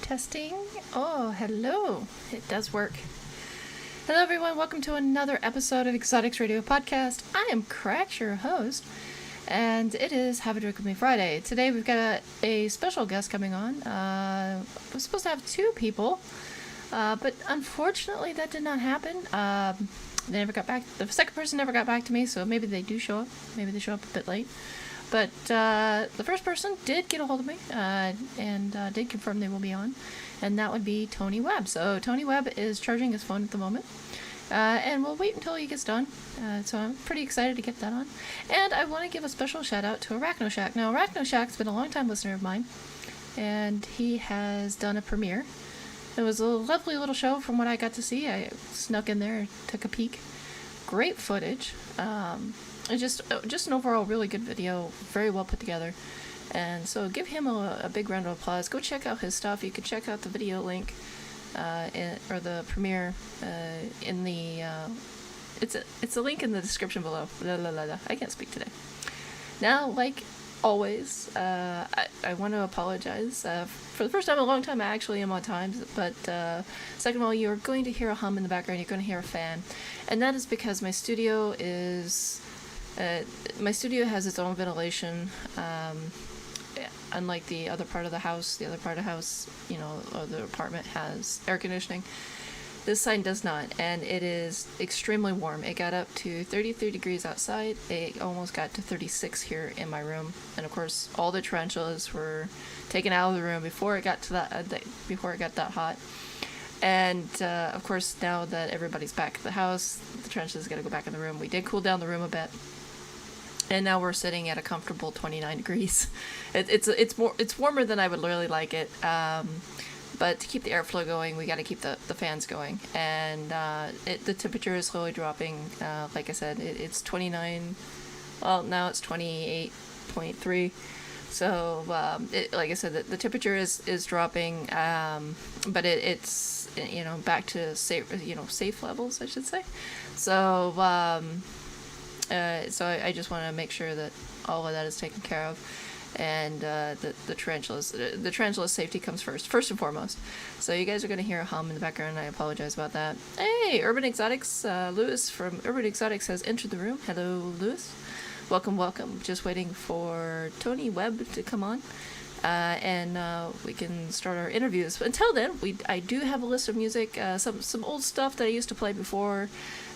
Testing. Oh, hello. It does work. Hello, everyone. Welcome to another episode of Exotics Radio Podcast. I am Crax, your host, and it is Have a Drink With Me Friday. Today, we've got a special guest coming on. We're supposed to have two people, but unfortunately, that did not happen. They never got back. The second person never got back to me, so maybe they do show up. Maybe they show up a bit late. But the first person did get a hold of me and did confirm they will be on, and that would be Tony Webb. So Tony Webb is charging his phone at the moment, and we'll wait until he gets done. So I'm pretty excited to get that on. And I want to give a special shout out to ArachnoShack. Now, ArachnoShack's been a long-time listener of mine, and he has done a premiere. It was a lovely little show from what I got to see. I snuck in there, took a peek. Great footage. Just an overall really good video, very well put together, and so give him a big round of applause. Go check out his stuff. You can check out the video link or the premiere in the it's a link in the description below. I can't speak today. Now, like always, I want to apologize for the first time in a long time. I actually am on time, but second of all, you're going to hear a hum in the background. You're going to hear a fan, and that is because my studio has its own ventilation, unlike the other part of the house. The other part of the house, or the apartment has air conditioning. This side does not, and it is extremely warm. It got up to 33 degrees outside. It almost got to 36 here in my room, and of course, all the tarantulas were taken out of the room before it got to before it got that hot. And of course, now that everybody's back at the house, the tarantulas got to go back in the room. We did cool down the room a bit. And now we're sitting at a comfortable 29 degrees. It's warmer than I would really like it. But to keep the airflow going, we got to keep the fans going. And the temperature is slowly dropping. Like I said, it's 29. Well, now it's 28.3. So, like I said, the temperature is dropping. But it's back to safe levels, I should say. So. So I just want to make sure that all of that is taken care of, and the tarantula's safety comes first and foremost. So you guys are going to hear a hum in the background, and I apologize about that. Hey, Urban Exotics, Lewis from Urban Exotics has entered the room. Hello, Lewis. Welcome. Just waiting for Tony Webb to come on, and we can start our interviews. But until then, I do have a list of music, some old stuff that I used to play before.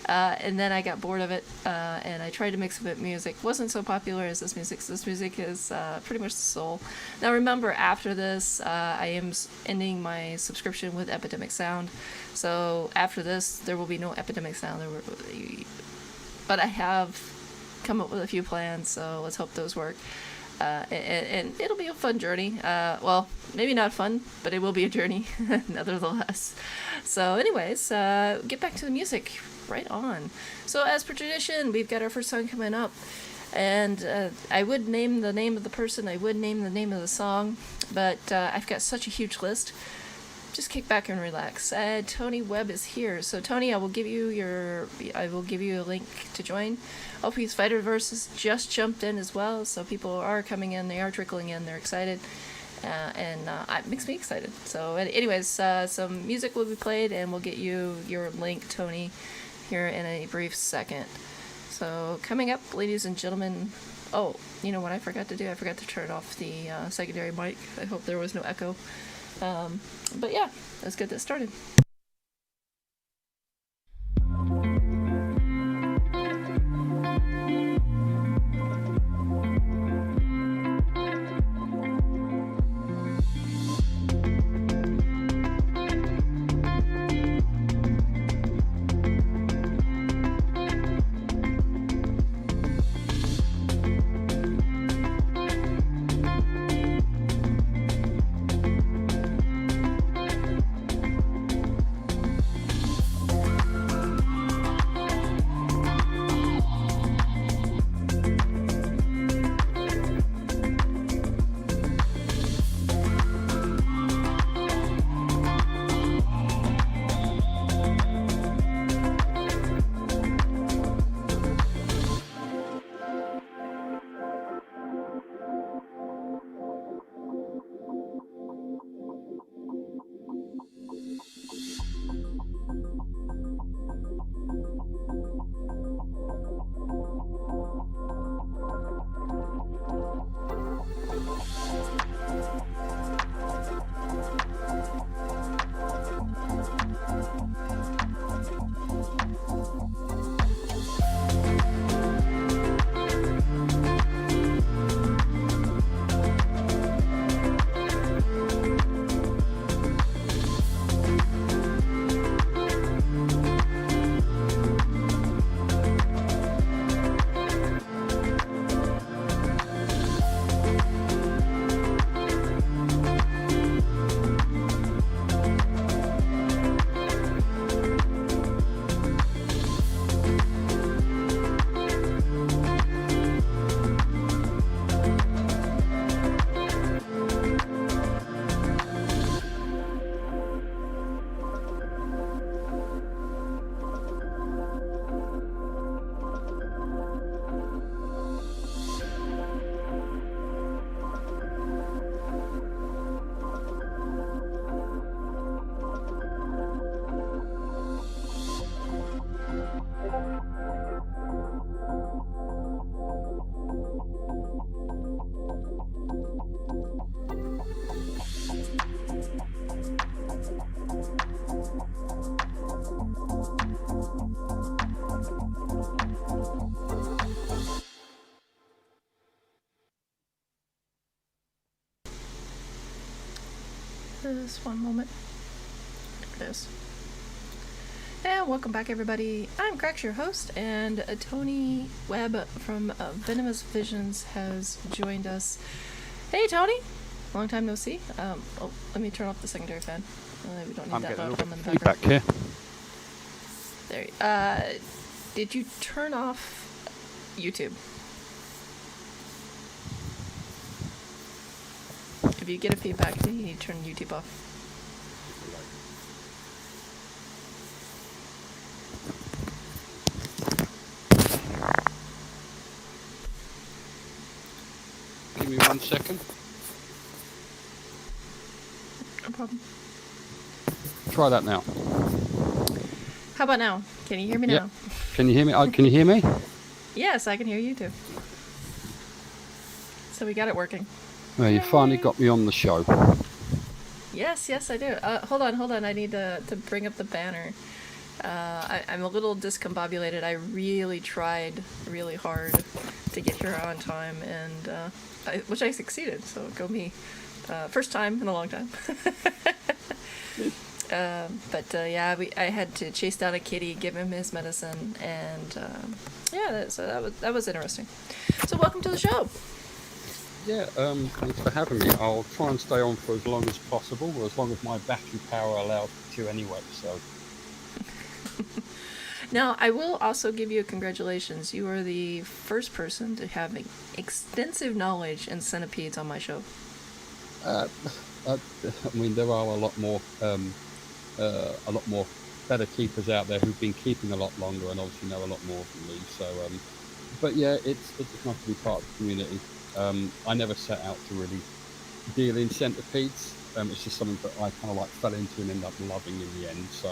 And then I got bored of it, and I tried to mix a bit of music. Wasn't so popular as this music. So this music is pretty much the soul. Now remember, after this, I am ending my subscription with Epidemic Sound. So after this, there will be no Epidemic Sound. But I have come up with a few plans, so let's hope those work. And it'll be a fun journey. Well, maybe not fun, but it will be a journey, nevertheless. So anyways, get back to the music. Right on. So as per tradition, we've got our first song coming up, and I would name the name of the person, I would name the name of the song, but I've got such a huge list. Just kick back and relax. Tony Webb is here. So Tony, I will give you a link to join. OP's Fighterverse has just jumped in as well, so people are coming in, they are trickling in, they're excited. And it makes me excited. So anyways, some music will be played, and we'll get you your link, Tony, here in a brief second. So coming up, ladies and gentlemen, oh, you know what I forgot to do? I forgot to turn off the secondary mic. I hope there was no echo. But yeah, let's get this started. Just one moment. There it is. And welcome back, everybody. I'm Crax, your host, and Tony Webb from Venomous Visions has joined us. Hey, Tony! Long time no see. Let me turn off the secondary fan. We don't need that loud from the background. Back here. There. Did you turn off YouTube? If you get a feedback, then you need to turn YouTube off. Give me 1 second. No problem. Try that now. How about now? Can you hear me now? Yep. Can you hear me? Can you hear me? Yes, I can hear you too. So we got it working. Well, you finally got me on the show. Yes, I do. Hold on. I need to bring up the banner. I'm a little discombobulated. I really tried really hard to get here on time, and which I succeeded. So go me. First time in a long time. Yeah, I had to chase down a kitty, give him his medicine, and so that was interesting. So welcome to the show. Yeah, thanks for having me. I'll try and stay on for as long as possible, or as long as my battery power allows me to anyway, so. Now, I will also give you a congratulations. You are the first person to have extensive knowledge in centipedes on my show. I mean, there are a lot more better keepers out there who've been keeping a lot longer and obviously know a lot more than me. So, but yeah, it's nice to be part of the community. I never set out to really deal in centipedes. It's just something that I kind of like fell into and ended up loving in the end. So,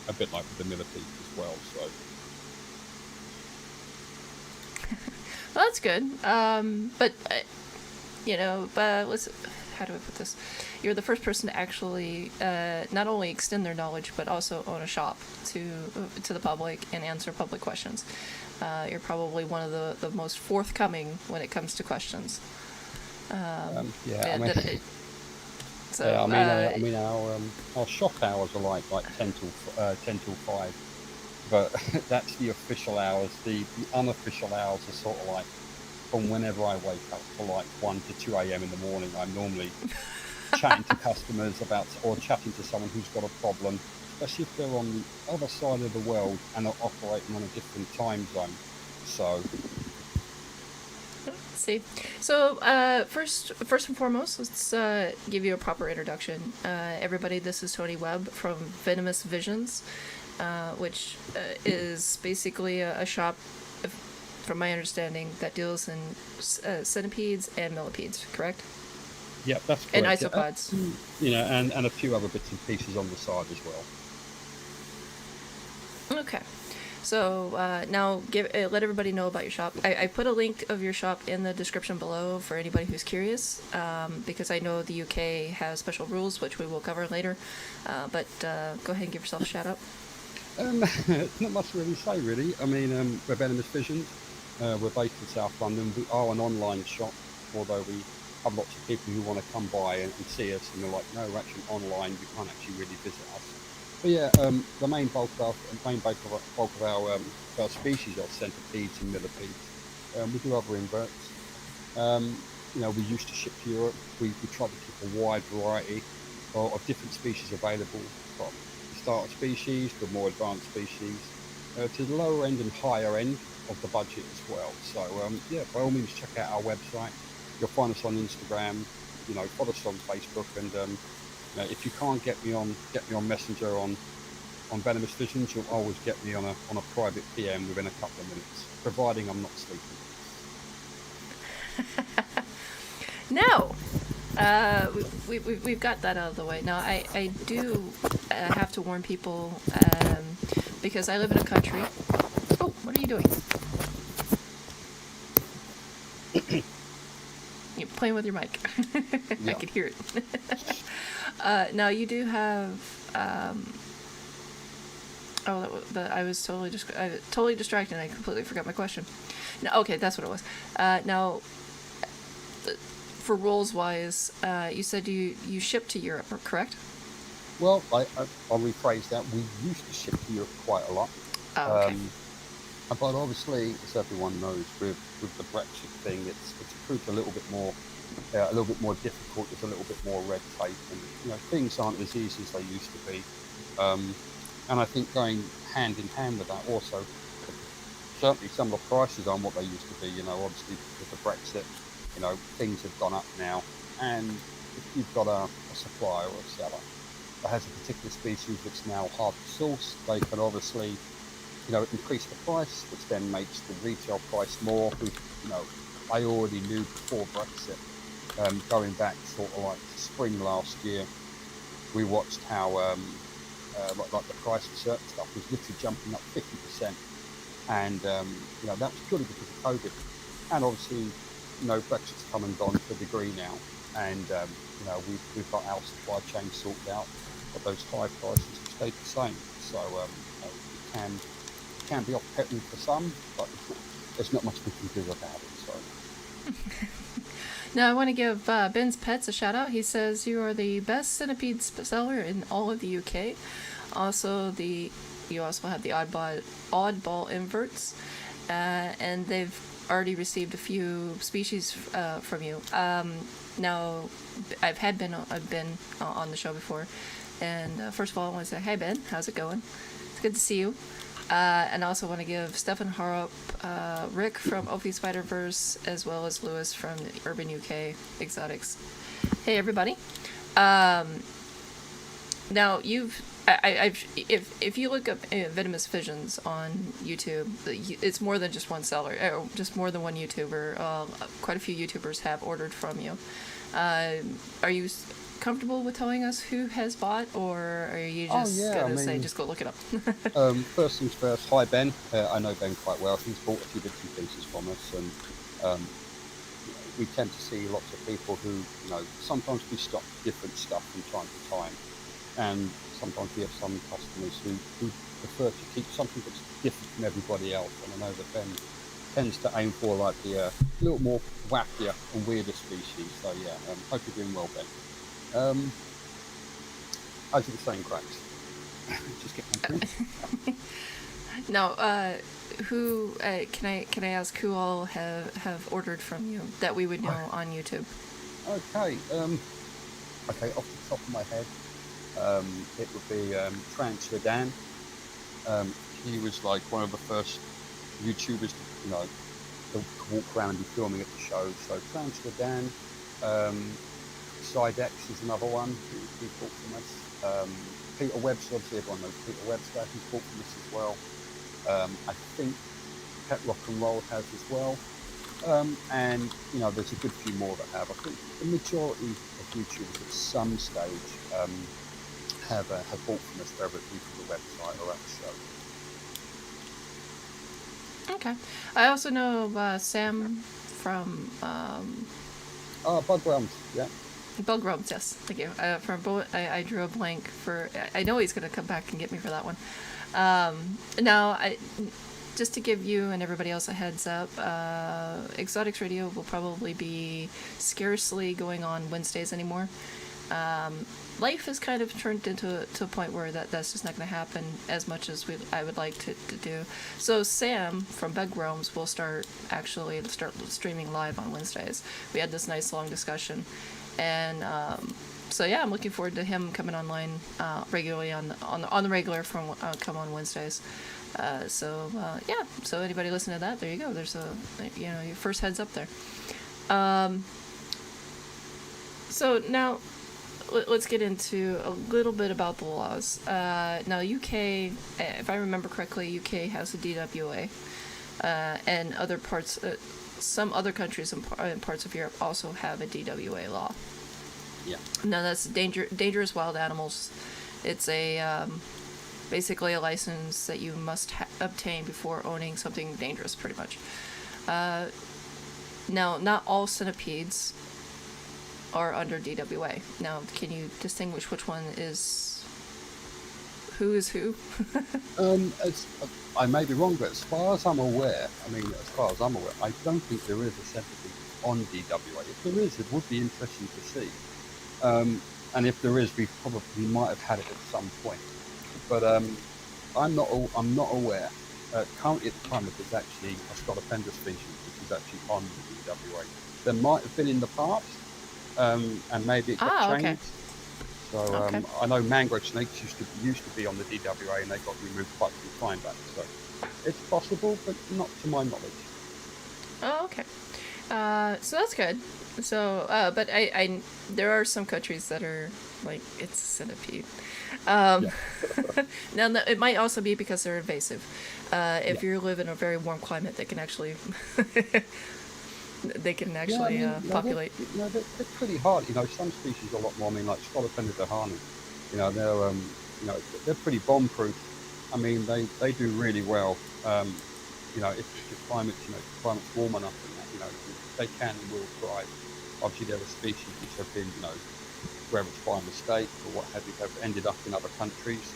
a bit like with the millipedes as well. So. Well, that's good. How do I put this? You're the first person to actually not only extend their knowledge, but also own a shop to the public and answer public questions. You're probably one of the most forthcoming when it comes to questions. Our shop hours are like 10 till 5, but that's the official hours. The unofficial hours are sort of like from whenever I wake up to like 1 to 2 a.m. in the morning. I'm normally chatting to customers or chatting to someone who's got a problem, especially if they're on the other side of the world and are operating on a different time zone. So. Let's see. So first and foremost, let's give you a proper introduction. Everybody, this is Tony Webb from Venomous Visions, which is basically a shop, from my understanding, that deals in centipedes and millipedes, correct? Yeah, that's correct. And isopods. And a few other bits and pieces on the side as well. Okay. So now let everybody know about your shop. I put a link of your shop in the description below for anybody who's curious, because I know the UK has special rules, which we will cover later. But go ahead and give yourself a shout out. Not much to really say, really. I mean, we're Venomous Visions. We're based in South London. We are an online shop, although we have lots of people who want to come by and see us, and they're like, no, we're actually online. You can't actually really visit us. But yeah, the main bulk of our species are centipedes and millipedes. We do other inverts. We used to ship to Europe. We try to keep a wide variety of different species available, from starter species to more advanced species, to the lower end and higher end of the budget as well. So by all means, check out our website. You'll find us on Instagram. Follow us on Facebook, and if you can't get me on Messenger on Venomous Visions, you'll always get me on a private PM within a couple of minutes, providing I'm not sleeping. Now, we've got that out of the way. Now, I do have to warn people, because I live in a country. Oh, what are you doing? You're playing with your mic. Yeah. I can hear it. Now, you do have. I was totally distracted, and I completely forgot my question. No, okay, that's what it was. Now, for rules wise, you said you ship to Europe, correct? Well, I'll rephrase that. We used to ship to Europe quite a lot. Oh, okay. But obviously, as everyone knows, with the Brexit thing, it's proved a little bit more difficult. There's a little bit more red tape, and things aren't as easy as they used to be. And I think going hand in hand with that, also certainly some of the prices aren't what they used to be. Obviously with the Brexit, things have gone up now, and if you've got a supplier or a seller that has a particular species that's now hard to source, they can obviously increase the price, which then makes the retail price more. I already knew before Brexit, going back sort of like spring last year, we watched how like the price of certain stuff was literally jumping up 50%, and that was purely because of COVID. And obviously, Brexit's come and gone to a degree now, and we've got our supply chain sorted out, but those high prices have stayed the same. So it can be off-putting for some, but there's not much we can do about it. So. Now I want to give Ben's Pets a shout out. He says you are the best centipede seller in all of the UK. Also, you also have the oddball inverts, and they've already received a few species from you. Now, I've been on the show before, and first of all, I want to say hi, Ben. How's it going? It's good to see you. And I also want to give Stefan Harrop, Rick from Opie Spider-Verse, as well as Lewis from the Urban UK Exotics. Hey, everybody. Now, if you look up Venomous Visions on YouTube, it's more than just one seller, just more than one YouTuber. Quite a few YouTubers have ordered from you. Are you comfortable with telling us who has bought, or are you just gonna say just go look it up? First things first, hi Ben. I know Ben quite well. He's bought a few bits and pieces from us, and we tend to see lots of people who, sometimes we stock different stuff from time to time, and sometimes we have some customers who prefer to keep something that's different from everybody else. And I know that Ben tends to aim for like the little more wackier and weirder species. So yeah, hope you're doing well, Ben. As you were saying, Crax. Just get my food. Now, who can I ask who all have ordered from you that we would know on YouTube? Okay. Off the top of my head, it would be Tarantula Dan. He was like one of the first YouTubers to walk around and be filming at the show. So Tarantula Dan. Sidex is another one who bought from us. Peter Webb's, obviously everyone knows Peter Webb's guy, who's bought from us as well. I think Pet Rock and Roll has as well. And there's a good few more that have. I think the majority of YouTubers at some stage have bought from us directly from the website or at the show. Okay. I also know Sam from Bug Realms, yeah. Bug Realms, yes, thank you. I drew a blank for. I know he's gonna come back and get me for that one. Now, just to give you and everybody else a heads up, Exotics Radio will probably be scarcely going on Wednesdays anymore. Life has kind of turned into a point where that's just not going to happen as much as I would like to do. So Sam from Bug Realms will start streaming live on Wednesdays. We had this nice long discussion, and so yeah, I'm looking forward to him coming online regularly on the regular from come on Wednesdays. So anybody listening to that, there you go. There's your first heads up there. So now let's get into a little bit about the laws. Now UK, if I remember correctly, UK has a DWA, and other parts, some other countries and parts of Europe also have a DWA law. Yeah. Now that's dangerous wild animals. It's a basically a license that you must obtain before owning something dangerous, pretty much. Now, not all centipedes are under DWA. Now, can you distinguish which one is who? I may be wrong, but as far as I'm aware, I don't think there is a centipede on DWA. If there is, it would be interesting to see. And if there is, we probably might have had it at some point. But I'm not aware. Currently at the moment, there's actually a Scolopendra species which is actually on the DWA. There might have been in the past, and maybe it got Okay. changed. So Okay. I know mangrove snakes used to be on the DWA, and they got removed quite some time back. So it's possible, but not to my knowledge. Oh, okay. So that's good. So, but I there are some countries that are like, it's a centipede. Yeah, Now, it might also be because they're invasive. yeah. If you live in a very warm climate, they can actually Yeah, I mean, populate. they're pretty hard. Some species are a lot more. I mean, like Scolopendra dahani, they're they're pretty bomb-proof. I mean, they do really well. If your climate's warm enough, and that, they can and will thrive. Obviously, there are species which have been, whether it's by mistake or what have you, have ended up in other countries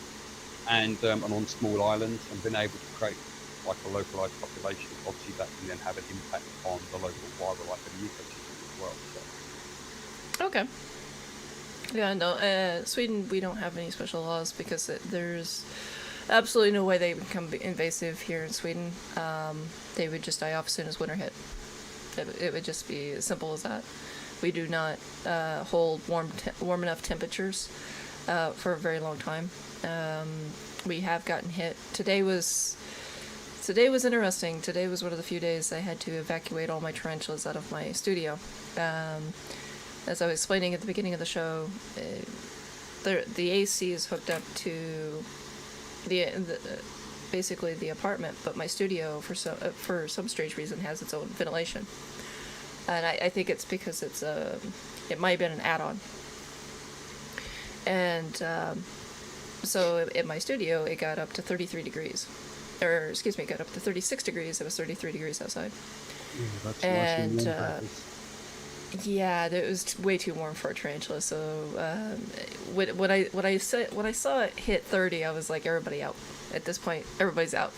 and on small islands and been able to create like a localized population. Obviously, that can then have an impact on the local wildlife and the ecosystem as well. So, Okay. Yeah, no. Sweden, we don't have any special laws because there's absolutely no way they would become invasive here in Sweden. They would just die off as soon as winter hit. It would just be as simple as that. We do not hold warm enough temperatures for a very long time. We have gotten hit. Today was interesting. Today was one of the few days I had to evacuate all my tarantulas out of my studio. As I was explaining at the beginning of the show, the AC is hooked up to basically the apartment, but my studio for some strange reason has its own ventilation, and I think it's because it might have been an add-on, and so in my studio it got up to 33 degrees, or excuse me, it got up to 36 degrees. It was 33 degrees outside, yeah, that's nice and and warm. That is. yeah, it was way too warm for a tarantula. So when I saw it hit 30, I was like, everybody out. At this point, everybody's out.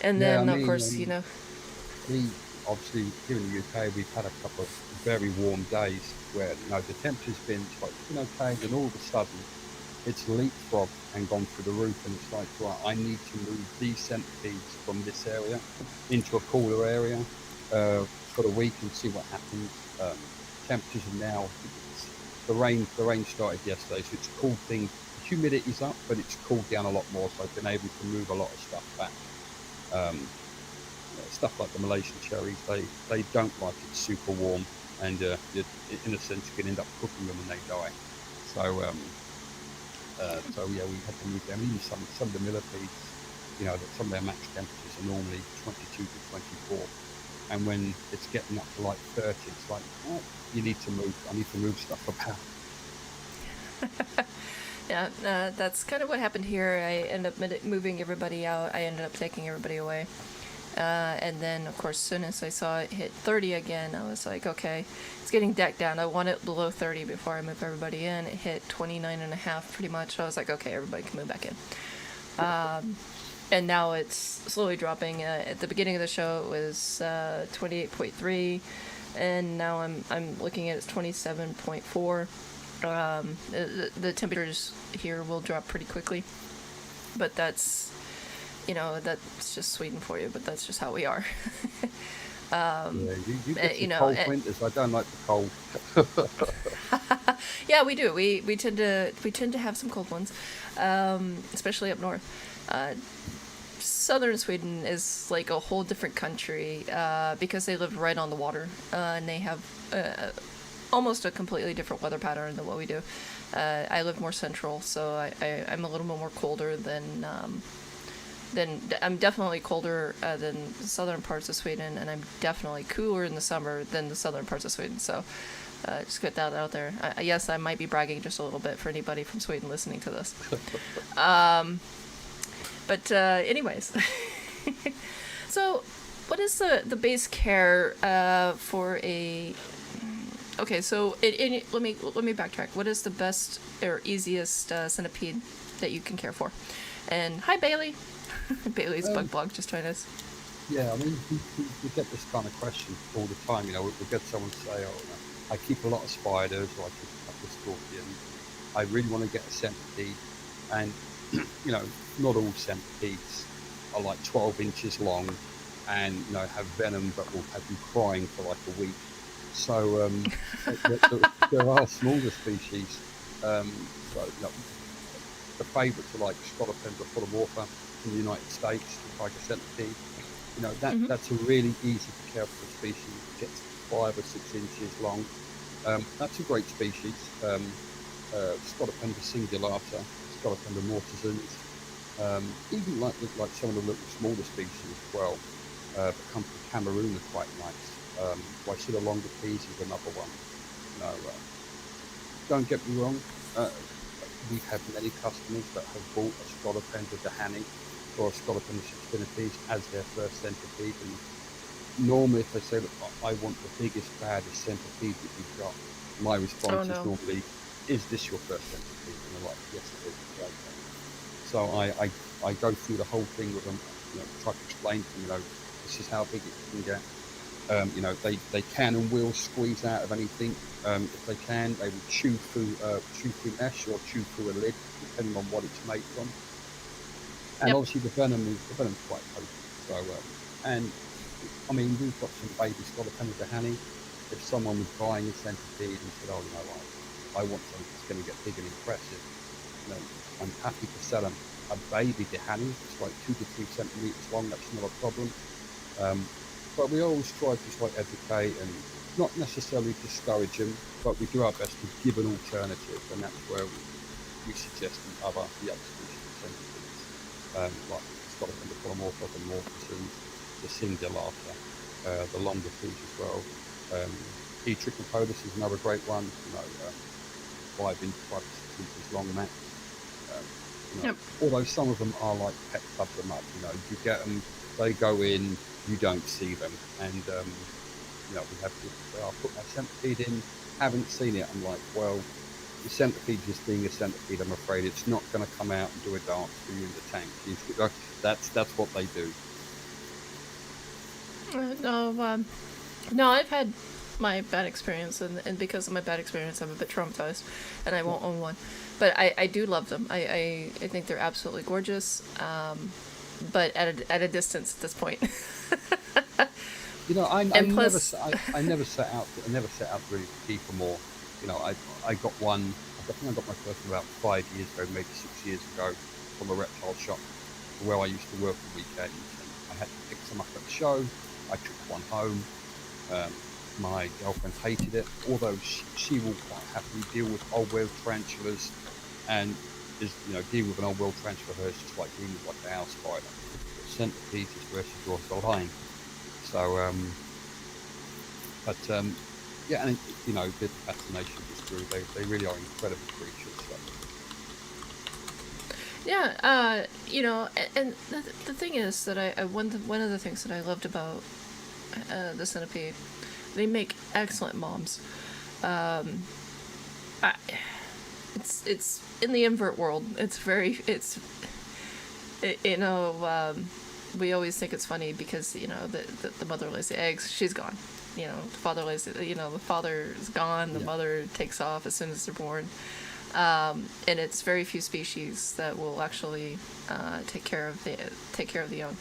And Yeah, I then, of mean, course, we obviously here in the UK we've had a couple of very warm days where the temperature's been okay, and all of a sudden it's leapfrogged and gone through the roof, and it's like, right, I need to move these centipedes from this area into a cooler area for the week and see what happens. Temperatures are now, the rain started yesterday, so it's cooled things. The humidity's up, but it's cooled down a lot more, so I've been able to move a lot of stuff back. Stuff like the Malaysian cherries, they don't like it super warm, and in a sense you can end up cooking them when they die. So yeah, we had to move them. Even some of the millipedes, that some of their max temperatures are normally 22 to 24, and when it's getting up to like 30, it's like, oh, I need to move stuff about. yeah, that's kind of what happened here. I ended up moving everybody out. I ended up taking everybody away. And then, of course, as soon as I saw it hit 30 again, I was like, okay, it's getting decked down. I want it below 30 before I move everybody in. It hit 29.5 pretty much. So I was like, okay, everybody can move back in. And now it's slowly dropping. At the beginning of the show, it was 28.3, and now I'm looking at it's 27.4. The temperatures here will drop pretty quickly, but that's just Sweden for you. But that's just how we are. Yeah, you get some cold winters. I don't like the cold. Yeah, we do. We tend to have some cold ones, especially up north. Southern Sweden is like a whole different country because they live right on the water, and they have almost a completely different weather pattern than what we do. I live more central, so I'm a little bit more colder than I'm definitely colder than the southern parts of Sweden, and I'm definitely cooler in the summer than the southern parts of Sweden. So just get that out there. Yes, I might be bragging just a little bit for anybody from Sweden listening to this. But anyways, so what is the base care for a? Okay, so let me backtrack. What is the best or easiest centipede that you can care for? And hi, Bailey. Bailey's bug blog just joined us. Yeah, I mean, we get this kind of question all the time. You know, we get someone say, "Oh, I keep a lot of spiders, or I keep a couple of scorpions. I really want to get a centipede," and you know, not all centipedes are like 12 inches long, and you know have venom that will have you crying for like a week. So there are smaller species. So you know, the favourites are like Scolopendra polymorpha in the United States, the tiger centipede. You know, Hmm. that's a really easy to care for species. It gets 5 or 6 inches long. That's a great species. Scolopendra cingulata, Scolopendra mortisans, even like some of the little smaller species as well that come from Cameroon are quite nice. Waisula longites is another one. You know, don't get me wrong. Uh, we've had many customers that have bought a Scolopendra dahani or a Scolopendra subspinates as their first centipede, and normally if they say, "Look, I want the biggest, baddest centipede that you've got," my Oh response is no. normally, "Is this your first centipede?" And they're like, "Yes, it is." Okay. So I go through the whole thing with them, you know, try to explain to them, you know, this is how big it can get. You know, they can and will squeeze out of anything. If they can, they will chew through mesh or chew through a lid, depending on what it's made from. And Yep. obviously the venom's quite potent. So and I mean, we've got some baby Scolopendra dahani. If someone was buying a centipede and said, "Oh, you know, I want something that's going to get big and impressive," you know, I'm happy to sell them a baby dahani. It's like 2 to 3 centimeters long. That's not a problem. Um, but we always try to just like educate and not necessarily discourage them, but we do our best to give an alternative, and that's where we suggest the other species of centipedes, like Scolopendra polymorpha, the mortisans, the cingulata, the longites as well. Um, E. trichopodus is another great one. You know, 5 to 6 inches long max. Um, you know, Yep. although some of them are like pet club the mud. You know, you get them, they go in, you don't see them, and you know, we have people say, "I'll put my centipede in, haven't seen it." I'm like, "Well, the centipede just being a centipede, I'm afraid it's not going to come out and do a dance for you in the tank." That's what they do. No. No. I've had my bad experience, and because of my bad experience, I'm a bit traumatized, and I Yeah. won't own one. But I do love them. I think they're absolutely gorgeous. But at a distance at this point. You know, And plus, I never set out really to keep them more. You know, I got one. I think I got my first one about 5 years ago, maybe 6 years ago, from a reptile shop where I used to work on weekends, and I had to pick some up at the show. I took one home. Um, my girlfriend hated it, although she will quite happily deal with old world tarantulas, and is, you know, dealing with an old world tarantula for her is just like dealing with like a house spider. But centipedes is where she draws the line. So, but yeah, and you know, the fascination just grew. They really are incredible creatures. So yeah, and the thing is that one of the things that I loved about the centipede, they make excellent moms. Um, I, it's in the invert world. It's very it's it, you know we always think it's funny because the mother lays the eggs. She's gone. The father lays the father is gone. The yeah, mother takes off as soon as they're born. And it's very few species that will actually take care of the young.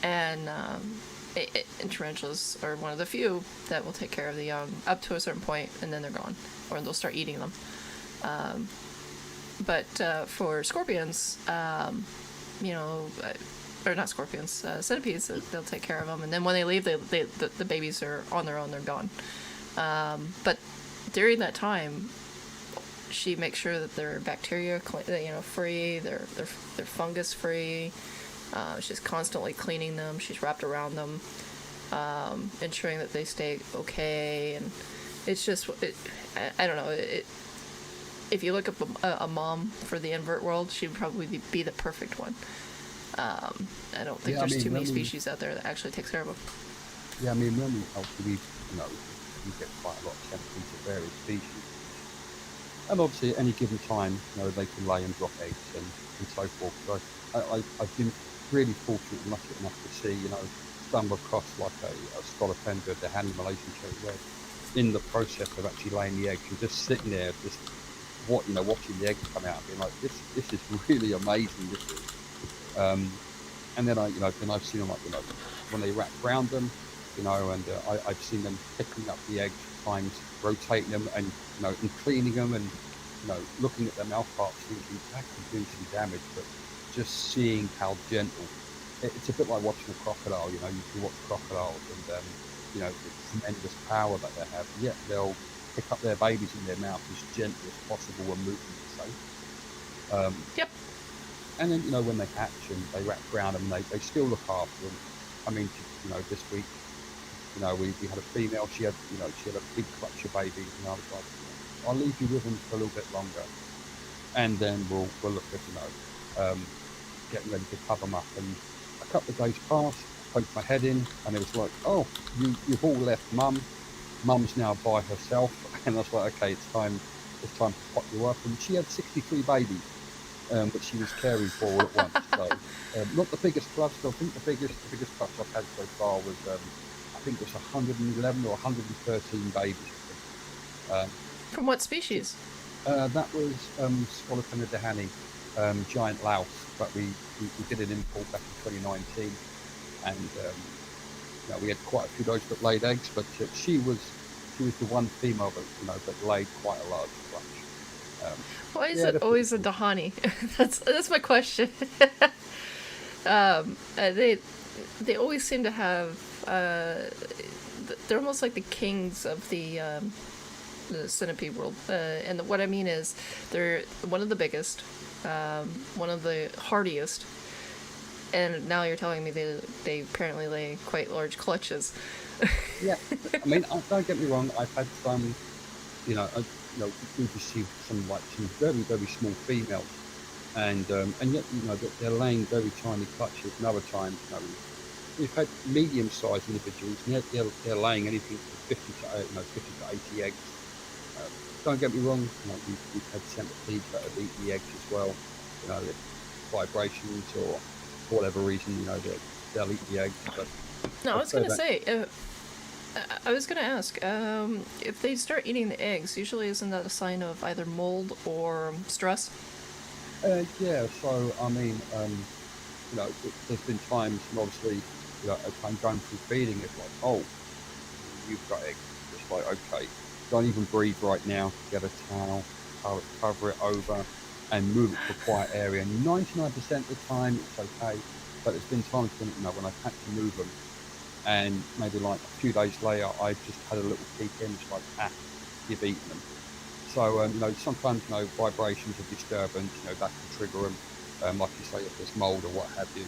And and tarantulas are one of the few that will take care of the young up to a certain point, and then they're gone, or they'll start eating them. Um, but for scorpions, or not scorpions, centipedes, they'll take care of them, and then when they leave, the babies are on their own; they're gone. But during that time, she makes sure that they're bacteria free, they're fungus free. She's constantly cleaning them. She's wrapped around them, ensuring that they stay okay. And it's just, I don't know. If you look up a mom for the invert world, she'd probably be the perfect one. I don't think yeah. I there's too mean, many species out there that actually takes care of them. when we help, you know, we get quite a lot of centipedes of various species, and obviously at any given time, you know, they can lay and drop eggs and so forth. So I've been really fortunate and lucky enough to see, stumble across like a scolopendra, the hand Malaysian cherry red, in the process of actually laying the eggs and just sitting there, just watching the eggs come out and being like, this is really amazing. This is, um, and then then I've seen them like, when they wrap around them, and I've seen them picking up the eggs at times, rotating them and cleaning them and, looking at their mouth parts thinking that can do some damage, but just seeing how gentle. It's a bit like watching a crocodile, you watch crocodiles and, the tremendous power that they have, yet they'll pick up their babies in their mouth as gently as possible when moving is safe. Um, Yep. and then, when they hatch and they wrap around them, they still look after them. I mean, this week, we had a female, she had a big clutch of babies, and I was like, I'll leave you with them for a little bit longer. And then we'll look at, getting ready to cover them up. And a couple of days passed, I poked my head in, and it was like, oh, you've all left mum. Mum's now by herself. And I was like, okay, it's time to pot you up. And she had 63 babies, that she was caring for all at once. So, not the biggest clutch. I think the biggest clutch I've had so far was, I think it was 111 or 113 babies. Um, From what species? that was Scolopendra dehani, giant louse, but we did an import back in 2019, and we had quite a few of those that laid eggs, but she was the one female that laid quite a large clutch. Why is it always a Dahani? That's my question. They always seem to have. They're almost like the kings of the centipede world, and what I mean is they're one of the biggest, one of the hardiest, and now you're telling me they apparently lay quite large clutches. Yeah, I mean, don't get me wrong. I've had some, we've received some very very small females, and yet they're laying very tiny clutches. And other times, we've had medium-sized individuals, and yet they're laying anything from 50 to 80 eggs. Don't get me wrong. We've had centipedes that have eaten the eggs as well. Vibrations or for whatever reason, they'll eat the eggs. But No, I was gonna say. I was gonna ask, if they start eating the eggs, usually isn't that a sign of either mold or stress? Yeah, so I mean, there's been times, and obviously, if I'm going through feeding, it's like, oh, you've got eggs. It's like, okay, don't even breathe right now. Get a towel, cover it over, and move it to a quiet area. 99% of the time, it's okay, but there's been times when I've had to move them, and maybe like a few days later, I just had a little peek in. It's like, you've eaten them. So, sometimes, vibrations of disturbance, that can trigger them. Like you say, if there's mold or what have you.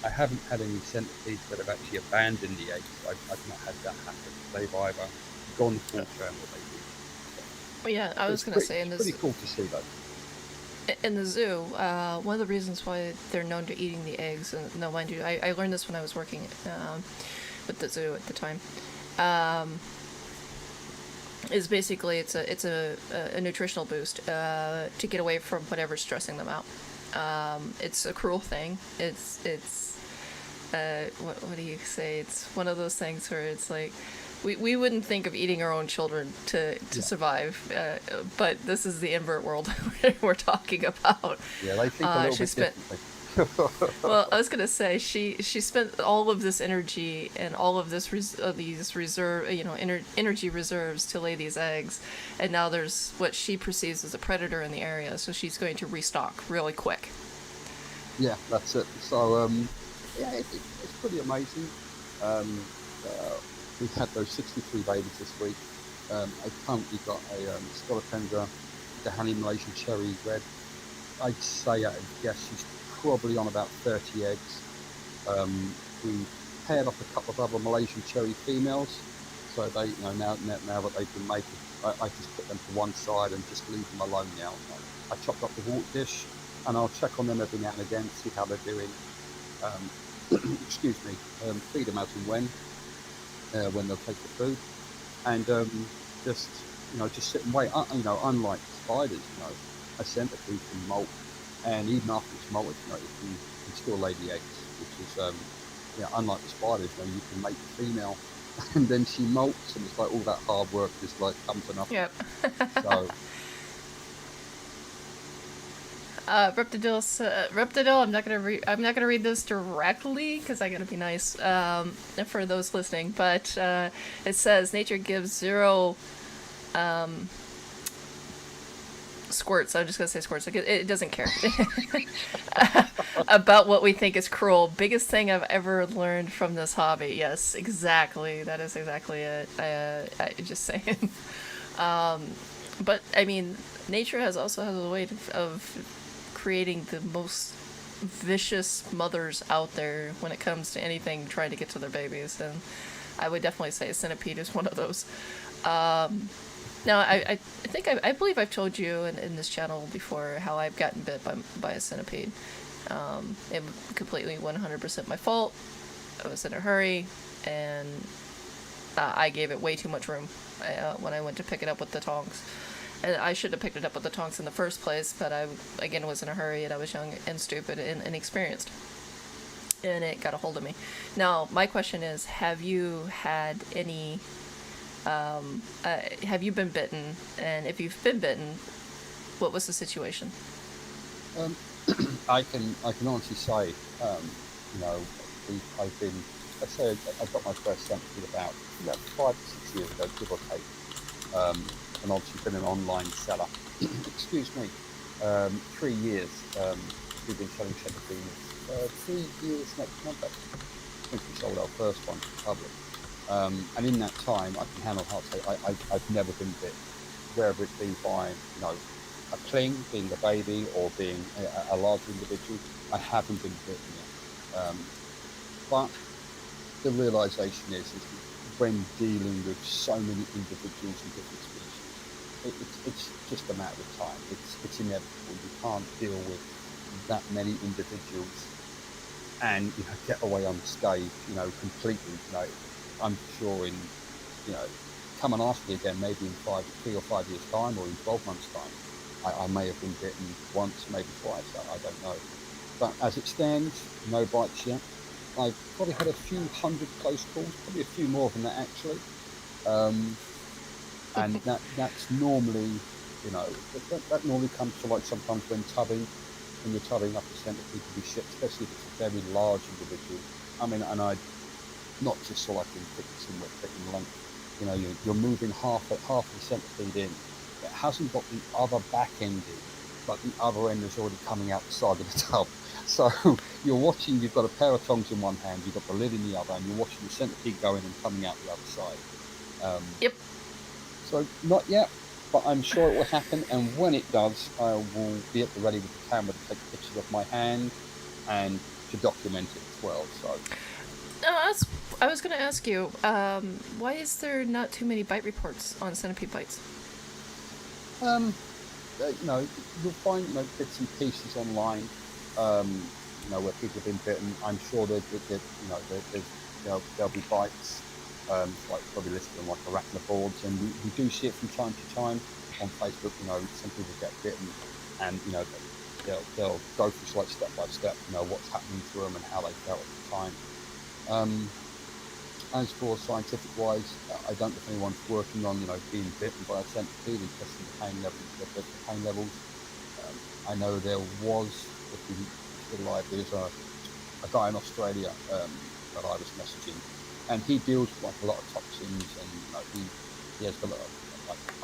I haven't had any centipedes that have actually abandoned the eggs. I've not had that happen. They've either gone full term or they leave. Well, yeah, I was gonna say it's pretty cool to see that. in the zoo, one of the reasons why they're known to eating the eggs, and no, mind you, I learned this when I was working with the zoo at the time, is basically it's a nutritional boost to get away from whatever's stressing them out. It's a cruel thing. It's what do you say? It's one of those things where it's like we wouldn't think of eating our own children to survive, but this is the invert world we're talking about. Yeah, they think a little bit differently. Well, I was gonna say she spent all of this energy and all of this these reserve energy reserves to lay these eggs, and now there's what she perceives as a predator in the area, so she's going to restock really quick. Yeah, that's it. So yeah, it's pretty amazing. We've had those 63 babies this week. I've currently got a Scolopendra dehani Malaysian cherry red. I'd say, I guess she's probably on about 30 eggs. We paired off a couple of other Malaysian cherry females, so they, now that they've been mated, I just put them to one side and just leave them alone now. I chopped up the water dish, and I'll check on them every now and again, see how they're doing. Excuse me, feed them as and when they'll take the food, and just sit and wait. Unlike spiders, a centipede can molt And even after it's molted, you know, it can still lay the eggs, which is, unlike the spiders, you know, you can make the female and then she molts, and it's like all that hard work just like comes to nothing. Yep. So, Reptidil. I'm not gonna read this directly because I gotta be nice for those listening. But it says nature gives zero squirts. I'm just gonna say squirts. Like it doesn't care about what we think is cruel. Biggest thing I've ever learned from this hobby. Yes, exactly. That is exactly it. I just saying. But I mean, nature has a way of creating the most vicious mothers out there when it comes to anything trying to get to their babies, and I would definitely say a centipede is one of those. Now, I think I believe I've told you in this channel before how I've gotten bit by a centipede. It was completely 100% my fault. I was in a hurry, and I gave it way too much room when I went to pick it up with the tongs. And I should have picked it up with the tongs in the first place, but I, again, was in a hurry, and I was young and stupid and inexperienced. And it got a hold of me. Now, my question is, have you had any... have you been bitten? And if you've been bitten, what was the situation? I can honestly say, I've been, I say I got my first centipede about 5 to 6 years ago, give or take. And obviously been an online seller. Excuse me. 3 years. We've been selling centipedes. 3 years next month. Since we sold our first one to the public. And in that time, I can handle hard say I've never been bit, whether it be by a cling, being the baby, or being a larger individual. I haven't been bitten yet. But the realization is when dealing with so many individuals and different species, it's just a matter of time. It's inevitable. You can't deal with that many individuals and get away unscathed, completely. I'm sure in, come and ask me again, maybe in 3 or 5 years' time, or in 12 months' time, I may have been bitten once, maybe twice. I don't know. But as it stands, no bites yet. I've probably had a few hundred close calls, probably a few more than that actually. And that's normally, that normally comes to like sometimes when you're tubbing up a centipede to be shipped, especially if it's a very large individual. I mean, and I not just so I can pick it somewhere fitting length. You're moving half of the centipede in. It hasn't got the other back end in, but the other end is already coming out the side of the tub. So you're watching, you've got a pair of tongs in one hand, you've got the lid in the other, and you're watching the centipede go in and coming out the other side. Yep. So not yet, but I'm sure it will happen, and when it does, I will be at the ready with the camera to take pictures of my hand and to document it as well. So. I was going to ask you, why is there not too many bite reports on centipede bites? You'll find bits and pieces online, where people have been bitten. I'm sure there'll be bites, like probably listed on like arachnoboards, and we do see it from time to time on Facebook. Some people get bitten, and they'll go through like step by step, what's happening to them and how they felt at the time. As for scientific wise, I don't know if anyone's working on being bitten by a centipede and testing the pain levels. I know there was, if you're still alive, there's a guy in Australia that I was messaging, and he deals with like a lot of toxins, and he has got like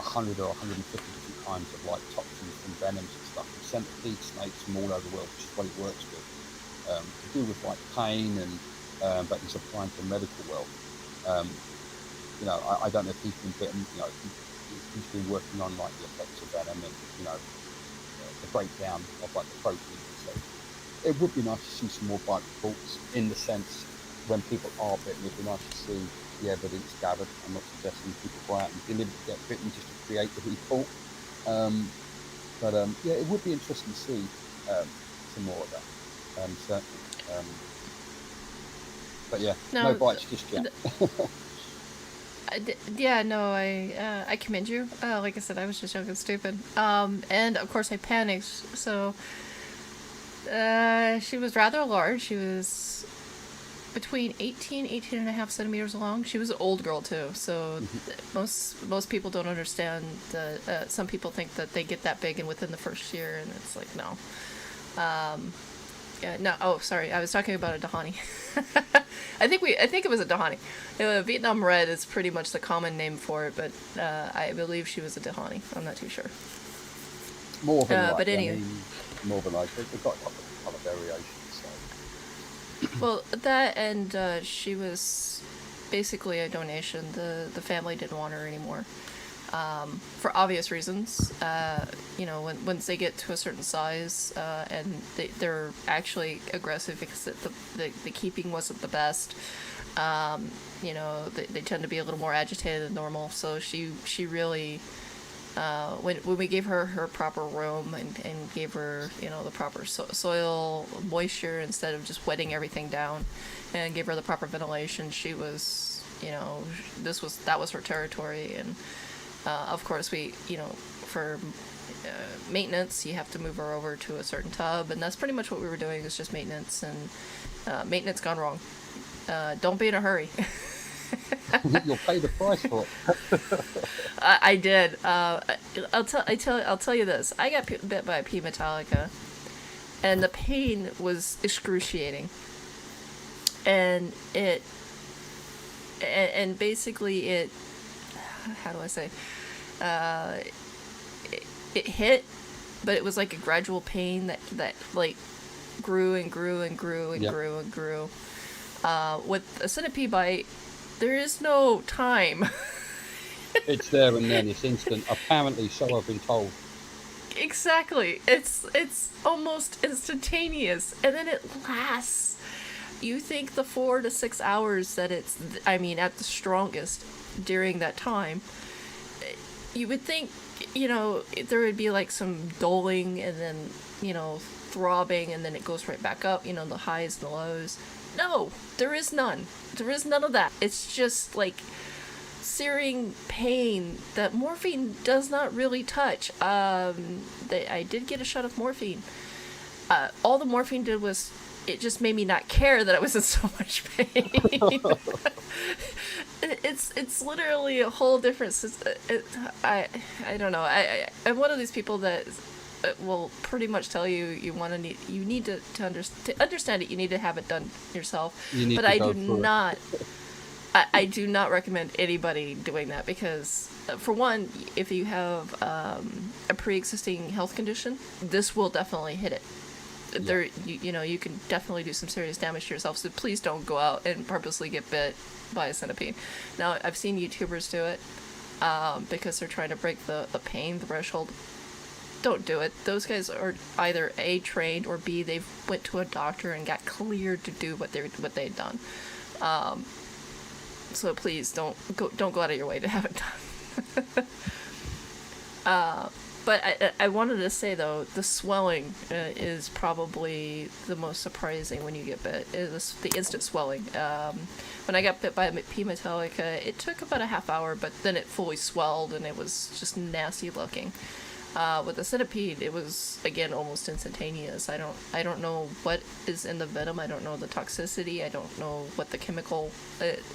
100 or 150 different kinds of like toxins and venoms and stuff, and centipede snakes from all over the world, which is what he works with, to do with like pain and. But he's applying to the medical world. I don't know if he's been bitten. He's been working on like the effects of venom and the breakdown of like the proteins. So it would be nice to see some more bite reports. In the sense, when people are bitten, it'd be nice to see the evidence gathered. I'm not suggesting people go out and deliberately get bitten just to create the report. It would be interesting to see some more of that. Certainly. But yeah, no bites just yet. I commend you. Like I said, I was just young and stupid. And of course I panicked. So She was rather large. She was between 18 and a half centimeters long. She was an old girl too, so most people don't understand the. Some people think that they get that big and within the first year, and it's like no. Yeah, no. Oh, sorry. I was talking about a Dahani. I think it was a Dahani. Vietnam Red is pretty much the common name for it, but I believe she was a Dahani. I'm not too sure. More than likely. But anyway. I mean, more than likely. We've got a couple of variations. So. Well, that and she was basically a donation. The family didn't want her anymore. For obvious reasons. Once they get to a certain size, and they're actually aggressive because the keeping wasn't the best. They tend to be a little more agitated than normal. So she really, when we gave her proper room and gave her the proper soil moisture instead of just wetting everything down, and gave her the proper ventilation, she was that was her territory. And of course, for maintenance, you have to move her over to a certain tub, and that's pretty much what we were doing, is just maintenance, and maintenance gone wrong. Don't be in a hurry. You'll pay the price for it. I did. I'll tell you this. I got bit by a P. metallica, and the pain was excruciating. And basically it, how do I say? It hit, but it was like a gradual pain that like grew and grew and grew and grew and grew. With a centipede bite, there is no time. It's there and then. It's instant. Apparently, so I've been told. Exactly. It's almost instantaneous, and then it lasts. You think the 4 to 6 hours that it's, at the strongest during that time, you would think, there would be like some doling and then, throbbing, and then it goes right back up, the highs and the lows. No, there is none. There is none of that. It's just like searing pain that morphine does not really touch. I did get a shot of morphine. All the morphine did was, it just made me not care that I was in so much pain. It's literally a whole different system. I don't know. I'm one of these people that will pretty much tell you you need to understand it. You need to have it done yourself. But I do not. I do not recommend anybody doing that, because, for one, if you have a pre-existing health condition, this will definitely hit it. There, you can definitely do some serious damage to yourself. So please don't go out and purposely get bit by a centipede. Now, I've seen YouTubers do it because they're trying to break the pain threshold. Don't do it. Those guys are either A, trained, or B, they went to a doctor and got cleared to do what they'd done. So please don't go out of your way to have it done. But I wanted to say, though, the swelling is probably the most surprising when you get bit. Is the instant swelling. When I got bit by a P. metallica, it took about a half hour, but then it fully swelled, and it was just nasty looking. With the centipede, it was, again, almost instantaneous. I don't know what is in the venom. I don't know the toxicity. I don't know what the chemical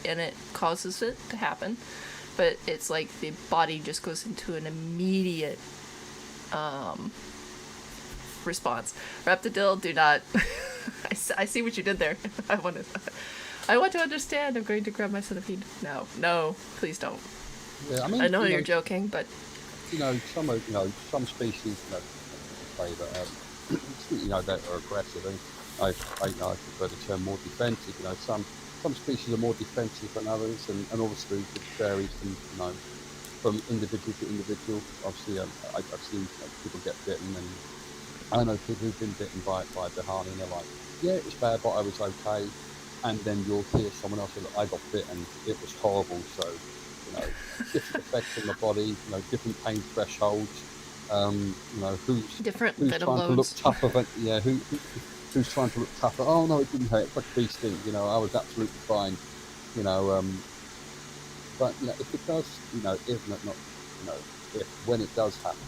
in it causes it to happen. But it's like the body just goes into an immediate response. Raptidil, do not. I see what you did there. I want to understand. I'm going to grab my centipede. No, please don't. Yeah, I know you're joking, but some species, that are aggressive, and I prefer the term more defensive. Some species are more defensive than others, and obviously it varies from individual to individual. Obviously, I've seen people get bitten, and I know people who've been bitten by the Dahani, and they're like, yeah, it was bad, but I was okay. And then you'll hear someone else say, I got bitten, it was horrible. So, different effects on the body, different pain thresholds. Who's different trying loads. to look tougher? Who's trying to look tougher? Oh no, it didn't hurt. It's like a bee sting. I was absolutely fine. But if it does, when it does happen,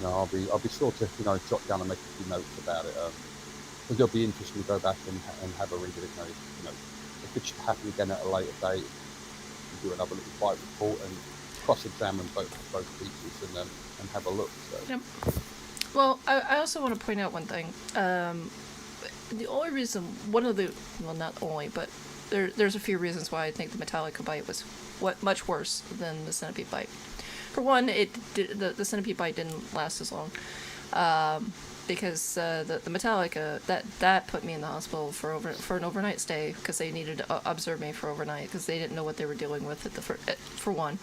I'll be sure to jot down and make a few notes about it. it'll be interesting to go back and have a read of it. If it should happen again at a later date, and do another little bite report and cross-examine both pieces and have a look. So. Yep. Well, I also want to point out one thing. The only reason, not only, but there's a few reasons why I think the Metallica bite was much worse than the centipede bite. For one, the centipede bite didn't last as long, because the Metallica that put me in the hospital for an overnight stay, because they needed to observe me for overnight because they didn't know what they were dealing with for one.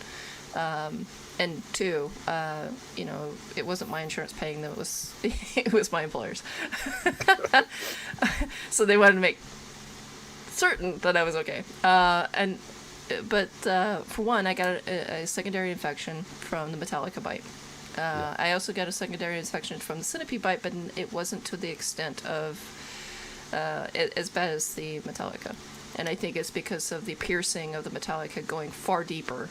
And two, it wasn't my insurance paying them, it was my employer's. So they wanted to make certain that I was okay. But for one, I got a secondary infection from the Metallica bite. I also got a secondary infection from the centipede bite, but it wasn't to the extent of as bad as the Metallica. And I think it's because of the piercing of the Metallica going far deeper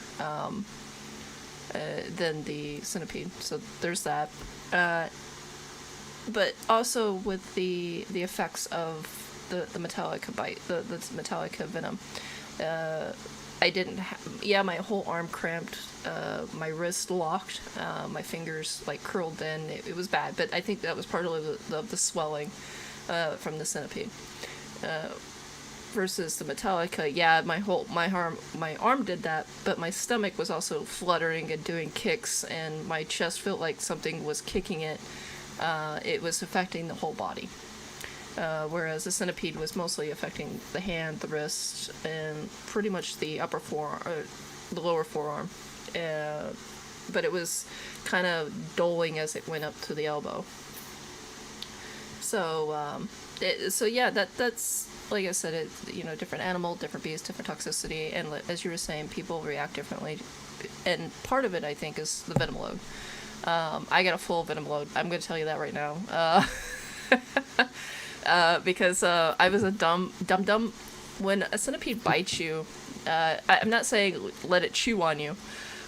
than the centipede. So there's that. But also with the effects of the Metallica bite, the Metallica venom, I didn't my whole arm cramped, my wrist locked, my fingers curled in. It was bad, but I think that was part of the swelling from the centipede. Versus the Metallica, my arm did that, but my stomach was also fluttering and doing kicks, and my chest felt like something was kicking it. It was affecting the whole body. Whereas the centipede was mostly affecting the hand, the wrist, and pretty much the upper forearm, or the lower forearm. But it was kind of doling as it went up to the elbow. So, that's, like I said, different animal, different beast, different toxicity, and as you were saying, people react differently. And part of it, I think, is the venom load. I got a full venom load. I'm going to tell you that right now. Because I was a dumb. When a centipede bites you, I'm not saying let it chew on you,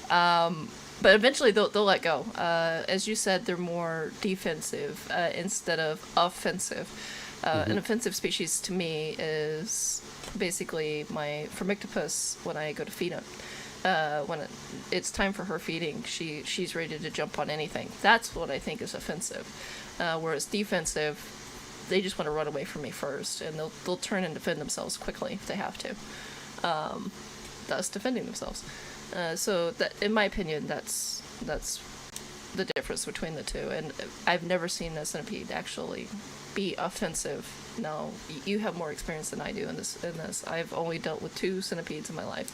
but eventually they'll let go. As you said, they're more defensive instead of offensive. An offensive species to me is basically my Formictopus when I go to feed him. When it's time for her feeding, she's ready to jump on anything. That's what I think is offensive. Whereas defensive, they just want to run away from me first, and they'll turn and defend themselves quickly if they have to. Thus defending themselves. So that, in my opinion, that's the difference between the two. And I've never seen a centipede actually be offensive. No, you have more experience than I do in this. I've only dealt with 2 centipedes in my life,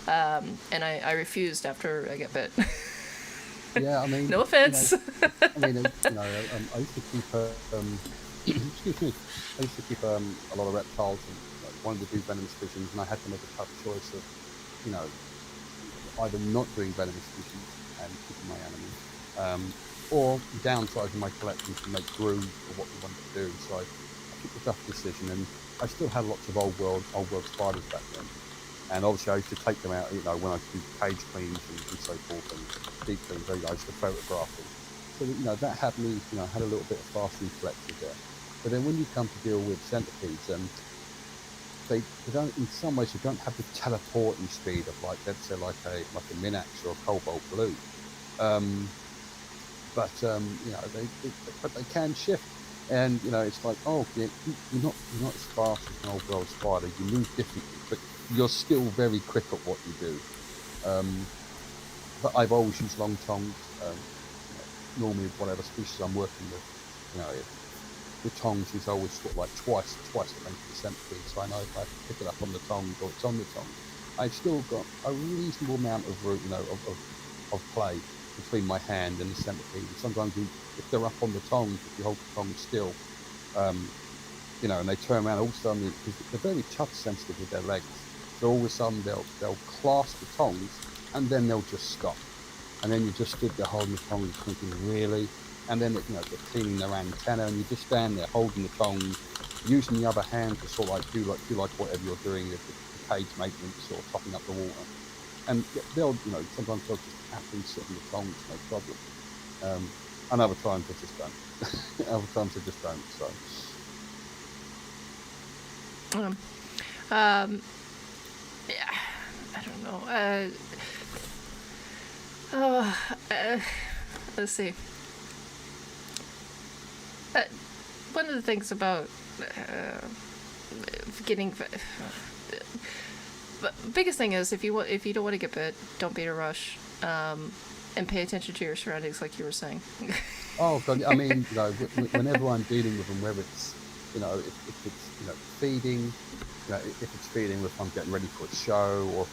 and I refused after I got bit. Yeah, I mean, no offense. I used to keep excuse me. I used to keep a lot of reptiles and wanted to do venomous visions, and I had to make a tough choice of, either not doing venomous visions and keeping my animals, or downsizing my collection to make room for what we wanted to do. So I took the tough decision, and I still had lots of old world spiders back then. And obviously I used to take them out, when I do cage cleans and so forth, and deep cleans, I used to photograph them. So, that had me, had a little bit of fast reflexes there. But then when you come to deal with centipedes, they don't, in some ways, they don't have the teleporting speed of, let's say, like a Minax or a Cobalt Blue. But they can shift. And, it's like, you're not as fast as an old world spider. You move differently, but you're still very quick at what you do. But I've always used long tongs. Normally, whatever species I'm working with, the tongs is always sort of like twice the length of the centipede. So I know if I pick it up on the tongs or it's on the tongs, I've still got a reasonable amount of room, of play between my hand and the centipede. And sometimes if they're up on the tongs, if you hold the tongs still, and they turn around, all of a sudden, because they're very touch sensitive with their legs, so all of a sudden they'll clasp the tongs and then they'll just stop. And then you just stood there holding the tongs thinking, really? And then, they're cleaning their antenna, and you just stand there holding the tongs, using the other hand to sort of do whatever you're doing, the cage maintenance or topping up the water. And they'll, sometimes they'll just happily sit on the tongs, no problem. And other times they just don't. Other times they just don't. So, Um, um, yeah, I don't know. Oh, let's see. Uh, One of the things about getting biggest thing is if you don't want to get bit, don't be in a rush, and pay attention to your surroundings, like you were saying. Oh God, I mean, whenever I'm dealing with them, whether it's, if it's, feeding, if it's feeding, if I'm getting ready for a show, or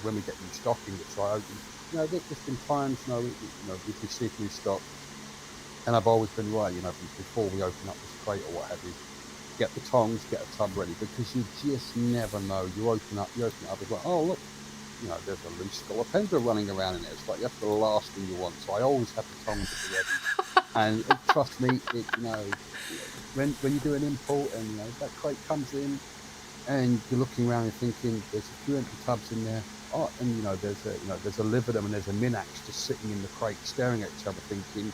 when we get new stocking that's right open, there's been times, we receive new stock, and I've always been right, before we open up this crate or what have you, get the tongs, get a tub ready, because you just never know. You open it up, it's like, oh look, there's a loose scolopendra running around in there. It's like, that's the last thing you want. So I always have the tongs at the ready. And trust me, when you do an import and that crate comes in, and you're looking around and thinking there's a few empty tubs in there. Oh, and there's a lividum and there's a minax just sitting in the crate, staring at each other, thinking,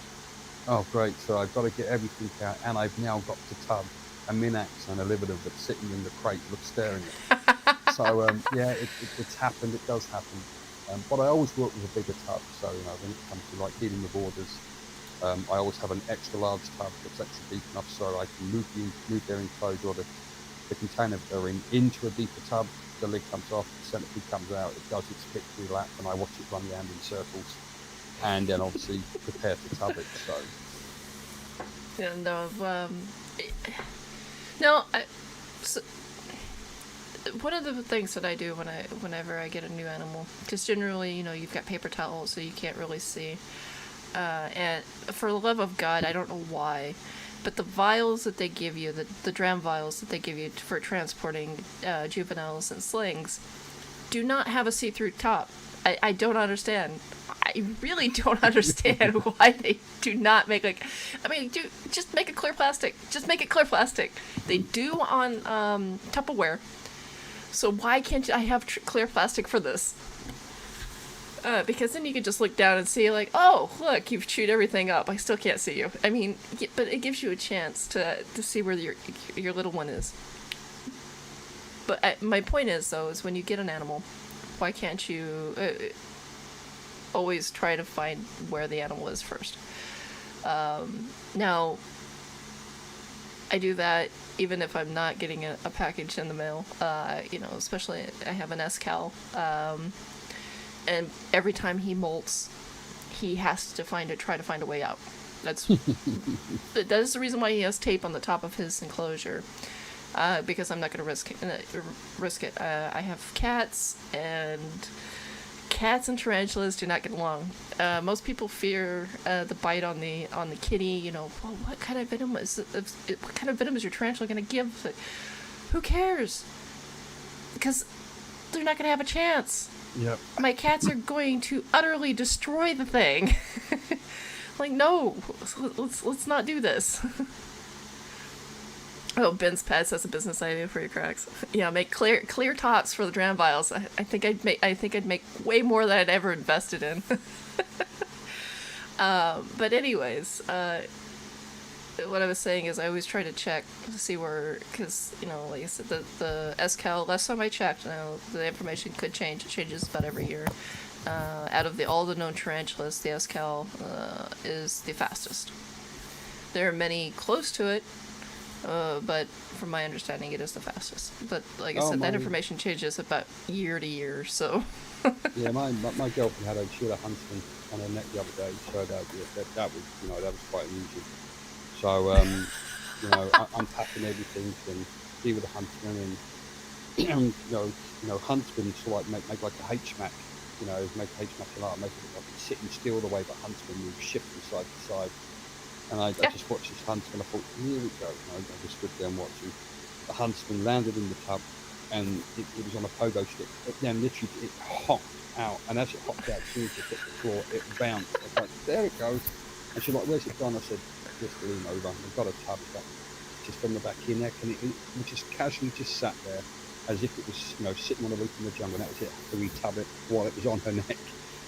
oh great, so I've got to get everything out, and I've now got the tub, a minax and a lividum that's sitting in the crate, staring at it. So yeah, it's happened. It does happen. But I always work with a bigger tub. So when it comes to like dealing with orders, I always have an extra large tub that's extra deep enough so I can move their enclosure or the container they're in into a deeper tub. The lid comes off, the centipede comes out, it does its victory lap, and I watch it run around in circles, and then obviously prepare to tub it. So Yeah, so one of the things that I do whenever I get a new animal, because generally, you've got paper towels, so you can't really see. And for the love of God, I don't know why, but the vials that they give you, the dram vials that they give you for transporting juveniles and slings, do not have a see-through top. I don't understand. I really don't understand why they do not make just make it clear plastic. Just make it clear plastic. They do on Tupperware. So why can't I have clear plastic for this? Because then you can just look down and see, like, oh, look, you've chewed everything up. I still can't see you. I mean, but it gives you a chance to see where your little one is. But my point is, though, is when you get an animal, why can't you always try to find where the animal is first? Now, I do that even if I'm not getting a package in the mail. Especially I have an S-Cal, and every time he molts, he has to try to find a way out. That is the reason why he has tape on the top of his enclosure, because I'm not going to risk it. I have cats, and cats and tarantulas do not get along. Most people fear the bite on the kitty. Well, what kind of venom is your tarantula going to give? But who cares? Because they're not going to have a chance. Yep. My cats are going to utterly destroy the thing. Like, no, let's not do this. Oh, Ben's Pets, that's a business idea for your Crax. Yeah, make clear tops for the dram vials. I think I'd make way more than I'd ever invested in. But anyways, what I was saying is I always try to check to see where, because like I said, the S-Cal, last time I checked, the information could change. It changes about every year. Out of all the known tarantulas, the S-Cal is the fastest. There are many close to it, but from my understanding, it is the fastest. But like I said, that information changes about year to year. So yeah, my girlfriend had a huntsman on her neck the other day, so that was quite unusual. So unpacking everything and be with the huntsman, and huntsman sort of make like a H-Mac, make a H-Mac a lot, make it like sitting still the way the huntsman moves, shifting side to side. And I just watched this huntsman. I thought, here we go. I just stood there and watching. The huntsman landed in the tub, and it was on a pogo stick. But then literally it hopped out, and as it hopped out, as soon as it hit the floor, it bounced. I was like, there it goes. And she's like, where's it gone? I said, just lean over. I've got a tub. Just on the back of your neck, and it just casually just sat there, as if it was sitting on a roof in the jungle. And that was it. To retub it while it was on her neck.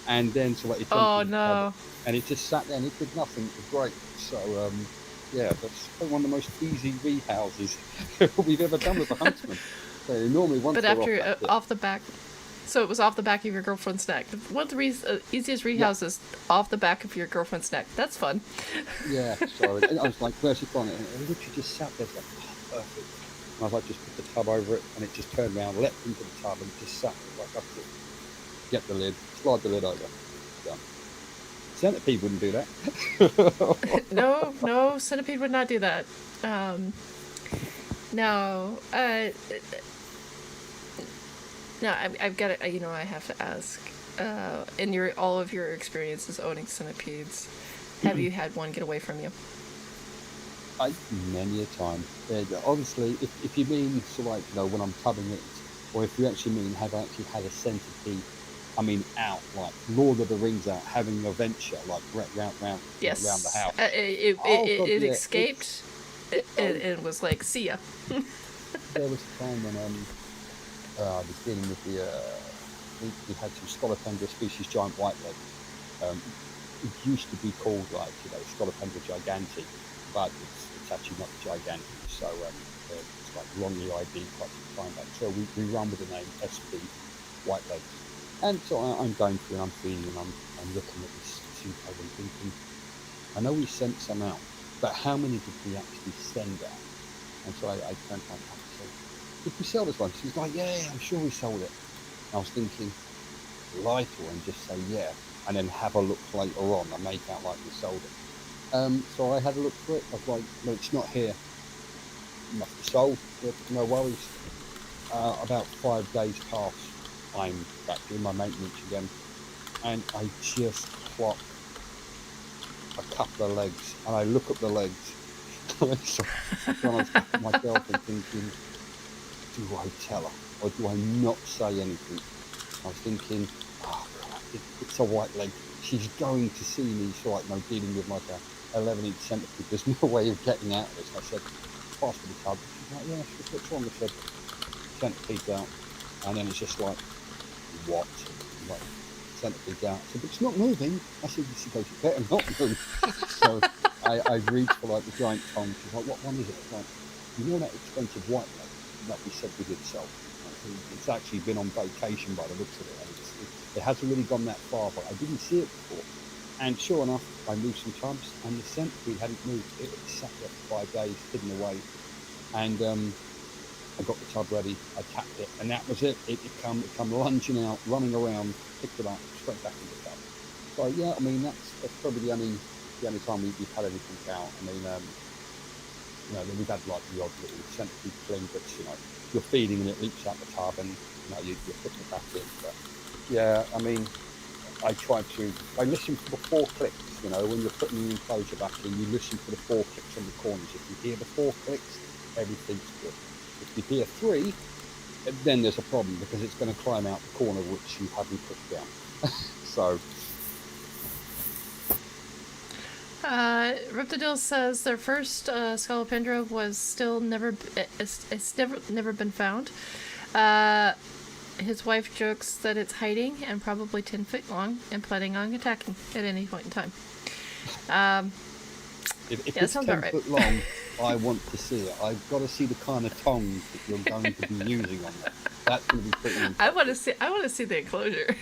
And then so like it jumped in the tub, and it just sat there and it did nothing. It was great. So Yeah, that's probably one of the most easy rehouses we've ever done with a huntsman. So normally once But they're off, after that's it. off the back, so it was off the back of your girlfriend's neck. One of the easiest Yeah, rehouses off the back of your girlfriend's neck. That's fun. yeah. So and I was like, "Where's it gone?" And it literally just sat there, it's like, oh, perfect. And I was like, just put the tub over it, and it just turned around, leapt into the tub, and it just sat there, like, that's it. Get the lid, slide the lid over, done. Centipede wouldn't do that. No, centipede would not do that. No, no, I've got to, I have to ask. In all of your experiences owning centipedes, have you had one get away from you? Many a time. Obviously, if you mean so like when I'm tubbing it, or if you actually mean have actually had a centipede, I mean out like Lord of the Rings out having an adventure like round round the Yes. house. Oh God, It yeah. escaped. Oh, It was like, see ya. there was a time when I was dealing with we had some Scolopendra species giant whiteleg. It used to be called like Scolopendra gigantea, but it's actually not gigantic. So it's like wrongly ID quite some time back. So we run with the name SP whiteleg. And so I'm going through and I'm feeding and I'm looking at this centipede and thinking, I know we sent some out, but how many did we actually send out? And so I turned to my cat and said, did we sell this one? She's like, yeah, I'm sure we sold it. And I was thinking, lie to her and just say yeah, and then have a look later on and make out like we sold it. So I had a look for it. I was like, no, it's not here. It must be sold. No worries. About 5 days pass. I'm back doing my maintenance again, and I just clock a couple of legs, and I look at the legs. So I was back at myself and thinking, do I tell her or do I not say anything? I was thinking, oh crap, it's a white leg. She's going to see me, so like, dealing with like a 11-inch centipede. There's no way of getting out of this. I said, pass me the tub. She's like, yeah, what's wrong? I said, centipede's out. And then it's just like, what? Like, centipede's out. I said, but it's not moving. I said, she goes, you better not move. So I reached for like the giant tongue. She's like, what one is it? It's like, you know that expensive white leg that we said we did sell? It's actually been on vacation by the looks of it, and it hasn't really gone that far, but I didn't see it before. And sure enough, I moved some tubs, and the centipede hadn't moved. It sat there for 5 days, hidden away. And I got the tub ready, I tapped it, and that was it. It come lunging out, running around, picked it up, straight back in the tub. So yeah, I mean that's probably the only time we've had anything out. I mean, we've had like the odd little centipede fling, but you're feeding and it leaps out the tub, and you're putting it back in. But yeah, I mean, I listen for the 4 clicks. When you're putting the enclosure back in, you listen for the 4 clicks on the corners. If you hear the 4 clicks, everything's good. If you hear 3, then there's a problem because it's going to climb out the corner which you haven't put down. So. Riptodil says their first Scolopendra was still never been found. His wife jokes that it's hiding and probably 10 feet long and planning on attacking at any point in time. If it's 10 foot long, I want to see it. I've got to see the kind of tongs that you're going to be using on that. That's going to be pretty interesting. I want to see the enclosure.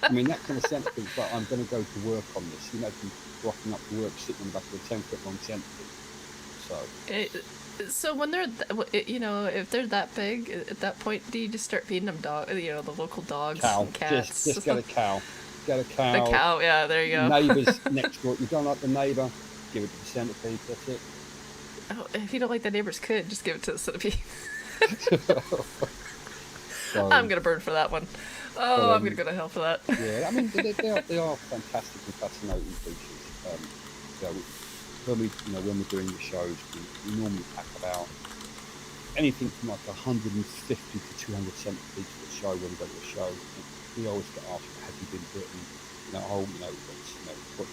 I mean, that kind of centipede, but I'm going to go to work on this. Imagine rocking up to work sitting on the back of a 10-foot long centipede. So when they're, if they're that big, at that point, do you just start feeding them the local dogs and cats? Just get a cow. Get a cow. The cow, yeah, there you go. Neighbours next door. You don't like the neighbour, give it to the centipede, that's it. Oh, if you don't like the neighbours just give it to the centipede. So, I'm going to burn for that one. Oh, I'm going to go to hell for that. Yeah, I mean, they are fantastic and fascinating creatures. When we're doing the shows, we normally pack about anything from like 150 to 200 centipedes to the show when we go to a show. We always get asked, have you been bitten?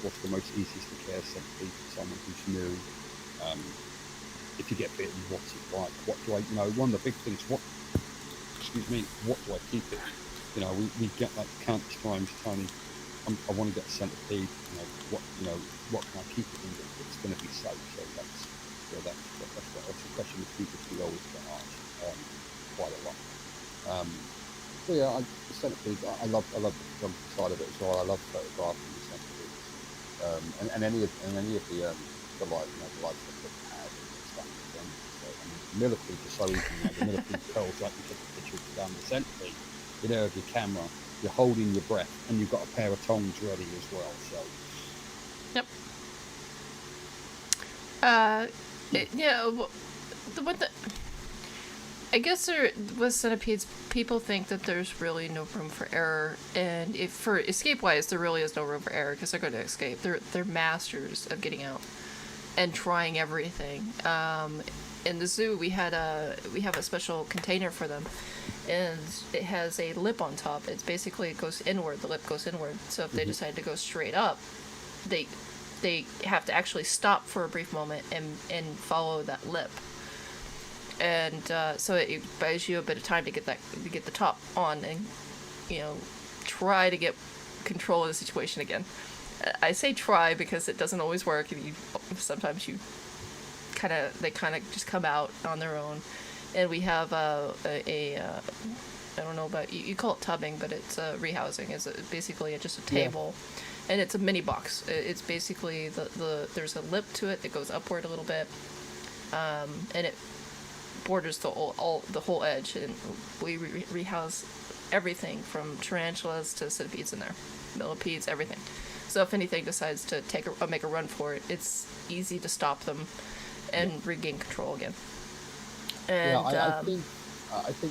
What's the most easiest to care centipede for someone who's new? If you get bitten, what's it like? What do I, one of the big things, what do I keep it? We get like countless times, Tony, I want to get a centipede. What can I keep it in that's going to be safe? So that's a question that we always get asked quite a lot. Um, so yeah, the centipede. I love the photography side of it as well. I love photographing the centipedes, and any of the livestock that we have and stuff. So I mean, millipedes are so easy. The millipede pearls, like you took a picture of down the centipede. You're there with your camera. You're holding your breath, and you've got a pair of tongs ready as well. So. Yep. I guess with centipedes, people think that there's really no room for error, and if for escape-wise, there really is no room for error because they're going to escape. They're masters of getting out and trying everything. In the zoo, we have a special container for them, and it has a lip on top. It's basically, it goes inward. The lip goes inward. So if they decide to go straight up, they have to actually stop for a brief moment and follow that lip. And so it buys you a bit of time to get the top on and try to get control of the situation again. I say try because it doesn't always work. Sometimes they kind of just come out on their own. And we have I don't know about you call it tubbing, but it's rehousing. It's basically just a table. Yeah. And it's a mini box. It's basically there's a lip to it that goes upward a little bit, and it borders the whole edge. And we rehouse everything from tarantulas to centipedes in there, millipedes, everything. So if anything decides to make a run for it, it's easy to stop them and regain control again. And I think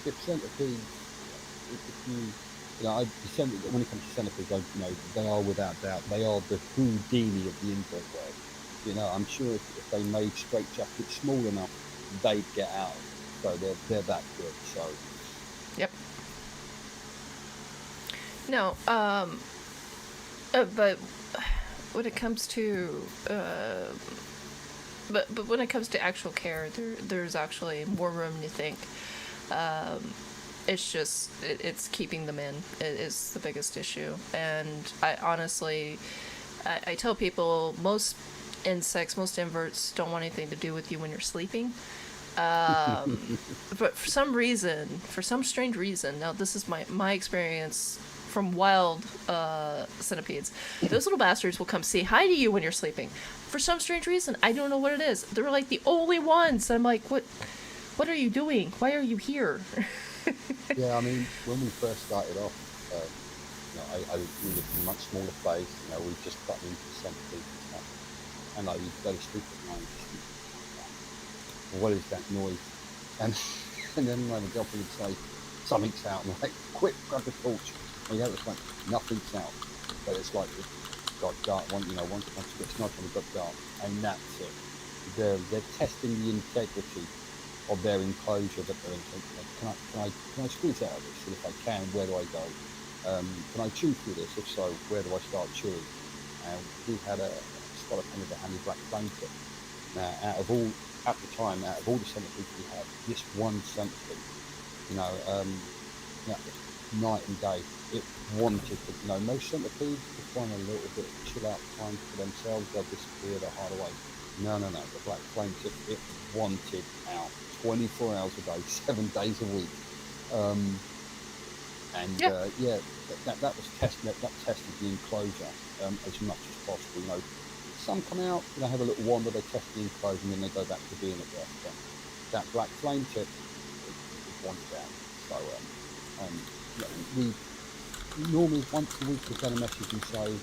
if centipedes, if you. When it comes to centipedes, they are without doubt, they are the Houdini of the invert world. I'm sure if they made straitjackets small enough, they'd get out. So they're that good. So. Yep. No. But when it comes to but when it comes to actual care, there's actually more room than you think. It's just, it's keeping them in is the biggest issue. And I honestly, I tell people, most insects, most inverts don't want anything to do with you when you're sleeping. But for some strange reason, now this is my experience from wild centipedes, those little bastards will come say hi to you when you're sleeping. For some strange reason, I don't know what it is. They're like the only ones. I'm like, what are you doing? Why are you here? Yeah, I mean, when we first started off, we lived in a much smaller place. We just got into centipedes and stuff, and I would go to sleep at night. What is that noise? And then my girlfriend would say, something's out. And I'm like, quick, grab the torch. And it's like, nothing's out. But it's like, it got dark. Once it gets night, it got dark. And that's it. They're testing the integrity of their enclosure that they're in. Can I squeeze out of this? And if I can, where do I go? Can I chew through this? If so, where do I start chewing? And we had a spot of the honey black flame tip. Now, out of all the centipedes we had, this one centipede, night and day, it wanted to, most centipedes could find a little bit of chill out time for themselves, they'll disappear, they'll hide away. No, the black flame tip, it wanted out 24 hours a day, 7 days a week. That was tested the enclosure as much as possible. Some come out, have a little wander, they test the enclosure, and then they go back to being at rest. But that black flame tip, it wanted out. So we normally once a week we'll get a message and say,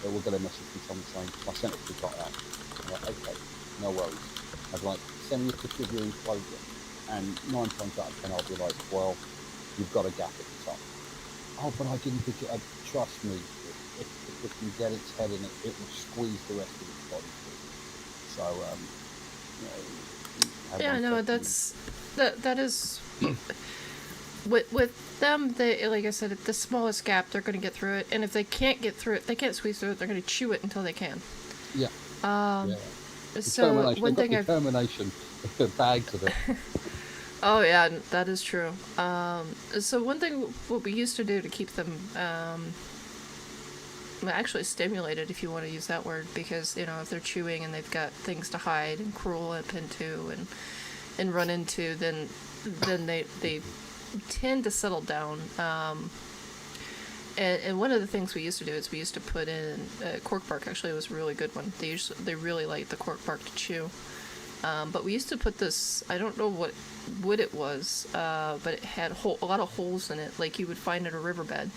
we'll get a message from someone saying, my centipede got out. I'm like, okay, no worries. I'd like, send me a picture of your enclosure. And 9 times out of 10 I'll be like, well, you've got a gap at the top. Oh, but I didn't think it. Trust me, if it can get its head in it, it will squeeze the rest of its body through. That is with them. They, like I said, at the smallest gap, they're going to get through it, and if they can't get through it, they can't squeeze through it. They're going to chew it until they can. Yeah. So one thing determination, bags of it. Oh yeah, that is true. So one thing what we used to do to keep them actually stimulated, if you want to use that word, because if they're chewing and they've got things to hide and crawl up into and run into, then they tend to settle down. And one of the things we used to do is we used to put in cork bark. Actually, it was a really good one. They really like the cork bark to chew. But we used to put this, I don't know what wood it was, but it had a lot of holes in it, like you would find at a riverbed.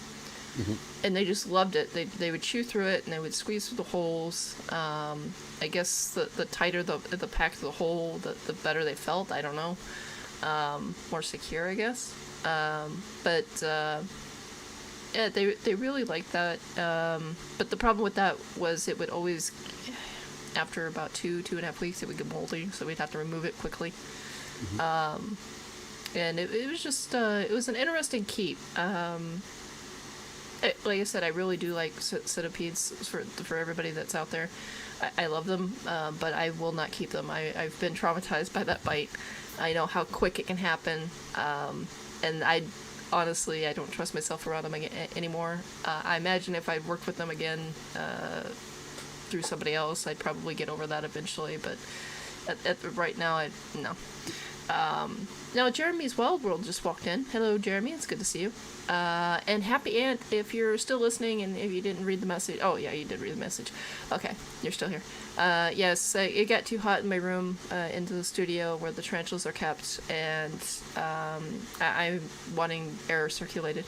Mm-hmm. And they just loved it. They would chew through it, and they would squeeze through the holes. I guess the tighter the pack of the hole, the better they felt. I don't know. More secure, I guess. But yeah, they really liked that. But the problem with that was it would always, after about 2.5 weeks, it would get moldy, so we'd have to remove it quickly. Mm-hmm. And it was just, it was an interesting keep. Like I said, I really do like centipedes for everybody that's out there. I love them, but I will not keep them. I've been traumatized by that bite. I know how quick it can happen, and honestly, I don't trust myself around them anymore. I imagine if I worked with them again through somebody else, I'd probably get over that eventually, but right now, no. Now, Jeremy's Wild World just walked in. Hello, Jeremy. It's good to see you. And Happy Ant, if you're still listening and if you didn't read the message. Oh, yeah, you did read the message. Okay, you're still here. Yes, it got too hot in my room into the studio where the tarantulas are kept, and I'm wanting air circulated.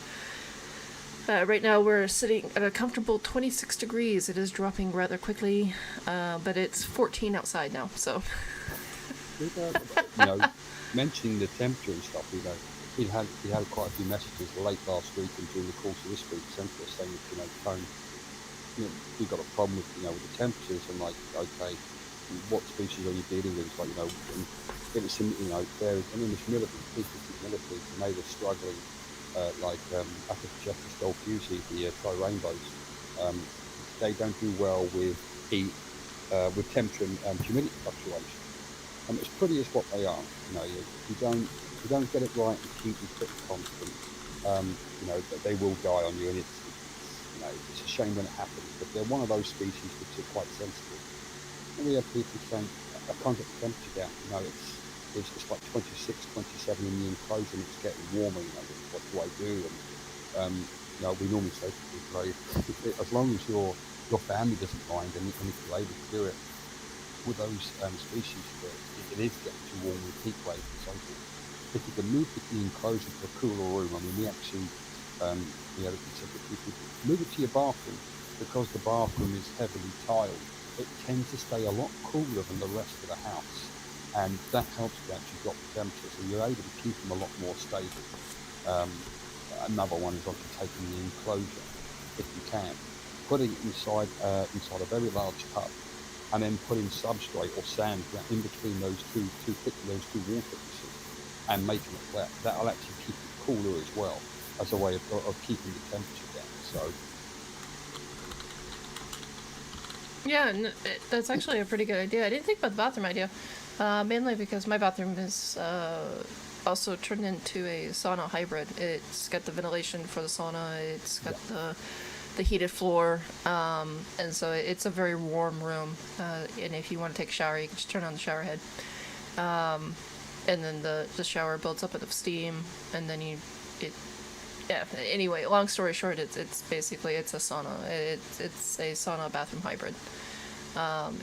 Right now we're sitting at a comfortable 26 degrees. It is dropping rather quickly, but it's 14 outside now, so... Mentioning the temperature and stuff, we had quite a few messages late last week and during the course of this week, sent us saying, Tony, we've got a problem with the temperatures. And like, okay, what species are you dealing with? It's like, if it's there is an English millipede, millipedes, and they were struggling, upper Jeffrey's Dolphusi, the tri-rainbows. They don't do well with heat, with temperature and humidity fluctuation. As pretty as what they are, if you don't get it right and keep them pretty constant, they will die on you, and it's a shame when it happens. But they're one of those species which are quite sensitive. And we have people saying, I can't get the temperature down. It's like 26, 27 in the enclosure, and it's getting warmer. What do I do? And we normally say to people, as long as your family doesn't mind, and if you're able to do it with those species, it is getting too warm with heat waves and so forth. If you can move the enclosure to a cooler room, we actually, move it to your bathroom, because the bathroom is heavily tiled. It tends to stay a lot cooler than the rest of the house, and that helps to actually drop the temperature, so you're able to keep them a lot more stable. Another one is obviously taking the enclosure, if you can, putting it inside a very large tub, and then putting substrate or sand in between those two wall thicknesses and making it wet. That'll actually keep it cooler as well, as a way of keeping the temperature down. So yeah, that's actually a pretty good idea. I didn't think about the bathroom idea, mainly because my bathroom is also turned into a sauna hybrid. It's got the ventilation for the sauna. It's got the heated floor, and so it's a very warm room, and if you want to take a shower, you can just turn on the shower head, and then the shower builds up enough steam, and then anyway, long story short, it's basically a sauna. It's a sauna bathroom hybrid.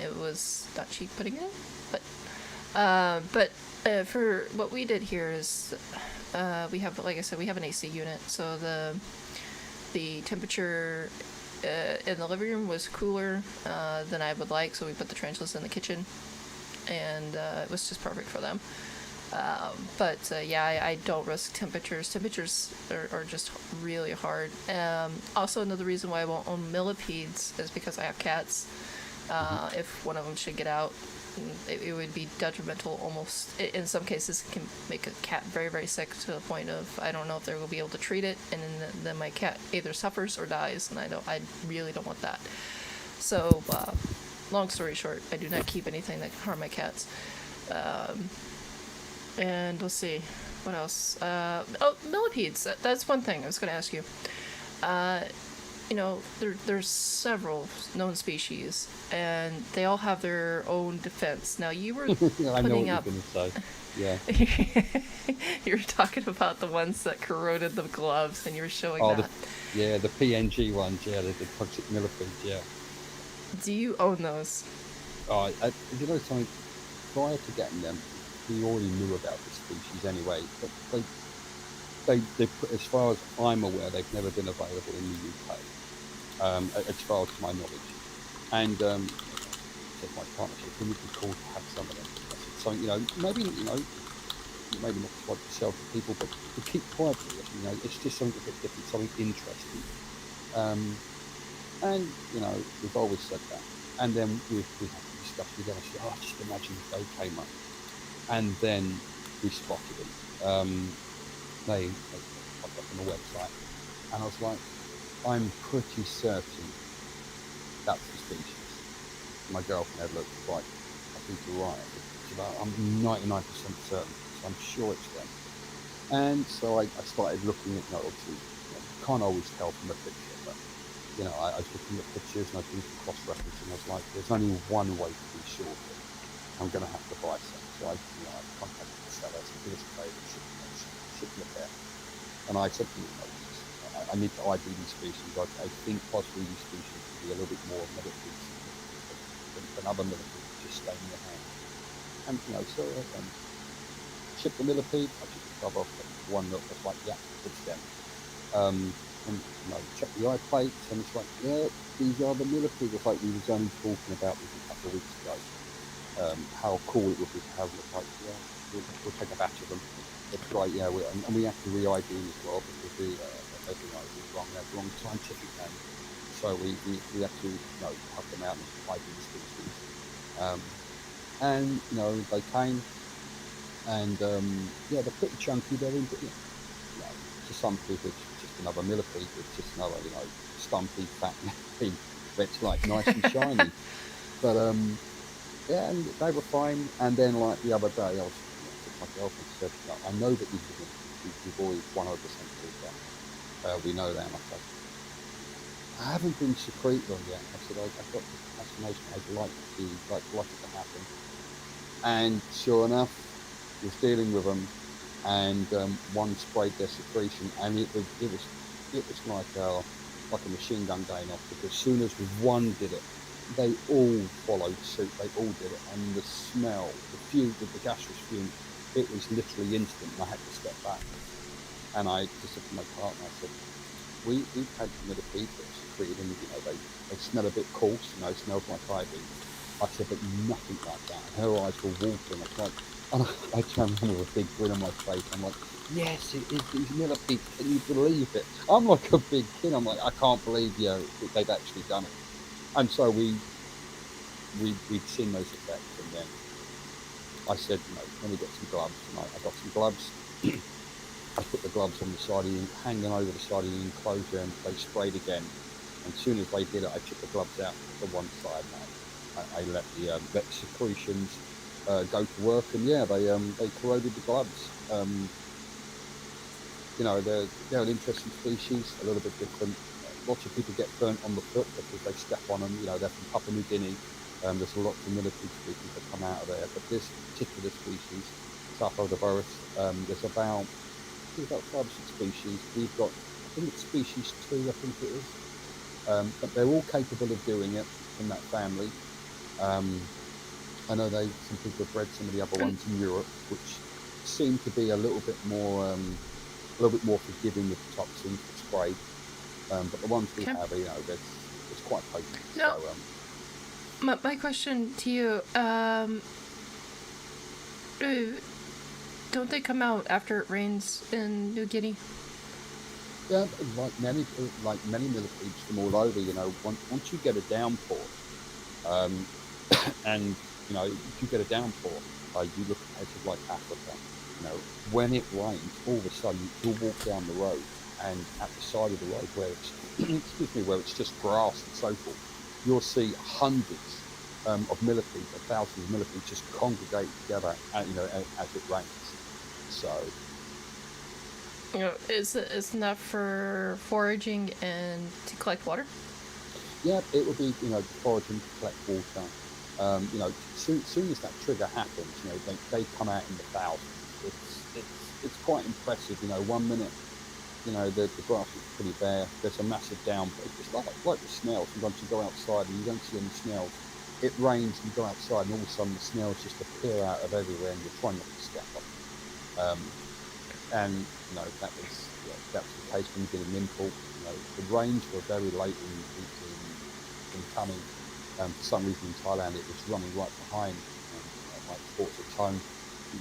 It was not cheap putting it in, but for what we did here is we have, like I said, we have an AC unit, so the temperature in the living room was cooler than I would like, so we put the tarantulas in the kitchen, and it was just perfect for them. But I don't risk temperatures. Temperatures are just really hard. Also, another reason why I won't own millipedes is because I have cats. If one of them should get out, it would be detrimental. Almost in some cases, it can make a cat very, very sick to the point of I don't know if they will be able to treat it, and then my cat either suffers or dies, and I really don't want that. So, long story short, I do not keep anything that can harm my cats. And let's see, what else? Millipedes. That's one thing I was going to ask you. there's several known species, and they all have their own defense. Now, you were I know what putting you're up. going to say. Yeah. You were talking about the ones that corroded the gloves, and you were showing Oh, that. the PNG ones. Yeah, the toxic millipedes. Yeah. Do you own those? You know something? Prior to getting them, we already knew about the species anyway. But as far as I'm aware, they've never been available in the UK, as far as my knowledge. And said my partner, she said, "Wouldn't it be cool to have some of them?" I said, "Something, maybe not to like to sell to people, but to keep privately. It's just something a bit different, something interesting." Um, and we've always said that. And then we had the discussion again. I said, "Oh, just imagine if they came up." And then we spotted them. They popped up on the website, and I was like, "I'm pretty certain that's the species." My girlfriend had looked like, "I think you're right." She's like, "I'm 99% certain, so I'm sure it's them." And so I started looking at, obviously, can't always tell from a picture, but I was looking at pictures and I was doing some cross-referencing. I was like, "There's only one way to be sure of it. I'm going to have to buy some." So I contacted the seller. I said, "Do us a favour, ship me a pair." And I said to him, I need to ID these species. I think possibly these species could be a little bit more military than other millipedes that just stay in your hand. And so shipped the millipede. I took the cover off. One look was like, "Yeah, it's them." And checked the eye plates, and it's like, "Yeah, these are the millipedes." It's like we was only talking about this a couple of weeks ago. How cool it would be to have them. Like, yeah, we'll take a batch of them. It's like, yeah, and we have to re-ID them as well, because they've been ID'd wrong. They have the wrong scientific name. So we have to help them out and ID the species. And they came, and yeah, they're pretty chunky. They're into, to some people it's just another millipede. It's just another stumpy fat millipede that's like nice and shiny. But yeah, and they were fine. And then like the other day, I was said to my girlfriend, said, "I know that these are millipedes. We've always 100% killed them. We know them." I said, "I haven't been secrete them yet." I said, "I've got this fascination. I'd like it to happen." And sure enough, was dealing with them, and one sprayed their secretion, and it was like a machine gun going off, because as soon as one did it, they all followed suit. They all did it, and the smell, the gaseous fumes, it was literally instant. And I had to step back, and I just said to my partner, I said, we've had millipedes that are secreted, and they smell a bit coarse, smells like ivy. I said, but nothing like that. And her eyes were watering. It's like, and I turned around with a big grin on my face. I'm like, "Yes, it is these millipedes. Can you believe it?" I'm like a big kid. I'm like, "I can't believe they've actually done it." And so we'd seen those effects, and then I said, "Let me get some gloves." And I got some gloves. I put the gloves on the side of hanging over the side of the enclosure, and they sprayed again. And as soon as they did it, I took the gloves out to one side, and I let the secretions go to work, and yeah, they corroded the gloves. They're an interesting species, a little bit different. Lots of people get burnt on the foot because they step on them. They're from Papua New Guinea. There's lots of millipede species that come out of there, but this particular species, Saphodoborus, there's about 5 or 6 species. We've got, I think it's species 2, I think it is. But they're all capable of doing it in that family. I know some people have bred some of the other ones in Europe, which seem to be a little bit more forgiving with the toxins, the spray. But the ones we Okay. have, it's quite potent. No. So, My question to you, don't they come out after it rains in New Guinea? yeah, like many millipedes from all over, once you get a downpour, um, and if you get a downpour, you look at places like Africa. When it rains, all of a sudden you'll walk down the road, and at the side of the road where it's where it's just grass and so forth, you'll see hundreds of millipedes, or thousands of millipedes just congregate together, as it rains. So Isn't that for foraging and to collect water? Yeah, it would be, foraging to collect water. Soon as that trigger happens, they come out in the thousands. It's quite impressive. 1 minute, the grass is pretty bare. There's a massive downpour. It's like the snails. Sometimes you go outside and you don't see any snails. It rains and you go outside and all of a sudden the snails just appear out of everywhere and you're trying not to step on them. And that was the case when we did a Nymphal. The rains were very late in coming. For some reason in Thailand it was running right behind, like towards the tone.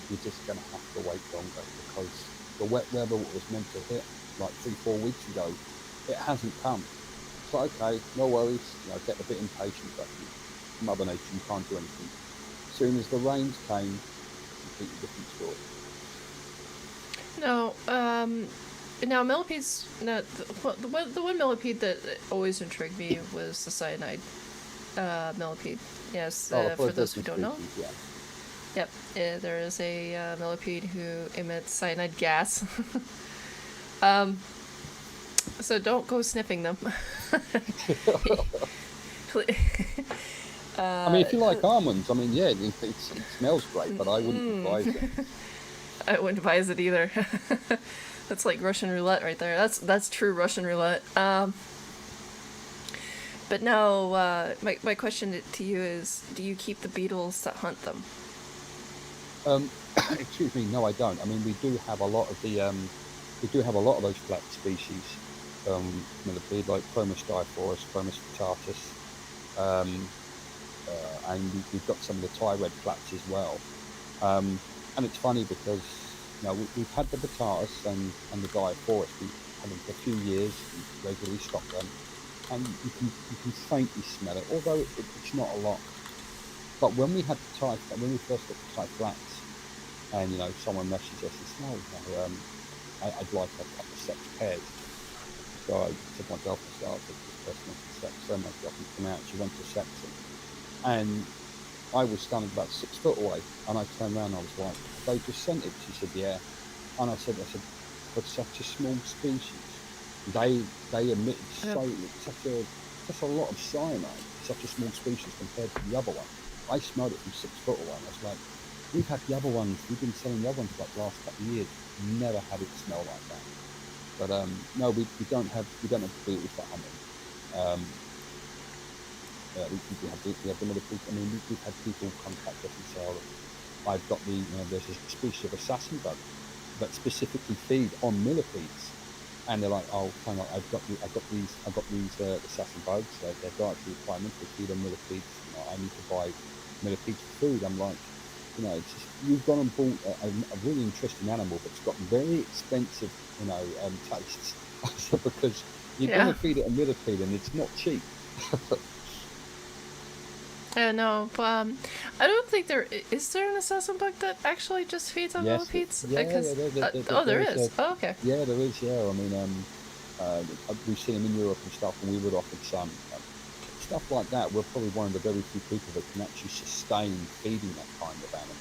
You're just going to have to wait longer because the wet weather was meant to hit like 3-4 weeks ago, it hasn't come. So okay, no worries. Get a bit impatient, but Mother Nature, you can't do anything. As soon as the rains came, completely different story. No, now millipedes. No, the one millipede that always intrigued me was the cyanide millipede. Yes, for those who don't know. Yeah. Yep, there is a millipede who emits cyanide gas. So don't go sniffing them. I mean, if you like almonds, I mean, yeah, it smells great, but I wouldn't advise it. I wouldn't advise it either. That's like Russian roulette right there. That's true Russian roulette. But no, my question to you is, do you keep the beetles that hunt them? Excuse me, no, I don't. I mean, we do have a lot of those flat species, millipede, like Chromis diphorus, Chromis vittatus, and we've got some of the Thai red flats as well. And it's funny because we've had the vittatus and the diphorus. We've had them for a few years. We regularly stock them, and you can faintly smell it, although it's not a lot. But when we first got the Thai flats, and someone messaged us and said, I'd like a couple of sex pairs. So I said to my girlfriend, this person wants to sex, so my girlfriend come out, she went to sex them. And I was standing about 6 foot away, and I turned around and I was like, they just sent it? She said, yeah. And I said, for such a small species, they emitted such a lot of cyanide, such a small species compared to the other one. I smelled it from 6 foot away, and I was like, we've had the other ones, we've been selling the other ones for like the last couple of years, never had it smell like that. But no, we don't have beetles for hunting. We have the millipedes. I mean, we've had people contact us and say, I've got there's a species of assassin bug that specifically feed on millipedes, and they're like, oh, hang on, I've got these assassin bugs. Their dietary requirements, they feed on millipedes. I need to buy millipedes for food. I'm like, it's just, you've gone and bought a really interesting animal that's got very expensive, tastes, because you're going to feed it a millipede and it's not cheap. No, I don't think there is there an assassin bug that actually just feeds on millipedes. Yeah, there is. Oh, okay. Yeah, there is. Yeah, I mean, we've seen them in Europe and stuff, and we would offer some stuff like that. We're probably one of the very few people that can actually sustain feeding that kind of animal.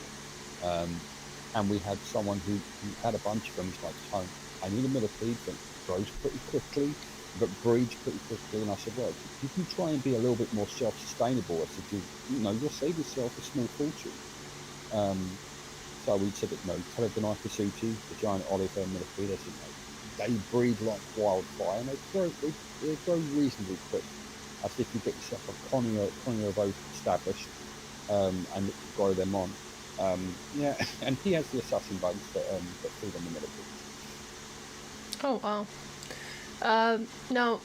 And we had someone who had a bunch of them. He's like, Tone, I need a millipede that grows pretty quickly, but breeds pretty quickly. And I said, well, you can try and be a little bit more self-sustainable. I said, you'll save yourself a small fortune. So we said that, Teledonipasuti, the giant olive millipede, I said, they breed like wildfire, and they grow reasonably quick. I said, if you get yourself a colony of oak established, and grow them on. And he has the assassin bugs that feed on the millipedes. Oh, wow. Now,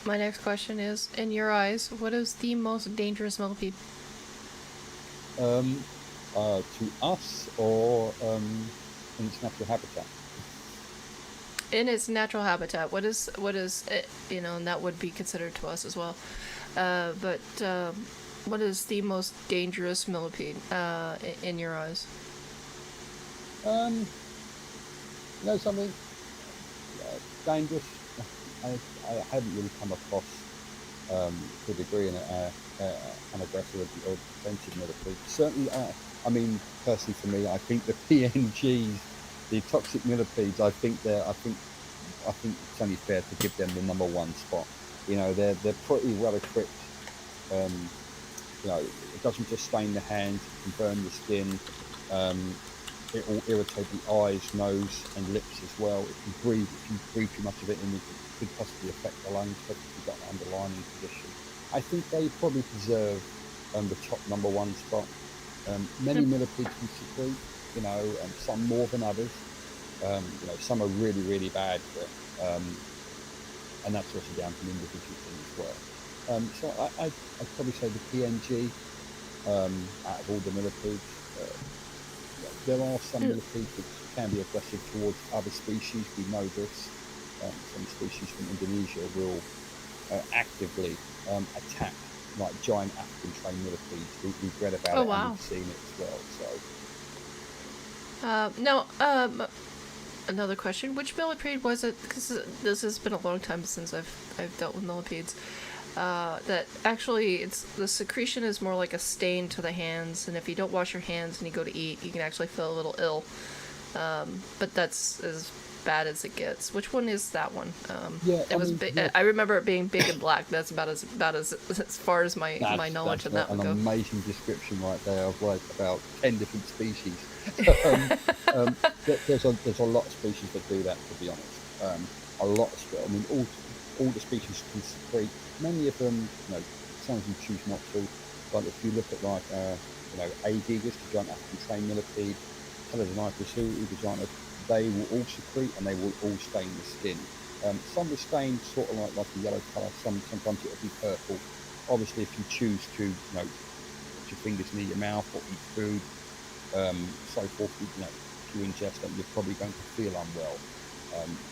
my next question is, in your eyes, what is the most dangerous millipede? To us, or in its natural habitat? In its natural habitat, what is it, and that would be considered to us as well. But what is the most dangerous millipede in your eyes? Something dangerous. I haven't really come across to a degree an aggressive or defensive millipede. Certainly, I mean, personally for me, I think the PNGs the toxic millipedes, I think it's only fair to give them the number one spot. You know, they're pretty well equipped. Um, you know, it doesn't just stain the hands; it can burn the skin. Um, it will irritate the eyes, nose, and lips as well. If you breathe too much of it in, it could possibly affect the lungs, especially if you've got an underlying condition. I think they probably deserve the top number one spot. Many millipedes can secrete, you know, some more than others. You know, some are really, really bad for it, and that's also down to an individual thing as well. I'd probably say the PNG out of all the millipedes. There are some Mm. millipedes which can be aggressive towards other species. We know this. Some species from Indonesia will actively attack like giant African trained millipedes. We've read about Oh, it and wow. we've seen it as well. So Now, another question: which millipede was it? Because this has been a long time since I've dealt with millipedes. That actually, it's the secretion is more like a stain to the hands, and if you don't wash your hands and you go to eat, you can actually feel a little ill. But that's as bad as it gets. Which one is that one? yeah, It was big. I remember it being big and black. That's about as far as my knowledge of that an would go. amazing description right there of like about 10 different species. um, there's a lot of species that do that, to be honest. A lot of I mean, all the species can secrete. Many of them, you know, some of them choose not to. But if you look at like, you know, A-gigas, the giant African train millipede, Teledonicus, the giant, they will all secrete and they will all stain the skin. Some will stain sort of like a yellow colour. Sometimes it'll be purple. Obviously, if you choose to, you know, put your fingers near your mouth or eat food, so forth, you know, if you ingest them, you're probably going to feel unwell.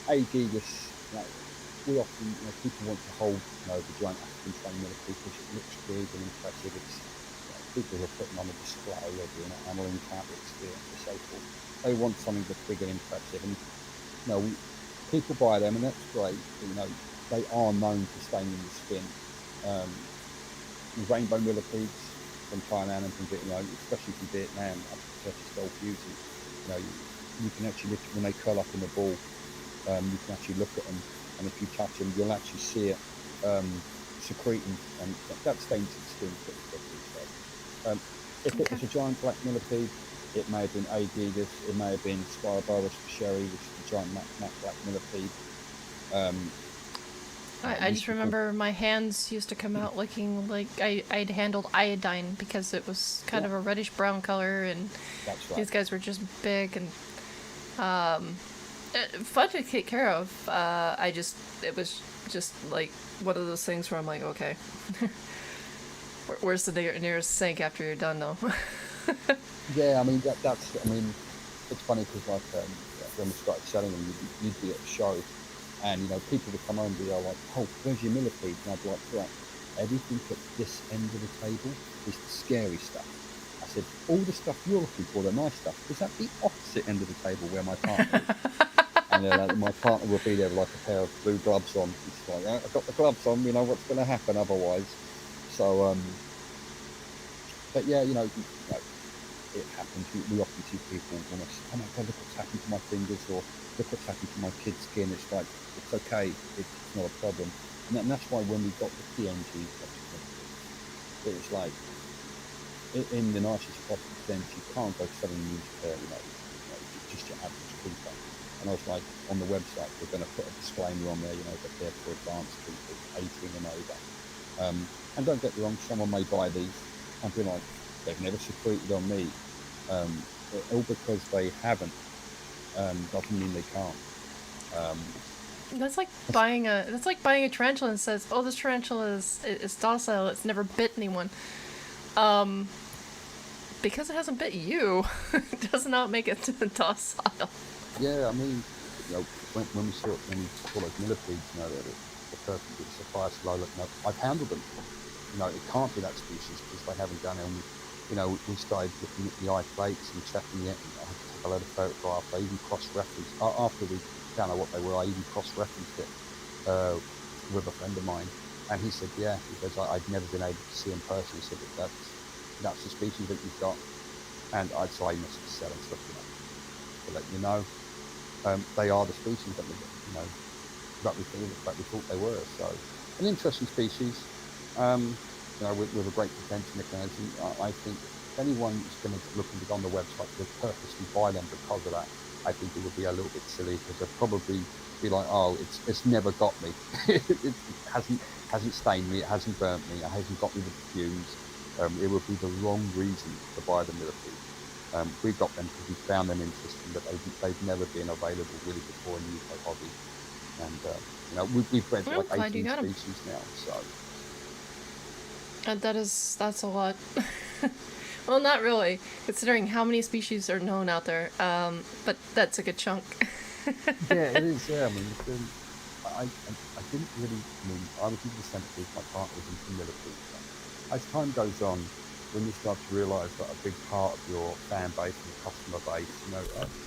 A-gigas, you know, we often, you know, people want to hold, you know, the giant African train millipede because it looks big and impressive. It's, you know, people who are putting on a display or doing an animal encounter experience or so forth. They want something that's big and impressive, and you know, people buy them, and that's great. But, you know, they are known for staining the skin. Um, Rainbow millipedes from Thailand and from Vietnam, you know, especially from Vietnam, up to Turkish Gulf beauty. You know, you can actually look when they curl up in a ball. You can actually look at them, and if you touch them, you'll actually see it secreting, and that stains the skin pretty quickly. So, if it Okay. was a giant black millipede, it may have been A-gigas, it may have been Spiroboa sherry, which is the giant matte black millipede. You know, I just we call, remember my hands used to come out looking like I'd handled iodine because it was kind yeah, of a reddish brown color, and that's right. these guys were just big and fun to take care of. It was just like one of those things where I'm like, okay, where's the nearest sink after you're done though? Yeah, I mean I mean, it's funny because like when we started selling them, you'd be at a show, and you know people would come home and be all like, "Oh, where's your millipede?" And I'd be like, "Right, everything at this end of the table is the scary stuff." I said, "All the stuff you're looking for, the nice stuff, is at the opposite end of the table where my partner is." And like, my partner would be there with like a pair of blue gloves on. It's like, I've got the gloves on, you know what's going to happen otherwise. So, but yeah, you know, it happens. We often see people almost, oh my God, look what's happened to my fingers, or look what's happened to my kid's skin. It's like, it's okay, it's not a problem. And that's why when we got the PNG toxic millipedes, it was like, in the nicest possible sense, you can't go selling these to, just your average keeper. And I was like, on the website, we're going to put a disclaimer on there, you know, that they're for advanced keepers, 18 and over. And don't get me wrong, someone may buy these and be like, they've never secreted on me. All because they haven't doesn't mean they can't. Um, That's like buying a tarantula and says, "Oh, this tarantula is docile. It's never bit anyone." Because it hasn't bit you, it does not make it docile. yeah, I mean, you know, when we saw those millipedes, you know, the person with the sapphire slow, look, no, I've handled them. You know, it can't be that species because they haven't done it. And, you know, we started looking at the eye plates and checking it. And I had to take a load of photographs. I even cross-referenced, after we found out what they were, I even cross-referenced it with a friend of mine. And he said, yeah, because I'd never been able to see in person. He said, that's the species that you've got. And I'd say I must have said, I'm looking at to let you know. they are the species that we thought they were. So, an interesting species, with a great potential mechanism. I think if anyone is going to looking to go on the website to purposely buy them because of that, I think it would be a little bit silly because they'll probably be like, oh, it's never got me. It hasn't stained me. It hasn't burnt me. It hasn't got me with the fumes. It would be the wrong reason to buy the millipede. We got them because we found them interesting, but they've never been available really before in the UK hobby. And we've bred Well, like I'm glad you 18 got 'em. species now. So That's a lot. Well, not really, considering how many species are known out there. But that's a good chunk. yeah, it is. Yeah, I mean, I didn't really. I mean, I was into the centipede. My partner was into millipede. As time goes on, when you start to realise that a big part of your fan base and customer base,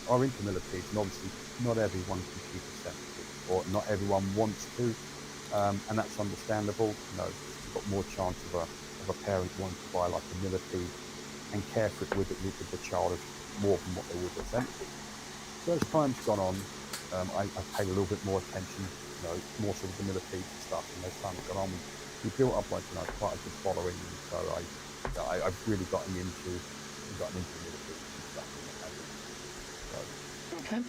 are into millipedes, and obviously not everyone can keep a centipede, or not everyone wants to, and that's understandable. You've got more chance of a parent wanting to buy like a millipede and care for it with the child more than what they would with a centipede. So as time's gone on, I've paid a little bit more attention, more sort of the millipedes and stuff, and as time's gone on, we built up quite a good following, and so I've really gotten into millipedes and stuff and what have you. So, Okay.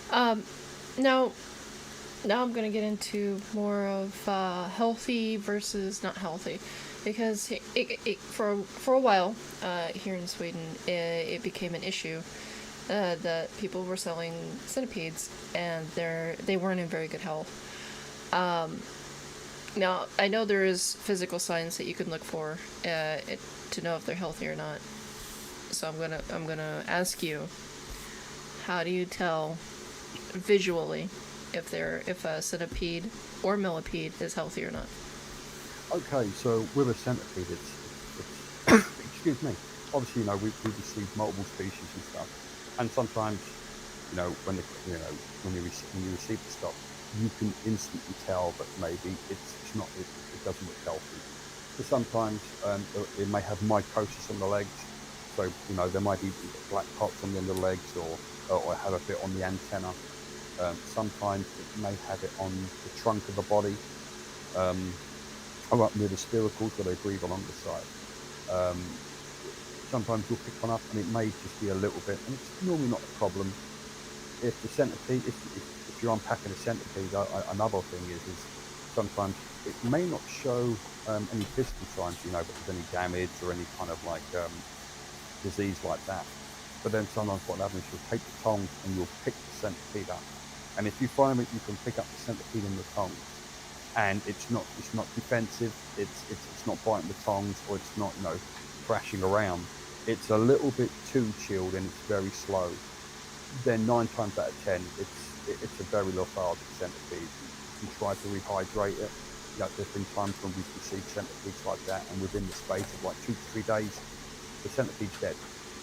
Um, now, now I'm gonna get into more of healthy versus not healthy, because for a while here in Sweden it became an issue that people were selling centipedes and they weren't in very good health. Now I know there is physical signs that you can look for to know if they're healthy or not. So I'm gonna ask you, how do you tell visually if a centipede or millipede is healthy or not? okay, so with a centipede, it's excuse me. Obviously, we receive multiple species and stuff, and sometimes, when you receive the stock, you can instantly tell that maybe it's not it doesn't look healthy. So sometimes it may have mycosis on the legs, so there might be black spots on the end of the legs, or have a bit on the antenna. Sometimes it may have it on the trunk of the body, or up near the spiracles where they breathe along the side. Um, Sometimes you'll pick one up and it may just be a little bit, and it's normally not a problem. If the centipede, if you're unpacking a centipede, another thing is sometimes it may not show any physical signs, that there's any damage or any kind of disease like that. But then sometimes what happens is you'll take the tongs and you'll pick the centipede up. And if you find that you can pick up the centipede in the tongs, and it's not defensive, it's not biting the tongs, or it's not thrashing around, it's a little bit too chilled and it's very slow, then 9 times out of 10 it's a very lethargic centipede. You can try to rehydrate it. There's been times when we've received centipedes like that, and within the space of like 2 to 3 days, the centipede's dead,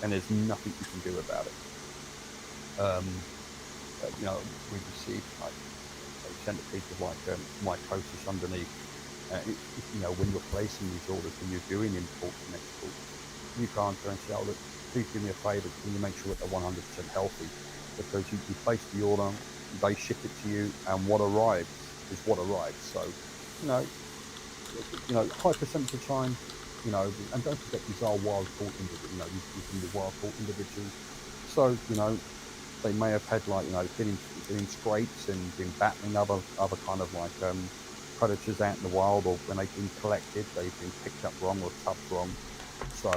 and there's nothing you can do about it. We've received like centipedes with mycosis underneath. When you're placing these orders, when you're doing imports and exports, you can't go and say, oh, look, please do me a favour, can you make sure that they're 100% healthy? Because you place the order, they ship it to you, and what arrives is what arrives. So, high percentage of the time, and don't forget these are wild caught individuals, these can be wild caught individuals. So, they may have had been in scrapes and been battling other kind of predators out in the wild, or when they've been collected, they've been picked up wrong or tucked wrong. So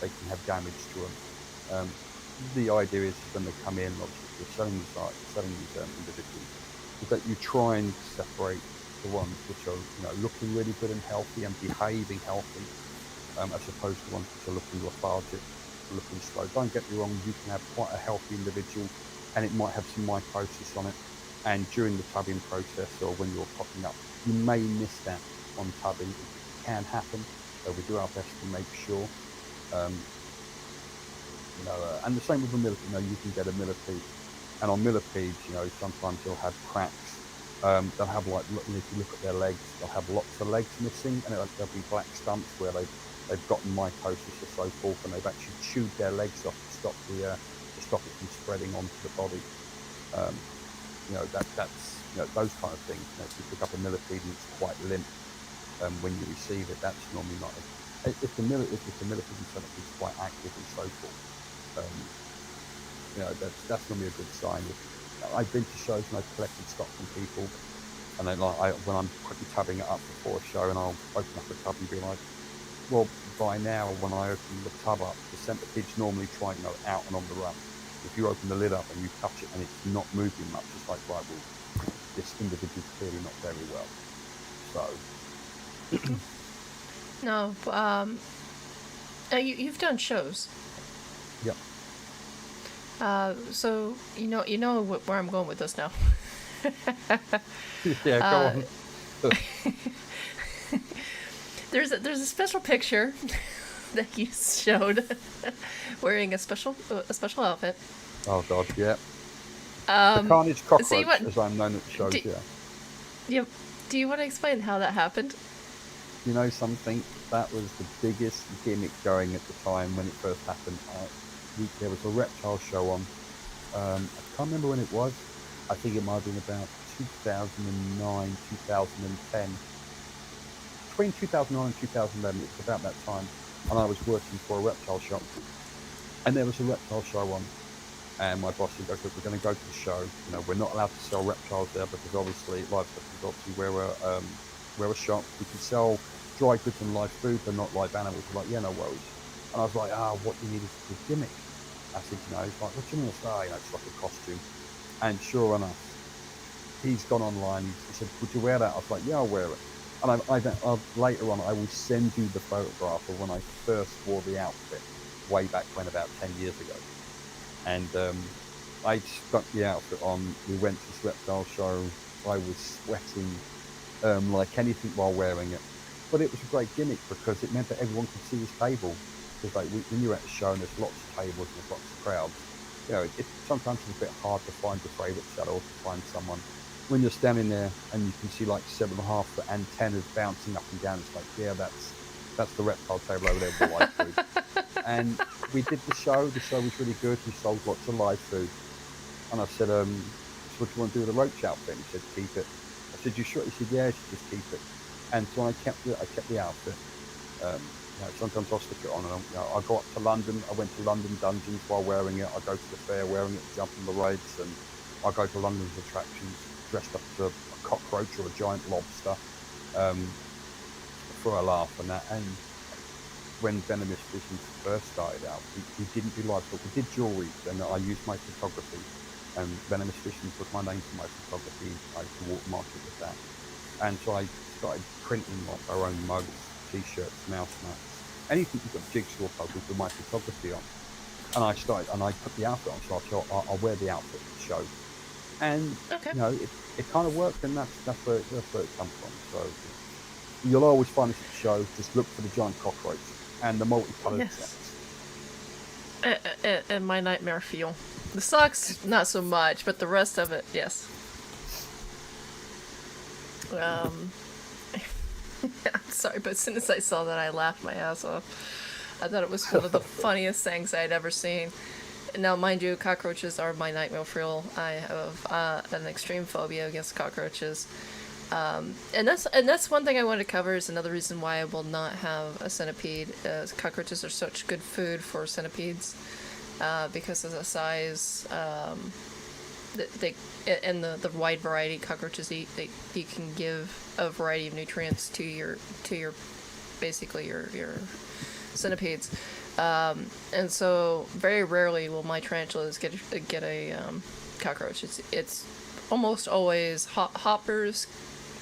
they can have damage to them. The idea is when they come in, obviously, if you're selling these individuals, is that you try and separate the ones which are looking really good and healthy and behaving healthy, as opposed to ones which are looking lethargic, looking slow. Don't get me wrong, you can have quite a healthy individual and it might have some mycosis on it, and during the tubbing process or when you're popping up, you may miss that on tubbing. It can happen, so we do our best to make sure. And the same with a millipede. You can get a millipede, and on millipedes, sometimes they'll have cracks. They'll have if you look at their legs, they'll have lots of legs missing, and there'll be black stumps where they've gotten mycosis or so forth, and they've actually chewed their legs off to stop it from spreading onto the body. That's those kind of things. If you pick up a millipede and it's quite limp when you receive it, that's normally not. If the millipede and centipede is quite active and so forth, um, that's normally a good sign. I've been to shows and I've collected stock from people, and when I'm quickly tubbing it up before a show, and I'll open up the tub and be like, well, by now when I open the tub up, the centipede's normally trying to go out and on the run. If you open the lid up and you touch it and it's not moving much, it's like, right, well, this individual's clearly not very well. So, No, you've done shows. yeah. So you know where I'm going with this now. Yeah, go on. There's a special picture that you showed wearing a special outfit. Oh God, yeah. The Carnage Cockroach, as I'm known at the shows. Yep. Do you want to explain how that happened? You know something? That was the biggest gimmick going at the time when it first happened. There was a reptile show on. I can't remember when it was. I think it might have been about 2009, 2010. Between 2009 and 2011, it was about that time. And I was working for a reptile shop. And there was a reptile show on. And my boss said, we're going to go to the show. We're not allowed to sell reptiles there because obviously livestock is obviously we're a shop. We can sell dry goods and live food, but not live animals. We're like, yeah, no worries. And I was like, what you need is a good gimmick. I said, he's like, what do you mean? I said, it's like a costume. And sure enough, he's gone online. He said, would you wear that? I was like, yeah, I'll wear it. And later on, I will send you the photograph of when I first wore the outfit, way back when, about 10 years ago. And I stuck the outfit on. We went to this reptile show. I was sweating like anything while wearing it. But it was a great gimmick because it meant that everyone could see his table. Because when you're at a show and there's lots of tables and there's lots of crowds, sometimes it's a bit hard to find your favourite seller or to find someone. When you're standing there and you can see like 7.5 foot antennas bouncing up and down, it's like, yeah, that's the reptile table over there with the live food. And we did the show. The show was really good. We sold lots of live food. And I said, so what do you want to do with the roach outfit? And he said, keep it. I said, you sure? He said, yeah, just keep it. And so I kept the outfit. Sometimes I'll stick it on. And I go up to London. I went to London Dungeons while wearing it. I go to the fair wearing it, jump on the rides, and I go to London's attractions dressed up as a cockroach or a giant lobster for a laugh and that. And when Venomous Visions first started out, we didn't do livestock. We did jewelry, and I used my photography. And Venomous Visions was my name for my photography. I used to watermark it with that. And so I started printing like our own mugs, t-shirts, mouse mats, anything you've got jigsaw puzzles with my photography on. And I put the outfit on, so I thought I'll wear the outfit to the show. And it kind of worked, and that's where it comes from. So you'll always find us at the show. Just look for the giant cockroach and the multicoloured socks. And my nightmare fuel. The socks, not so much, but the rest of it, yes. I'm sorry, but as soon as I saw that, I laughed my ass off. I thought it was one of the funniest things I had ever seen. Now, mind you, cockroaches are my nightmare fuel. I have an extreme phobia against cockroaches. And that's one thing I wanted to cover. Is another reason why I will not have a centipede. Cockroaches are such good food for centipedes because of the size. They and the wide variety cockroaches eat. You can give a variety of nutrients to your basically your centipedes. And so very rarely will my tarantulas get a cockroach. It's almost always hoppers.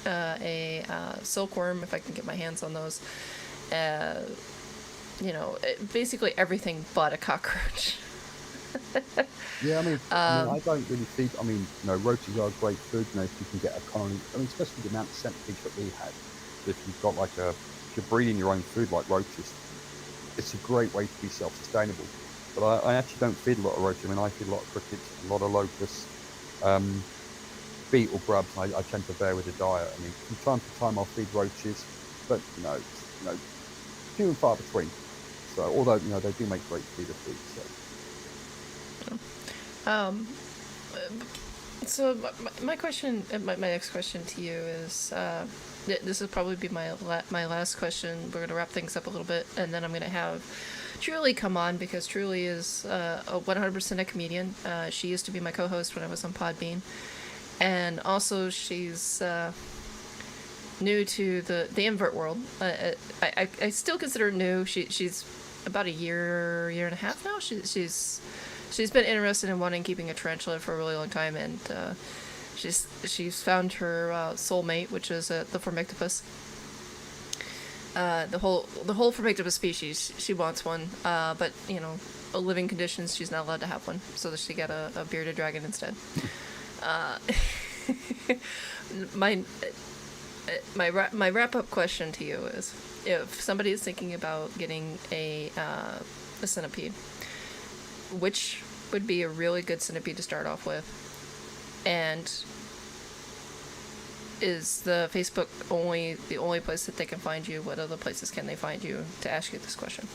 A silkworm, if I can get my hands on those. Basically everything but a cockroach. Yeah, I don't really feed. Roaches are great food. If you can get a colony, especially the amount of centipedes that we had. If you've got if you're breeding your own food like roaches, it's a great way to be self-sustainable. But I actually don't feed a lot of roaches. I feed a lot of crickets, a lot of locusts. Beetle grubs, I tend to vary with the diet. From time to time I'll feed roaches, but few and far between. So although they do make great feeder food. So So my question, my next question to you is, this will probably be my last question. We're gonna wrap things up a little bit, and then I'm gonna have Truly come on, because Truly is a 100% a comedian. She used to be my co-host when I was on Podbean, and also she's new to the invert world. I still consider her new. She's about a year and a half now. She's been interested in wanting keeping a tarantula for a really long time, and she's found her soulmate, which is the Formictopus. The whole Formictopus species. She wants one, but living conditions, she's not allowed to have one, so she got a bearded dragon instead. My wrap up question to you is, if somebody is thinking about getting a centipede, which would be a really good centipede to start off with, and is the Facebook the only place that they can find you? What other places can they find you to ask you this question?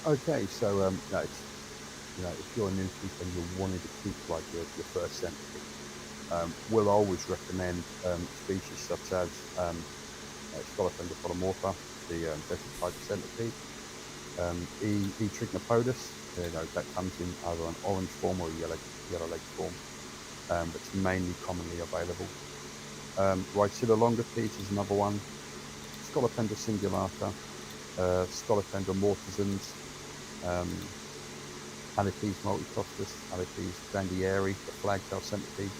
Okay, so no, if you're a new keeper and you're wanting to keep like your first centipede, we'll always recommend species such as Scolopendra polymorpha, the desert tiger centipede, E. trignopodus, that comes in either an orange form or a yellow leg form, that's mainly commonly available. Rhycilla longipede is another one, Scolopendra cingulata, Scolopendra mortisans, Halipes multicostus, Halipes grandieri, the flagtail centipede.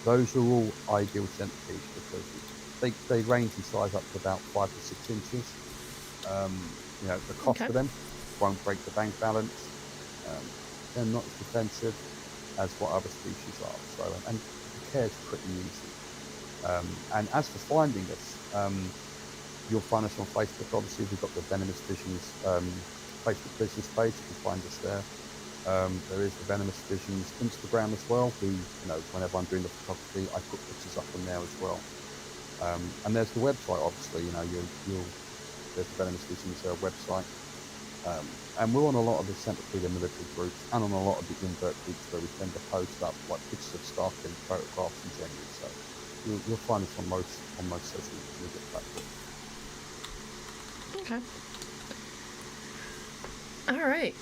Those are all ideal centipedes because they range in size up to about 5 to 6 inches. The cost of them won't break the bank balance. They're not as defensive as what other species are. So, and the care is pretty easy. And as for finding us, you'll find us on Facebook. Obviously, we've got the Venomous Visions Facebook business page. You can find us there. There is the Venomous Visions Instagram as well. Whenever I'm doing the photography, I put pictures up on there as well. And there's the website. Obviously, there's the Venomous Visions website. And we're on a lot of the centipede and military groups, and on a lot of the invert groups where we tend to post up like pictures of stock and photographs in general. So you'll find us on most social media platforms. Okay. All right.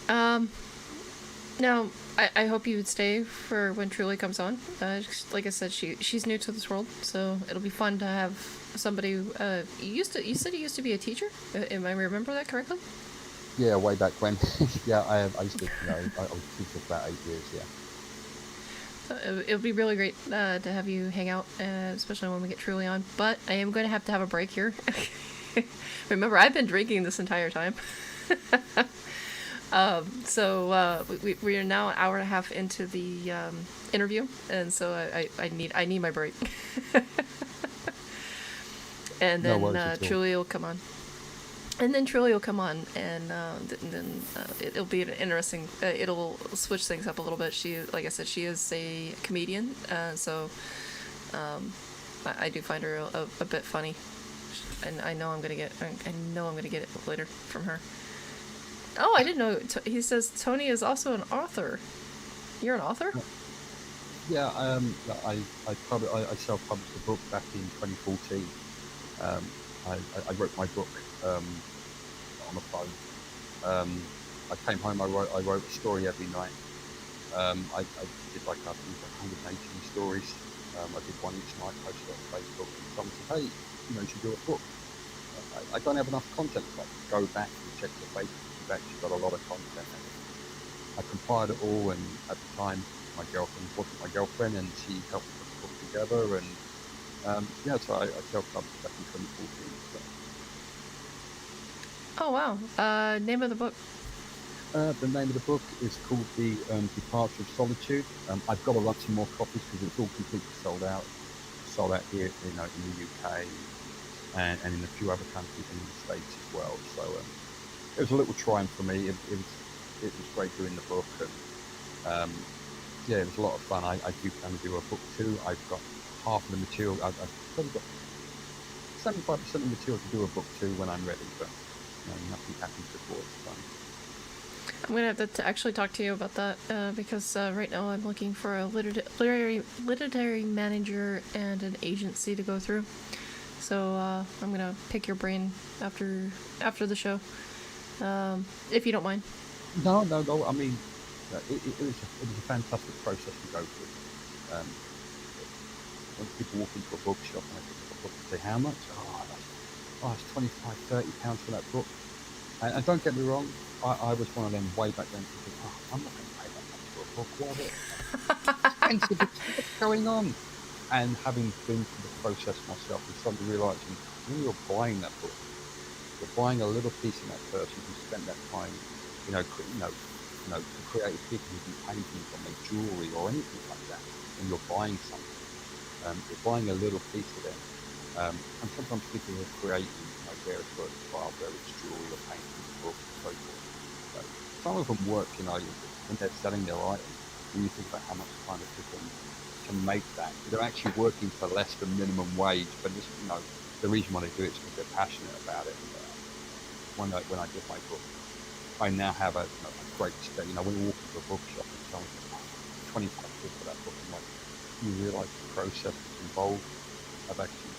Now, I hope you would stay for when Truly comes on. Like I said, she's new to this world, so it'll be fun to have somebody. You said you used to be a teacher. Am I remember that correctly? Yeah, way back when. Yeah, I used to. I was teaching for about 8 years. Yeah. It'll be really great to have you hang out, especially when we get Truly on. But I am going to have a break here. Remember, I've been drinking this entire time. So we are now an hour and a half into the interview, and so I need my break. And then Truly will come on. And then Truly will come on, and then it'll be an interesting. It'll switch things up a little bit. Like I said, she is a comedian, so I do find her a bit funny, and I know I'm gonna get it later from her. Oh, I didn't know. He says Tony is also an author. You're an author? Yeah, I self-published a book back in 2014. I wrote my book on the phone. I came home. I wrote a story every night. I did like 118 stories. I did one each night, posted on Facebook. And someone said, "Hey, you should do a book." I don't have enough content. Like, go back and check the Facebook. We've actually got a lot of content. And I compiled it all, and at the time, my girlfriend wasn't my girlfriend, and she helped put the book together. And so I self-published back in 2014. So. Oh wow! Name of the book? The name of the book is called The Departure of Solitude. I've got to run some more copies because it's all completely sold out. Sold out here, in the UK and in a few other countries in the States as well. So it was a little trying for me. It was great doing the book, and it was a lot of fun. I do plan to do a book too. I've got half of the material. I've probably got 75% of the material to do a book too when I'm ready, but nothing happens before it's done. I'm gonna have to actually talk to you about that because right now I'm looking for a literary manager and an agency to go through. So I'm gonna pick your brain after the show, if you don't mind. No. I mean, it was a fantastic process to go through. When people walk into a bookshop and they pick up a book and say, how much? It's 25, £30 for that book. And don't get me wrong, I was one of them way back then thinking, I'm not going to pay that much for a book. What is it? Expensive. What's going on? And having been through the process myself and suddenly realising when you're buying that book, you're buying a little piece of that person who spent that time, the creative people who do paintings or make jewellery or anything like that, and you're buying something. You're buying a little piece of them. And sometimes people are creating various works of art, whether it's jewelry or paintings, books, and so forth. So some of them work, when they're selling their items, when you think about how much time it took them to make that, they're actually working for less than minimum wage, but it's, the reason why they do it is because they're passionate about it. And, when I did my book, I now have a great stay. When you walk into a bookshop and someone says, 25 quid for that book, and you realise the process that's involved of actually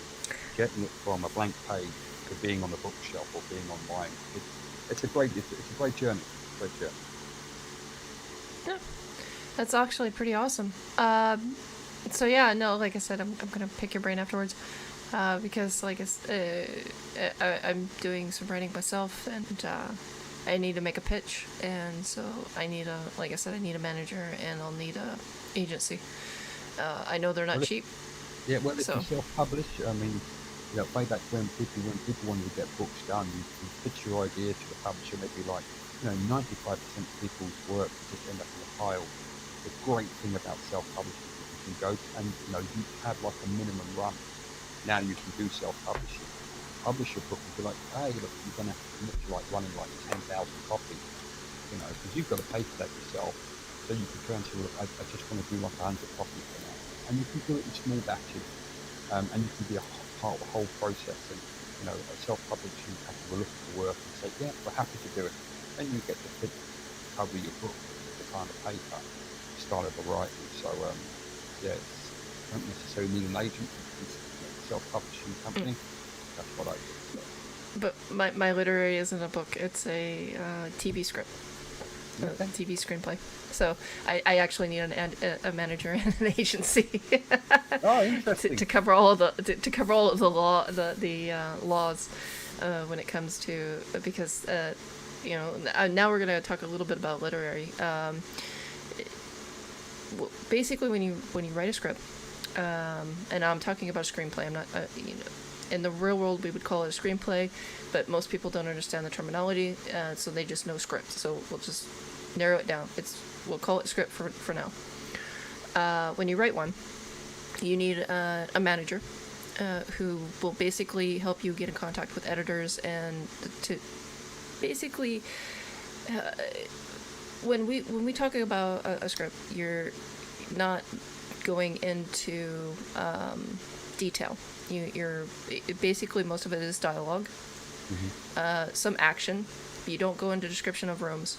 getting it from a blank page to being on the bookshelf or being online. It's a great journey. Yeah, that's actually pretty awesome. So yeah, no, like I said, I'm gonna pick your brain afterwards, because I'm doing some writing myself, and I need to make a pitch, and so I need I need a manager, and I'll need a agency. I know they're not cheap. Yeah, well, if you self-publish, I mean, way back when people wanted to get books done, you pitch your idea to the publisher, and they'd be like, 95% of people's work just end up in a pile. The great thing about self-publishing is you can go and you have like a minimum run. Now you can do self-publishing. Publish your book and be like, hey, look, you're going to have to commit to running 10,000 copies, because you've got to pay for that yourself. So you can turn to, I just want to do 100 copies for now. And you can do it in small batches, and you can be a part of the whole process. And self-publishing, you have to look at the work and say, yeah, we're happy to do it. Then you get to cover your book, the kind of paper, start of the writing. So you don't necessarily need an agent. It's a self-publishing company. That's what I do. But my literary isn't a book; it's a TV script. TV screenplay. So I actually need a manager and an agency to cover all of the laws when it comes to, because now we're gonna talk a little bit about literary. Basically, when you write a script, and I'm talking about a screenplay. I'm not in the real world we would call it a screenplay, but most people don't understand the terminology, so they just know script. So we'll just narrow it down. We'll call it script for now. When you write one, you need a manager who will basically help you get in contact with editors, and to basically when we talk about a script, you're not going into detail. You're basically, most of it is dialogue, some action. You don't go into description of rooms.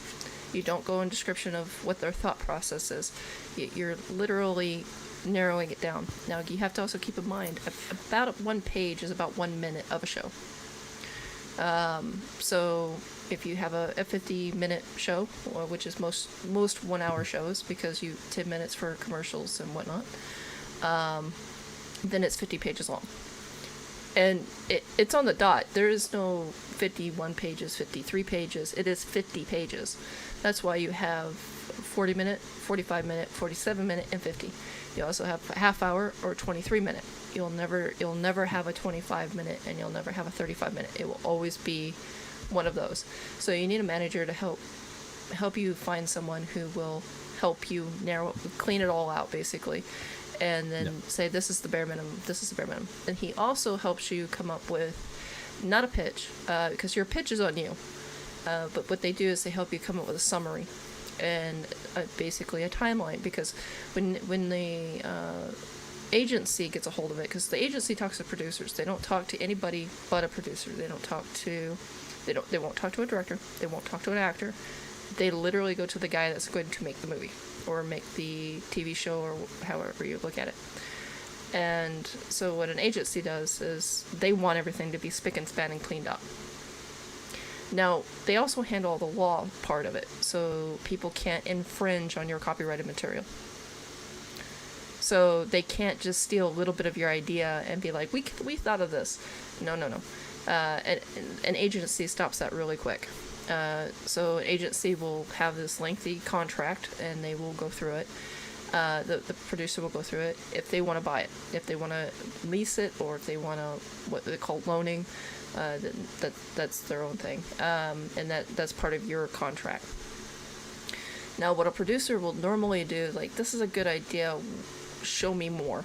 You don't go in description of what their thought process is. You're literally narrowing it down. Now, you have to also keep in mind, about 1 page is about 1 minute of a show. So if you have a 50-minute show, which is most 1 hour shows, because 10 minutes for commercials and whatnot, then it's 50 pages long. And it's on the dot. There is no 51 pages, 53 pages. It is 50 pages. That's why you have 40-minute, 45-minute, 47-minute, and 50. You also have a half hour or 23-minute. You'll never have a 25-minute, and you'll never have a 35-minute. It will always be one of those. So you need a manager to help you find someone who will help you clean it all out, basically, and then say, this is the bare minimum, this is the bare minimum. And he also helps you come up with, not a pitch, because your pitch is on you, but what they do is they help you come up with a summary and basically a timeline, because when the agency gets a hold of it, because the agency talks to producers, they don't talk to anybody but a producer. They won't talk to a director, they won't talk to an actor, they literally go to the guy that's going to make the movie or make the TV show or however you look at it. And so what an agency does is they want everything to be spick and span and cleaned up. Now, they also handle the law part of it, so people can't infringe on your copyrighted material. So they can't just steal a little bit of your idea and be like, we thought of this. No. An agency stops that really quick. So an agency will have this lengthy contract, and they will go through it. The producer will go through it if they want to buy it, if they want to lease it, or if they want to, what they call loaning. That's their own thing, and that's part of your contract. Now, what a producer will normally do, like, this is a good idea, show me more.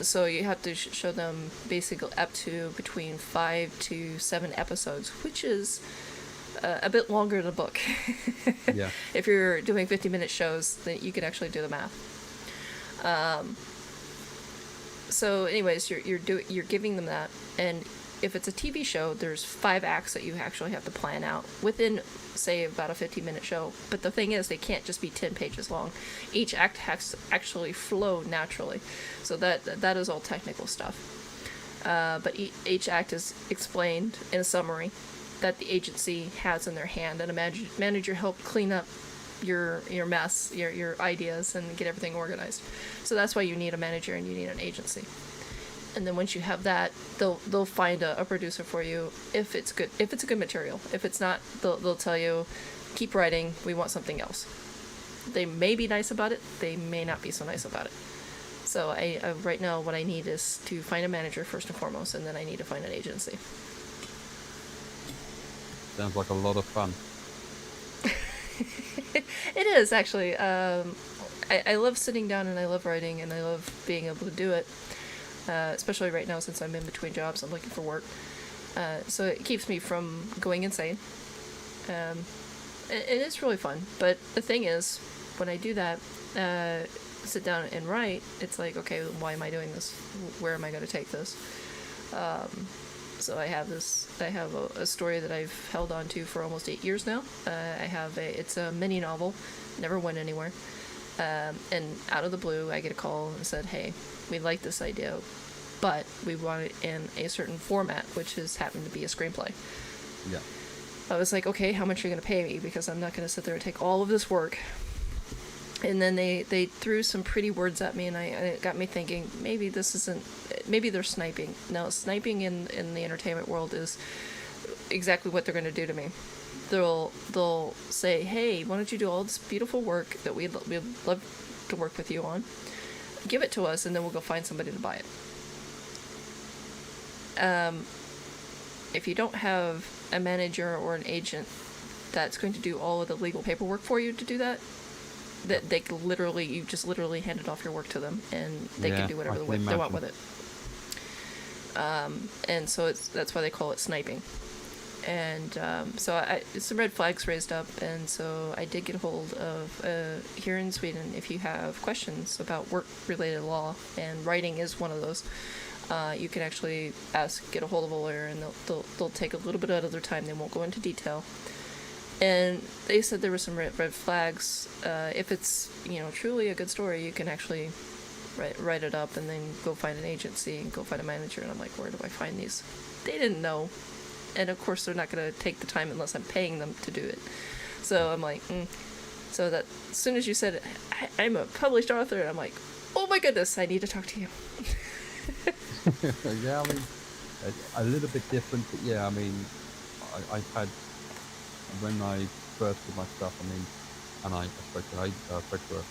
So you have to show them basically up to between 5 to 7 episodes, which is a bit longer than a book. Yeah. If you're doing 50-minute shows, then you can actually do the math. So anyways, you're giving them that, and if it's a TV show, there's 5 acts that you actually have to plan out within, say, about a 50-minute show. But the thing is, they can't just be 10 pages long. Each act has to actually flow naturally. So that is all technical stuff. But each act is explained in a summary that the agency has in their hand, and a manager help clean up your mess, your ideas, and get everything organized. So that's why you need a manager and you need an agency. And then once you have that, they'll find a producer for you if it's good. If it's a good material. If it's not, they'll tell you, keep writing. We want something else. They may be nice about it. They may not be so nice about it. So I right now, what I need is to find a manager first and foremost, and then I need to find an agency. Sounds like a lot of fun. It is actually. I love sitting down, and I love writing, and I love being able to do it. Especially right now, since I'm in between jobs, I'm looking for work. So it keeps me from going insane. And it's really fun. But the thing is, when I do that, sit down and write, it's like, okay, why am I doing this? Where am I going to take this? So I have a story that I've held on to for almost 8 years now. It's a mini novel, never went anywhere. And out of the blue, I get a call and said, hey, we like this idea, but we want it in a certain format, which happened to be a screenplay. Yeah. I was like, okay, how much are you going to pay me? Because I'm not going to sit there and take all of this work. And then they threw some pretty words at me, and it got me thinking, maybe they're sniping. Now, sniping in the entertainment world is exactly what they're going to do to me. They'll say, hey, why don't you do all this beautiful work that we'd love to work with you on? Give it to us, and then we'll go find somebody to buy it. If you don't have a manager or an agent that's going to do all of the legal paperwork for you to do that, they can you just literally handed off your work to them, and they can do whatever they want with it. And so that's why they call it sniping. And so some red flags raised up, and so I did get a hold of, here in Sweden, if you have questions about work-related law, and writing is one of those, you can actually get a hold of a lawyer, and they'll take a little bit out of their time. They won't go into detail. And they said there were some red flags. If it's truly a good story, you can actually write it up and then go find an agency and go find a manager. And I'm like, where do I find these? They didn't know. And of course, they're not going to take the time unless I'm paying them to do it. So I'm like, So that as soon as you said, I'm a published author, I'm like, oh my goodness, I need to talk to you. Yeah, I mean, a little bit different, but yeah, I mean, I've had, when I first did my stuff, I mean, and I spoke to a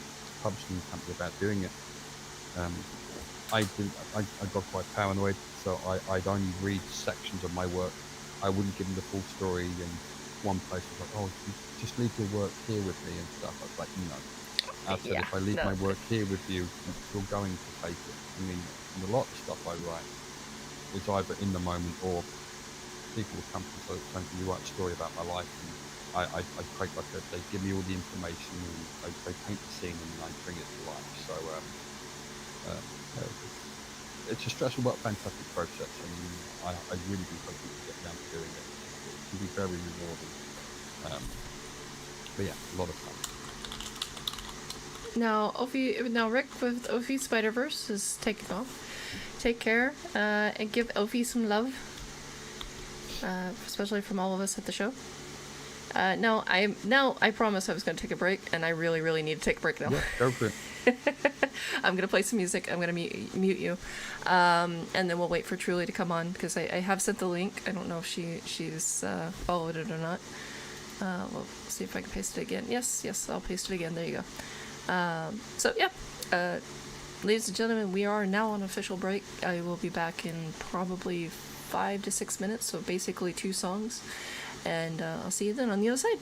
publishing company about doing it. I got quite paranoid, so I'd only read sections of my work. I wouldn't give them the full story, and one place was like, oh, just leave your work here with me and stuff. I was like, no. I said, if I leave my work here with you, you're going to take it. I mean, and a lot of stuff I write is either in the moment, or people will come to me, you write a story about my life, and I create they give me all the information, and they paint the scene, and I bring it to life. So it's a stressful but fantastic process, and I really do hope people get down to doing it. It can be very rewarding. But yeah, a lot of fun. Now, Rick with Ophi Spider-Verse is taking off. Take care, and give Ophi some love, especially from all of us at the show. I promised I was going to take a break, and I really, really need to take a break now. Yeah, go for it. I'm going to play some music. I'm going to mute you, and then we'll wait for Truly to come on, because I have sent the link. I don't know if she's followed it or not. We'll see if I can paste it again. Yes, I'll paste it again. There you go. So yeah, ladies and gentlemen, we are now on official break. I will be back in probably 5 to 6 minutes, so basically 2 songs, and I'll see you then on the other side.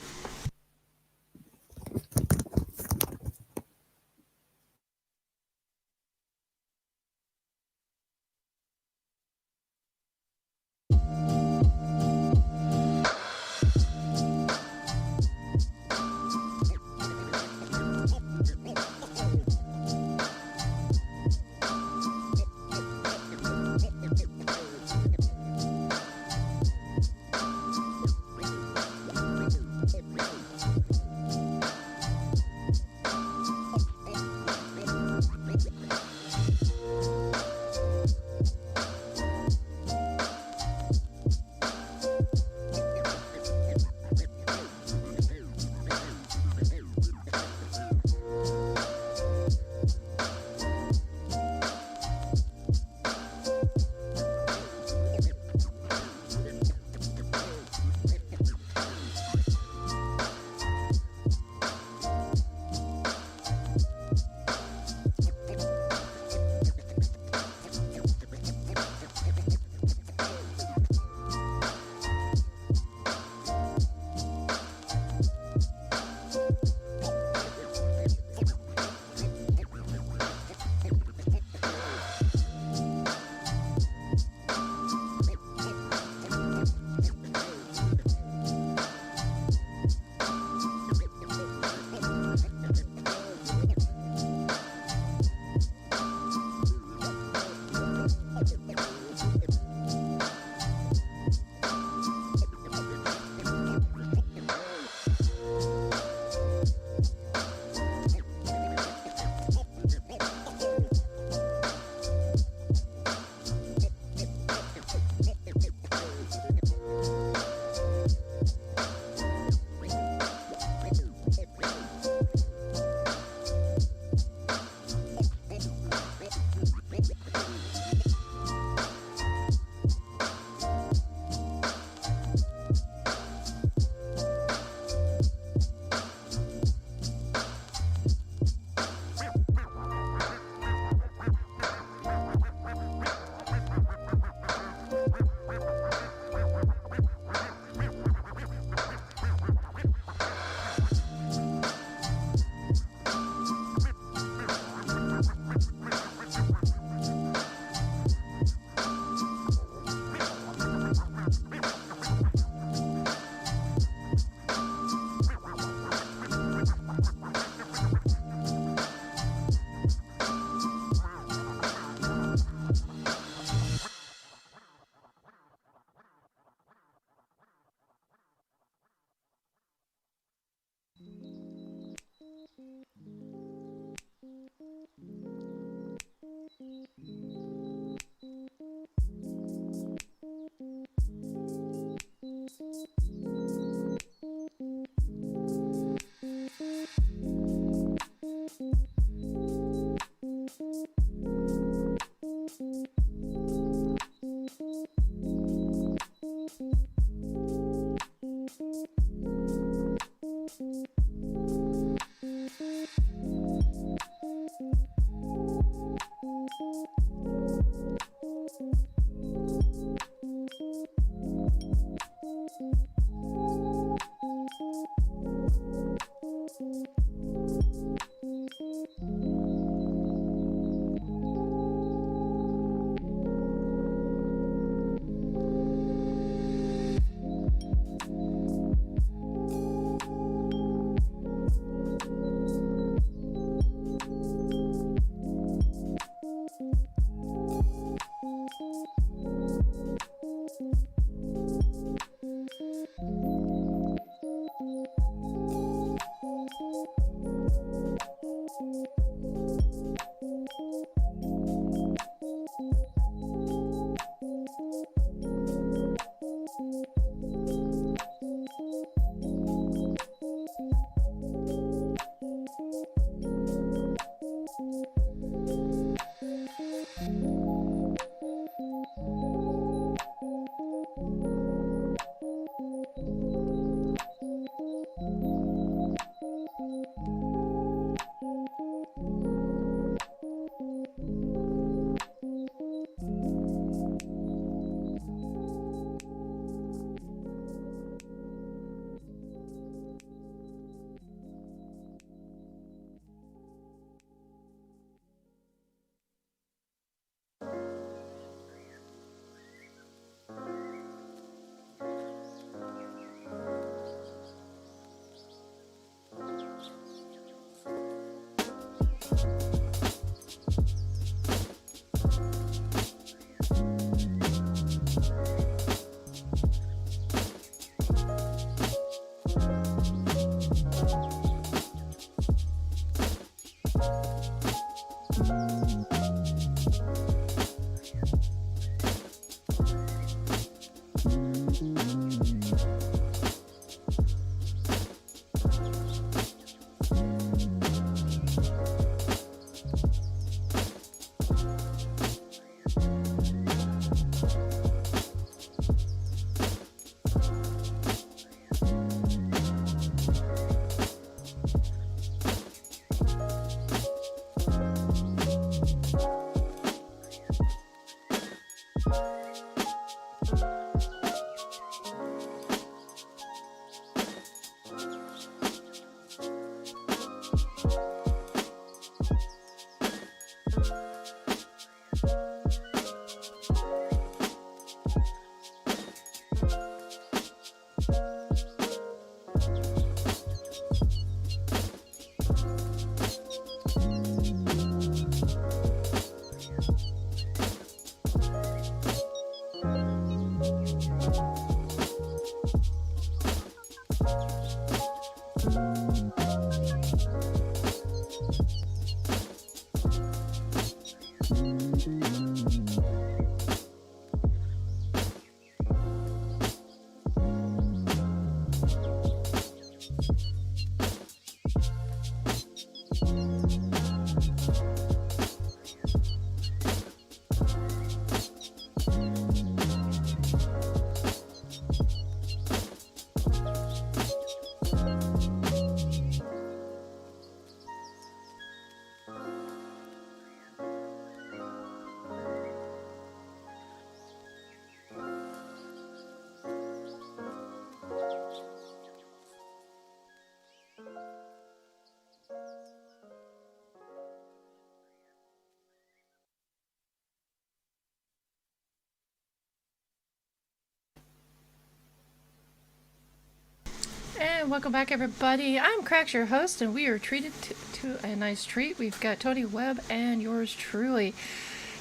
And welcome back, everybody. I'm Crax, your host, and we are treated to a nice treat. We've got Tony Webb and yours truly.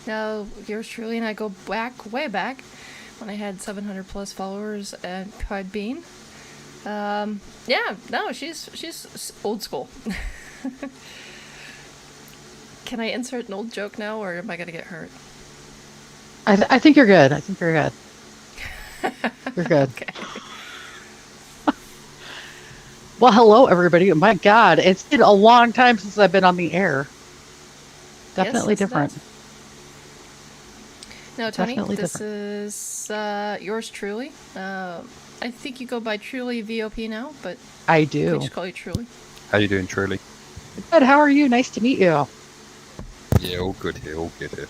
Now, yours truly and I go back, way back, when I had 700 plus followers at Podbean. Yeah, no, she's old school. Can I insert an old joke now, or am I going to get hurt? I think you're good. I think you're good. You're good. Okay. Well, hello, everybody. My God, it's been a long time since I've been on the air. Definitely Yes, different. No, Tony, Definitely this different. is yours truly. I think you go by Truly VOP now, but I we do. just call you Truly. How you doing, Truly? Good. How are you? Nice to meet you. Yeah, all good here, all good here.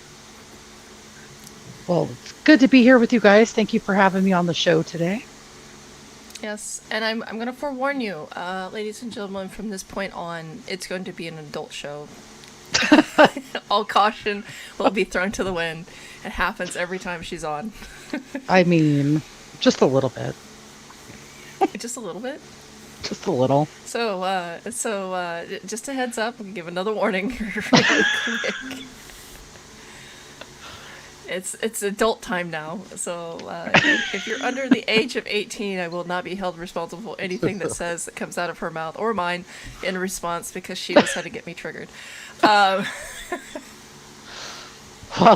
Well, it's good to be here with you guys. Thank you for having me on the show today. Yes, and I'm going to forewarn you, ladies and gentlemen, from this point on, it's going to be an adult show. All caution will be thrown to the wind. It happens every time she's on. I mean, just a little bit. Just a little bit. Just a little. So, just a heads up, we'll give another warning really quick. It's adult time now, so if you're under the age of 18, I will not be held responsible for anything that comes out of her mouth or mine in response, because she knows how to get me triggered. Well,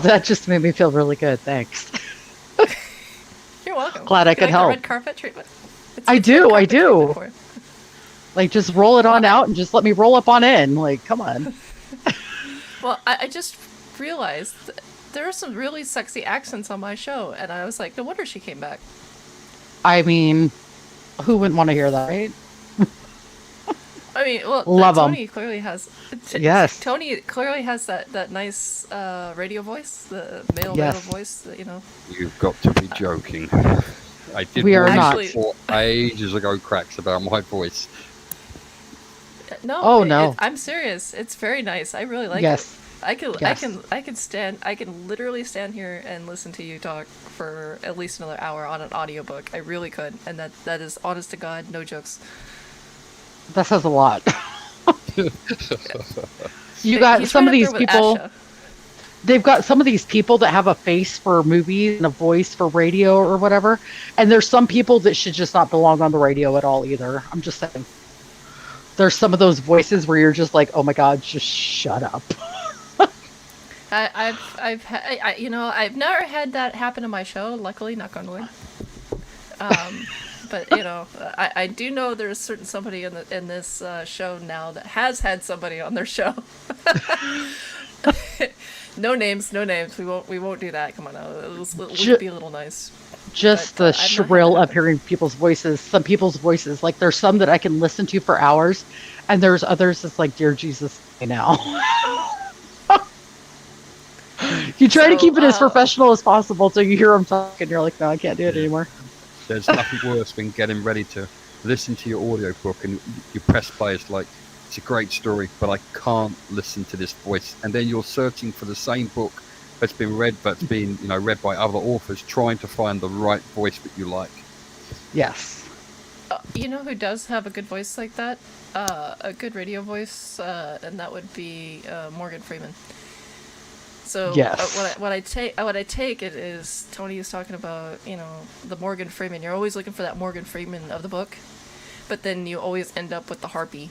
that just made me feel really good. Thanks. You're welcome. Glad I Do could you like the help. red carpet treatment? I red do, I carpet treatment do. for you. Like, just roll it on out and just let me roll up on in. Like, come on. Well, I just realized there are some really sexy accents on my show, and I was like, no wonder she came back. I mean, who wouldn't want to hear that, right? I mean, well, Love 'em. Tony clearly has. Yes. Tony clearly has that nice radio voice, the male Yes. radio voice. That, you know. You've got to be joking. I did We are warn you not. before ages ago, Crax, about my voice. No. Oh, no. I'm serious. It's very nice. I really like Yes. it. I can Yes. I can literally stand here and listen to you talk for at least another hour on an audiobook. I really could, and that is honest to God, no jokes. That says a lot. You He's got some right of up there these with people. Asha. They've got some of these people that have a face for movies and a voice for radio or whatever. And there's some people that should just not belong on the radio at all either. I'm just saying. There's some of those voices where you're just like, oh my God, just shut up. I've never had that happen to my show. Luckily, knock on wood. But I do know there's certain somebody in this show now that has had somebody on their show. No names. We won't do that. Come on, now. We'll be a little nice. Just But, the I've not had shrill that of hearing people's voices, some people's voices. Like there's some that I can listen to for hours, and there's others that's like, dear Jesus, now. You try to keep it as professional as possible till you hear them talk, and you're like, no, I can't do it anymore. There's nothing worse than getting ready to listen to your audiobook and you press play. It's like, it's a great story, but I can't listen to this voice. And then you're searching for the same book that's been read, but it's been read by other authors, trying to find the right voice that you like. Yes. You know who does have a good voice like that? A good radio voice, and that would be Morgan Freeman. So Yes. what I take it is Tony is talking about the Morgan Freeman. You're always looking for that Morgan Freeman of the book. but then you always end up with the harpy.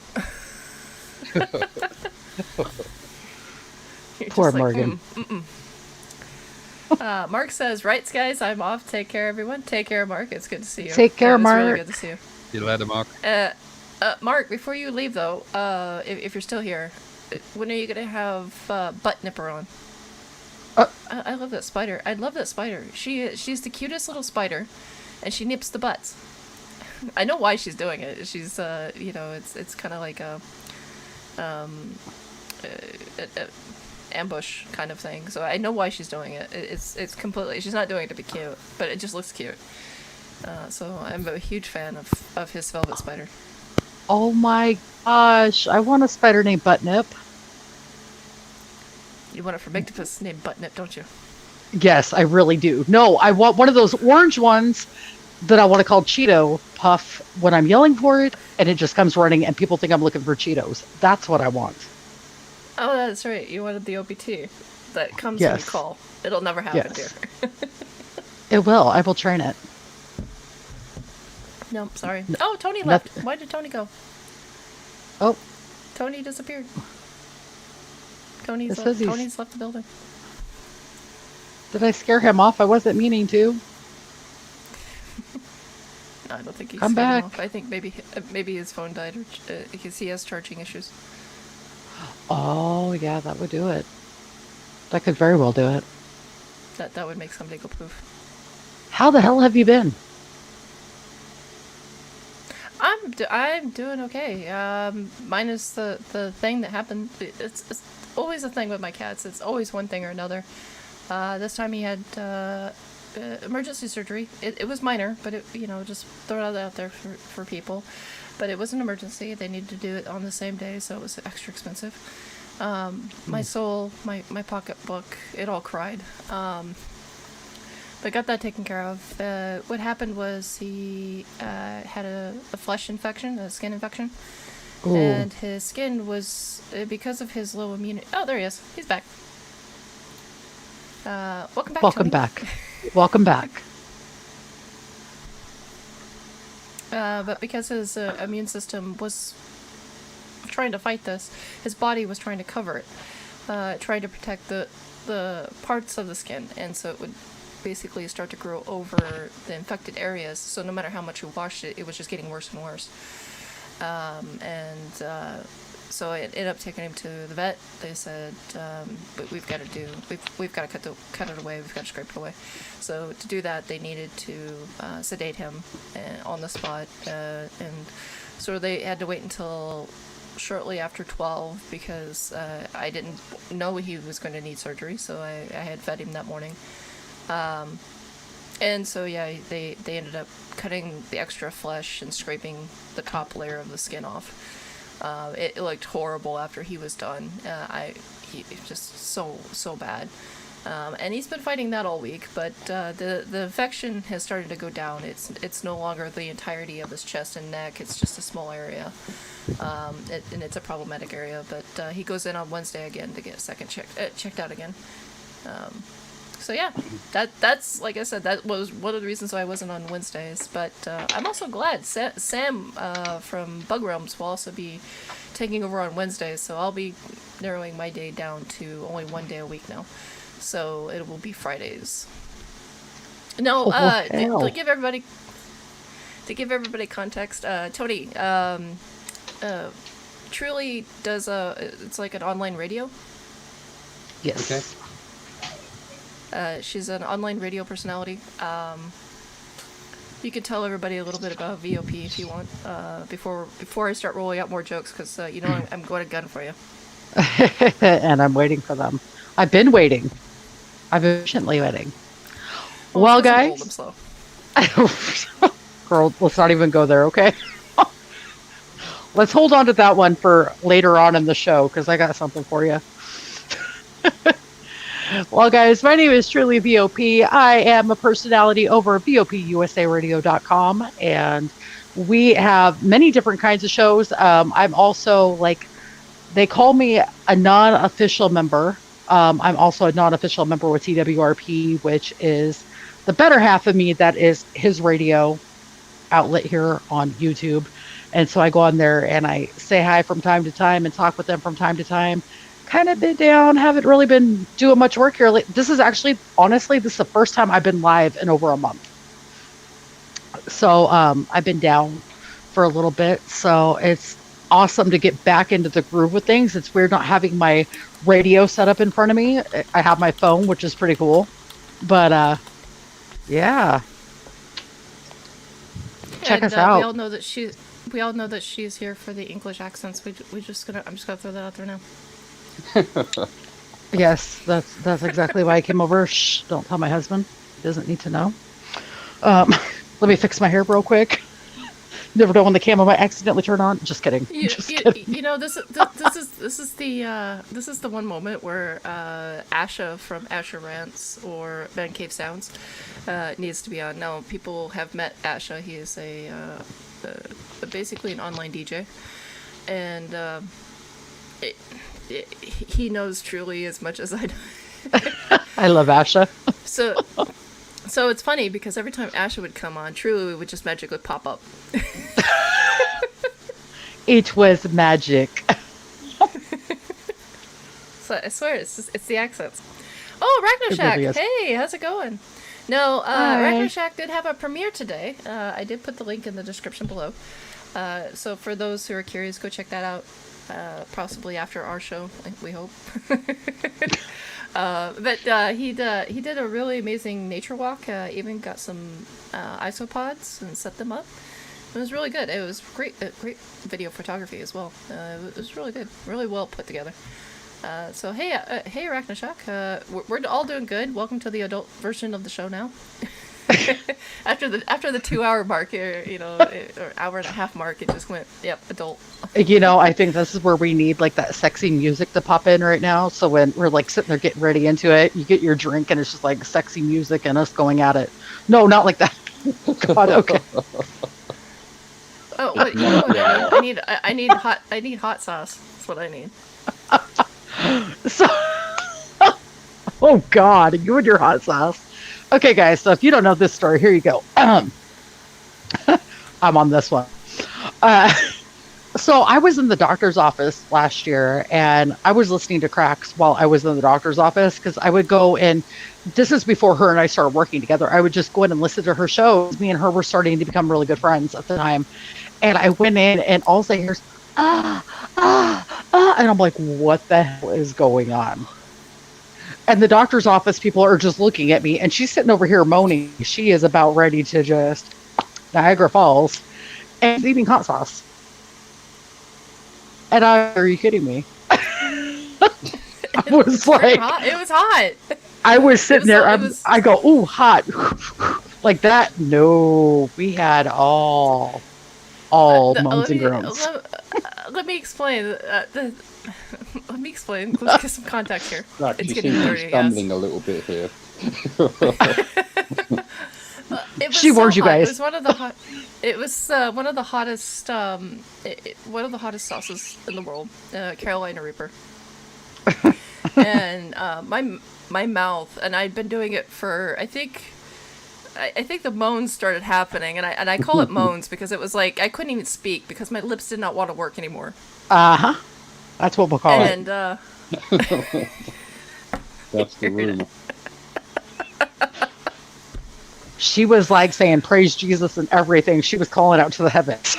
Poor Morgan. Mark says, "Right, guys, I'm off. Take care, everyone. Take care, Mark. It's good to see you. Take care, It's Mark. really good to see you." See you later, Mark. Mark, before you leave though, if you're still here, when are you gonna have butt nipper on? I love that spider. I love that spider. She's the cutest little spider, and she nips the butts. I know why she's doing it. She's it's kind of like a ambush kind of thing. So I know why she's doing it. It's completely. She's not doing it to be cute, but it just looks cute. So I'm a huge fan of his velvet spider. Oh my gosh, I want a spider named Buttnip. You want it for Mictopus named Buttnip, don't you? Yes, I really do. No, I want one of those orange ones that I want to call Cheeto Puff when I'm yelling for it, and it just comes running, and people think I'm looking for Cheetos. That's what I want. Oh, that's right. You wanted the OPT that comes Yes. when you call. It'll never happen, Yes. dear. It will. I will train it. No, sorry. Oh, Tony left. Nothing. Why did Tony go? Oh, Tony disappeared. It Tony's says he's- Tony's left the building. did I scare him off? I wasn't meaning to. No, I don't think he's Come scared him back. off. I think maybe his phone died, or because he has charging issues. Oh, yeah, that would do it. That could very well do it. That would make somebody go poof. How the hell have you been? I'm doing okay. Minus the thing that happened. It's always a thing with my cats. It's always one thing or another. This time he had emergency surgery. It was minor, but just throw it out there for people. But it was an emergency. They needed to do it on the same day, so it was extra expensive. My soul, my pocketbook, it all cried. But got that taken care of. What happened was he had a flesh infection, a skin infection. Ooh. And his skin was, because of his low immunity... Oh, there he is. He's back. Welcome back, Welcome Tony. back. Welcome back. But because his immune system was trying to fight this, his body was trying to cover it. Trying to protect the parts of the skin. And so it would basically start to grow over the infected areas. So no matter how much you washed it, it was just getting worse and worse. So I ended up taking him to the vet. They said, but we've got to cut it away. We've got to scrape it away. So to do that, they needed to sedate him on the spot, and so they had to wait until shortly after 12 because I didn't know he was going to need surgery. So I had fed him that morning. And so yeah, they ended up cutting the extra flesh and scraping the top layer of the skin off. It looked horrible after he was done. He just so bad. And he's been fighting that all week, but the infection has started to go down. It's no longer the entirety of his chest and neck. It's just a small area, and it's a problematic area. But he goes in on Wednesday again to get a second checked out again. So yeah, that's like I said, that was one of the reasons why I wasn't on Wednesdays. But I'm also glad Sam from Bug Realms will also be taking over on Wednesdays, so I'll be narrowing my day down to only one day a week now. So it will be Fridays. No, to give everybody context, Tony truly does it's like an online radio. Yes. Okay. She's an online radio personality. You could tell everybody a little bit about VOP if you want, before I start rolling out more jokes, because I'm going to gun for you. And I'm waiting for them. I've been waiting. I've been patiently waiting. Well, I'm guys. slow. Girl, let's not even go there, okay? Let's hold on to that one for later on in the show, because I got something for you. Well, guys, my name is truly VOP. I am a personality over at VOPUSARadio.com, and we have many different kinds of shows. I'm also, they call me a non-official member. I'm also a non-official member with TWRP, which is the better half of me that is his radio outlet here on YouTube. And so I go on there and I say hi from time to time and talk with them from time to time. Kind of been down, haven't really been doing much work here. This is actually, honestly, this is the first time I've been live in over a month. So I've been down for a little bit. So it's awesome to get back into the groove with things. It's weird not having my radio set up in front of me. I have my phone, which is pretty cool. But yeah. Check us out. We all know that she's here for the English accents. I'm just gonna throw that out there now. Yes, that's exactly why I came over. Shh, don't tell my husband. He doesn't need to know. Let me fix my hair real quick. Never know when the camera might accidentally turn on. Just kidding. Kidding. You know, this is the one moment where Asha from Asha Rants or Man Cave Sounds needs to be on. Now, people have met Asha. He is basically an online DJ, and he knows truly as much as I do. I love Asha. So it's funny because every time Asha would come on, truly would just magically pop up. It was magic. So I swear it's the accents. Oh, ArachnoShack! Really Hey, how's it going? No, ArachnoShack did have a premiere today. I did put the link in the description below. So for those who are curious, go check that out. Possibly after our show, we hope. But he did a really amazing nature walk. Even got some isopods and set them up. It was really good. It was great video photography as well. It was really good, really well put together. So hey ArachnoShack, we're all doing good. Welcome to the adult version of the show now. after the 2 hour mark, or hour and a half mark, it just went adult. I think this is where we need like that sexy music to pop in right now. So when we're like sitting there getting ready into it, you get your drink and it's just like sexy music and us going at it. No, not like that. God, okay. Oh, what, you know what I need I need hot sauce. That's what I need. So, oh God, you and your hot sauce. Okay, guys. So if you don't know this story, here you go. I'm on this one. So I was in the doctor's office last year, and I was listening to Crax while I was in the doctor's office because I would go and this is before her and I started working together. I would just go in and listen to her shows. Me and her were starting to become really good friends at the time. And I went in and all I hear is, and I'm like, what the hell is going on? And the doctor's office people are just looking at me, and she's sitting over here moaning. She is about ready to just Niagara Falls, and eating hot sauce. And are you kidding me? I was like, hot. It was hot. I was sitting there. I go, ooh, hot, like that. No, we had all moans and groans. Let me explain. Let me explain. Let's get some context here. Like, it's you getting seem to be dirty. stumbling a little bit here. She warned you guys. It was one of the hot. It was one of the hottest. One of the hottest sauces in the world. Carolina Reaper. And my mouth, and I'd been doing it for I think the moans started happening, and I call it moans because it was like I couldn't even speak because my lips did not want to work anymore. That's what we'll call it. And that's the rumor. She was like saying praise Jesus and everything. She was calling out to the heavens.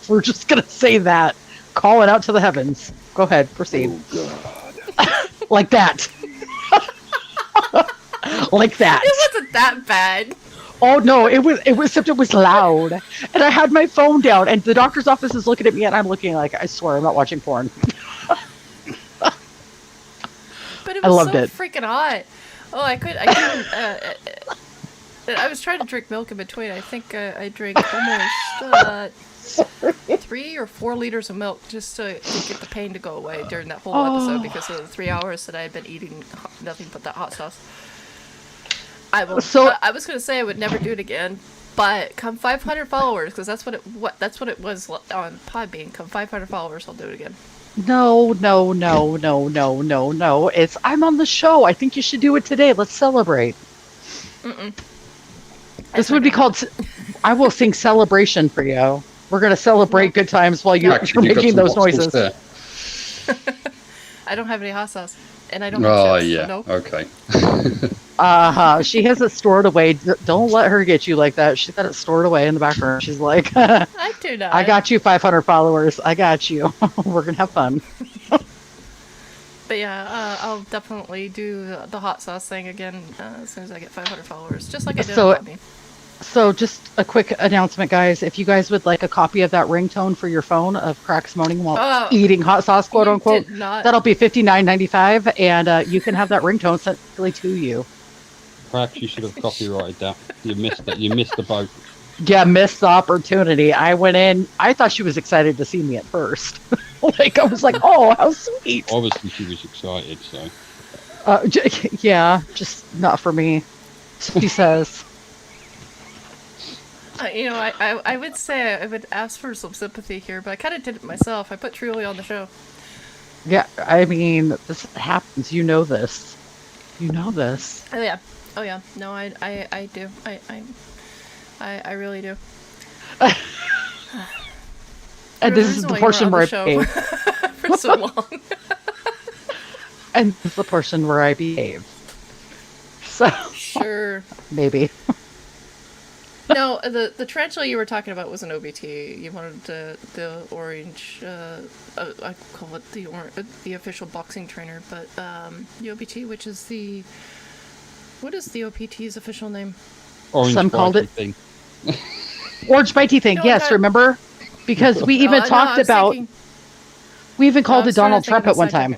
We're just gonna say that, calling out to the heavens. Go ahead, proceed. Oh, God. Like that. Like that. it wasn't that bad. Oh no, it was except it was loud. And I had my phone down and the doctor's office is looking at me and I'm looking like, I swear I'm not watching porn. But it I was loved so it. freaking hot. Oh, I couldn't. I was trying to drink milk in between. I think I drank almost 3 or 4 liters of milk just to get the pain to go away during that whole episode because of the 3 hours that I had been eating nothing but that hot sauce. I was going to say I would never do it again, but come 500 followers, because that's what it was on Podbean. Come 500 followers, I'll do it again. No. It's I'm on the show. I think you should do it today. Let's celebrate. Mm-mm. This would be called. I will sing celebration for you We're gonna celebrate good times while you're Crax, have you got making some those hot sauce noises. there? I don't have any hot sauce, and I don't have Oh chips. yeah. So no. Okay. She has it stored away. Don't let her get you like that. She's got it stored away in the background. She's like, I do not. I got you 500 followers. I got you. We're gonna have fun. But yeah, I'll definitely do the hot sauce thing again as soon as I get 500 followers, just like I did on Bobby. So just a quick announcement, guys. If you guys would like a copy of that ringtone for your phone of Crax moaning while eating hot sauce, quote unquote, that'll be $59.95, and you can have that ringtone sent directly to you. Crax, you should have copyrighted that. You missed it. You missed the boat. Yeah, missed the opportunity. I went in. I thought she was excited to see me at first. Like, I was like, oh, how sweet. Obviously, she was excited, so. Yeah, just not for me. So she says. You know, I would say I would ask for some sympathy here, but I kind of did it myself. I put Truly on the show. Yeah, I mean, this happens. You know this. You know this. Oh yeah. Oh yeah. No, I do. I really do. And this is the portion where I behave. For so long. And this is the portion where I behave. So. Sure. Maybe. No, the tarantula you were talking about was an OBT. You wanted the orange. I call it the official boxing trainer, but the OBT, which is what is the OPT's official name? Orange Some called it thing. Orange bitey thing. No, yes, remember? Because we even talked about. We even called it Donald Trump at one time.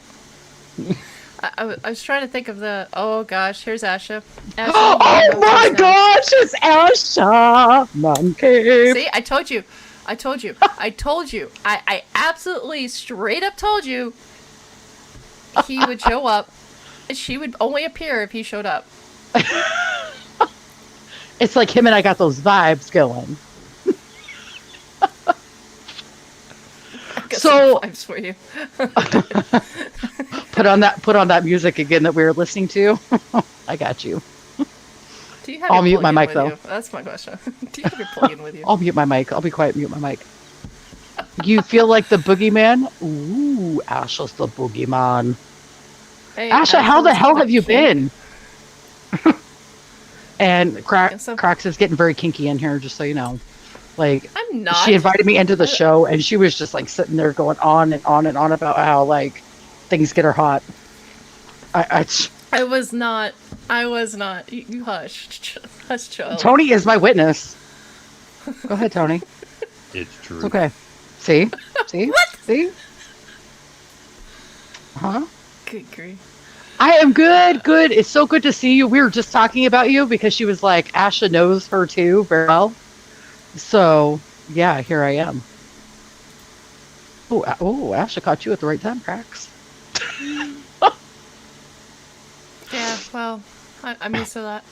I was trying to think of the. Oh gosh, here's Asha. Oh my gosh, it's Asha Monkey. See, I told you. I absolutely straight up told you he would show up. She would only appear if he showed up. It's like him and I got those vibes going. So vibes for you. put on that music again that we were listening to. I got you. Do you have I'll your mute my mic plug-in though. with you? That's my question. Do you have your plug-in with you? I'll mute my mic. I'll be quiet. Mute my mic. You feel like the boogeyman? Ooh, Asha's the boogeyman. Hey, Asha, how the hell have you king. been? And Crax is getting very kinky in here, just so you know. Like, I'm not. She invited me into the show, and she was just like sitting there going on and on and on about how like things get her hot. I was not. You hush, hush, child. Tony is my witness. Go ahead, Tony. It's true. It's okay. See? What? See? Huh? Good grief. I am good. Good. It's so good to see you. We were just talking about you because she was like, Asha knows her too very well. So, yeah, here I am. Oh, Asha caught you at the right time, Crax. Yeah, well, I'm used to that.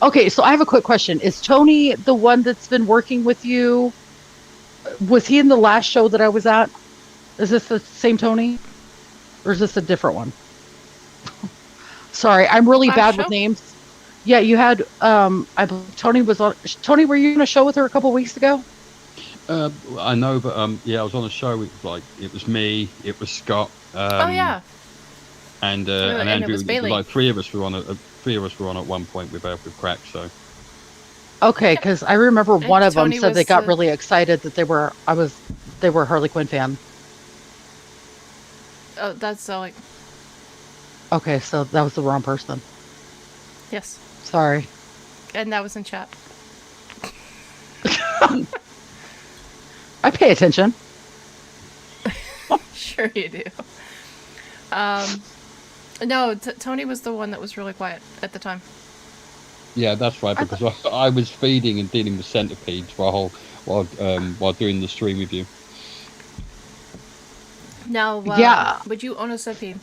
Okay, so I have a quick question. Is Tony the one that's been working with you? Was he in the last show that I was at? Is this the same Tony? Or is this a different one? Sorry, I'm really bad with names. Yeah, you had, I believe Tony was on. Tony, were you on a show with her a couple weeks ago? I know, but yeah, I was on a show. It was me, it was Scott. Oh yeah. And and Andrew. it was Bailey. Like three of us were on at one point with Crax. So. Okay, because I remember one of them Tony said they was got the- really excited that they were a Harley Quinn fan. Oh, that's like. Okay, so that was the wrong person. Yes. Sorry. And that was in chat. I pay attention. Sure you do. No, Tony was the one that was really quiet at the time. Yeah, that's right. Because I was feeding and dealing with centipedes while doing the stream with you. Now, Yeah. would you own a centipede?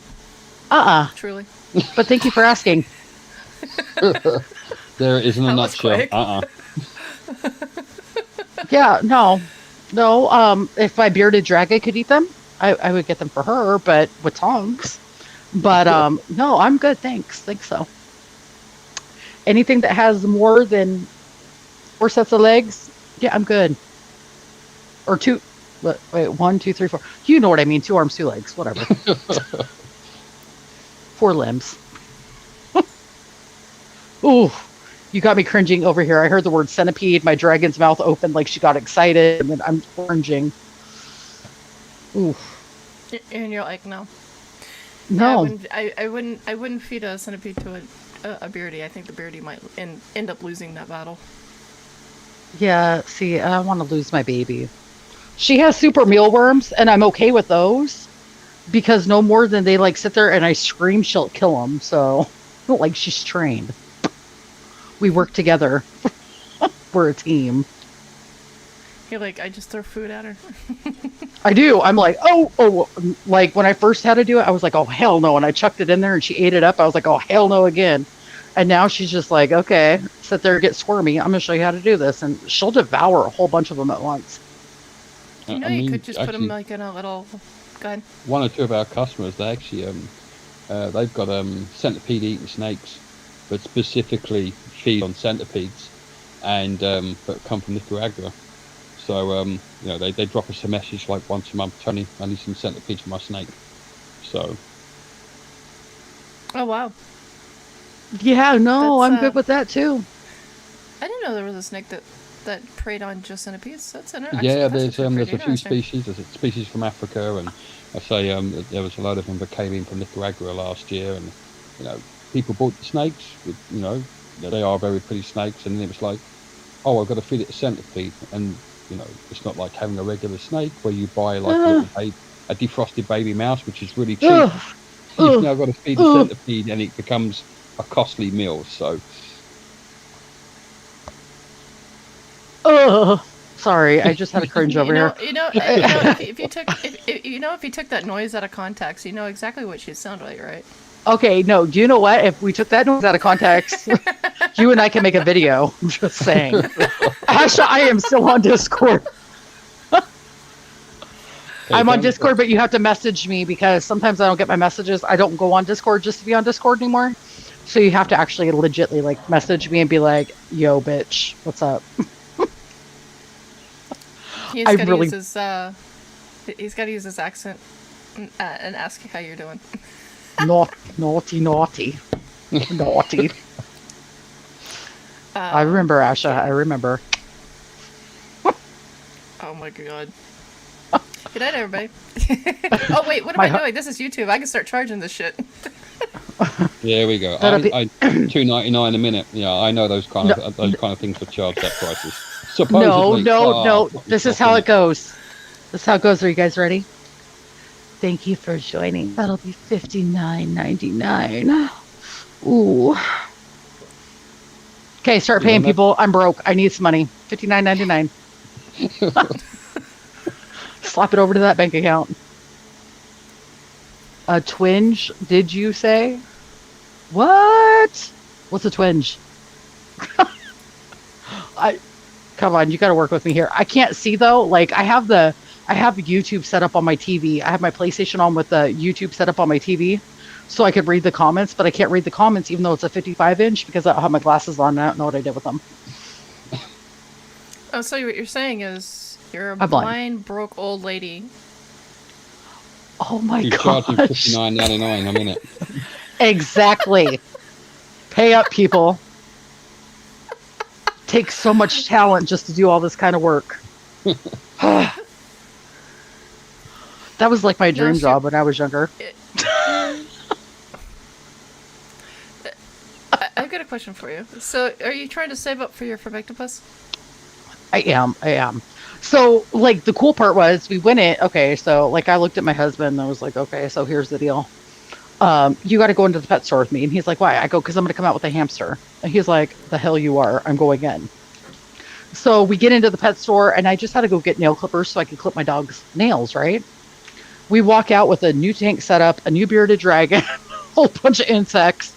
Truly. But thank you for asking. There it is in a That was nutshell. quick. Yeah, no. If my bearded dragon could eat them, I would get them for her, but with tongs. But no, I'm good, thanks. Think so. Anything that has more than 4 sets of legs, yeah, I'm good. or two. Wait, 1, 2, 3, 4. You know what I mean? 2 arms, 2 legs, whatever. 4 limbs. Ooh, you got me cringing over here. I heard the word centipede. My dragon's mouth opened like she got excited, and then I'm cringing. Ooh. And you're like, no. No. Yeah, I wouldn't feed a centipede to a beardy. I think the beardy might end up losing that battle. Yeah, see, I want to lose my baby. She has super mealworms, and I'm okay with those because no more than they like sit there and I scream, she'll kill them. So, like, she's trained. We work together. We're a team. You're like, I just throw food at her. I do. I'm like, oh, like when I first had to do it, I was like, oh, hell no. And I chucked it in there and she ate it up. I was like, oh, hell no again. And now she's just like, okay, sit there, get squirmy. I'm going to show you how to do this. And she'll devour a whole bunch of them at once. You know, you could just put them like in a little. Go ahead. One or two of our customers, they actually, they've got centipede-eating snakes, but specifically feed on centipedes, and but come from Nicaragua. So you know, they drop us a message like once a month, Tony, I need some centipedes for my snake. So. Oh wow. Yeah, no, I'm good with that too. I didn't know there was a snake that preyed on just centipedes. That's interesting. Yeah, there's a few species. There's a species from Africa, and I say there was a load of them that came in from Nicaragua last year, and you know, people bought the snakes. With, you know, they are very pretty snakes, and then it was like, oh, I've got to feed it a centipede, and you know, it's not like having a regular snake where you buy like a defrosted baby mouse, which is really cheap. You've now got to feed a centipede, and it becomes a costly meal. So. Oh, sorry, I just had a cringe over here. If you took that noise out of context, you know exactly what she'd sound like, right? Okay, no, do you know what? If we took that noise out of context, you and I can make a video. I'm just saying. Asha, I am still on Discord. I'm on Discord, but you have to message me because sometimes I don't get my messages. I don't go on Discord just to be on Discord anymore. So you have to actually legitly like message me and be like, yo, bitch, what's up? He's got to use his accent and ask you how you're doing. Naughty. I remember, Asha. I remember. Oh my god. Good night, everybody. Oh wait, what am I doing? This is YouTube. I can start charging this shit. There we go. I $2.99 a minute. Yeah, I know those kind of things for charge that prices. Supposedly. No. This is how it goes. This is how it goes. Are you guys ready? Thank you for joining. That'll be $59.99. Ooh. Okay, start paying people. I'm broke. I need some money. $59.99. Slap it over to that bank account. A twinge, did you say? What? What's a twinge? Come on, you got to work with me here. I can't see though. Like I have YouTube set up on my TV. I have my PlayStation on with the YouTube set up on my TV, so I could read the comments. But I can't read the comments even though it's a 55-inch because I have my glasses on. And I don't know what I did with them. Oh, so what you're saying is you're a blind, broke old lady. Oh my god! You're charging $59.99 a minute. Exactly. Pay up, people. Takes so much talent just to do all this kind of work. That was like my dream job when I was younger. I've got a question for you. So, are you trying to save up for your Fervictopus? I am. So, like, the cool part was we went in. Okay, so, like, I looked at my husband and I was like, okay, so here's the deal. You got to go into the pet store with me. And he's like, why? I go, because I'm going to come out with a hamster. And he's like, the hell you are. I'm going in. So we get into the pet store and I just had to go get nail clippers so I could clip my dog's nails, right? We walk out with a new tank setup, a new bearded dragon, a whole bunch of insects.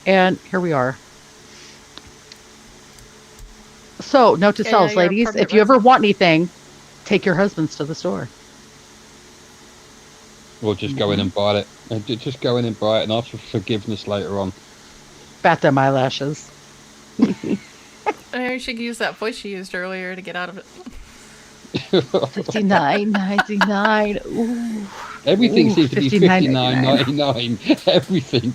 And here we are. So, note to selves, ladies, if you ever want anything, take your husbands to the store. Or just go in and buy it. Just go in and buy it and ask for forgiveness later on. Bat them eyelashes. I should use that voice she used earlier to get out of it. $59.99. Ooh. Everything Ooh, seems to be $59.99. Everything.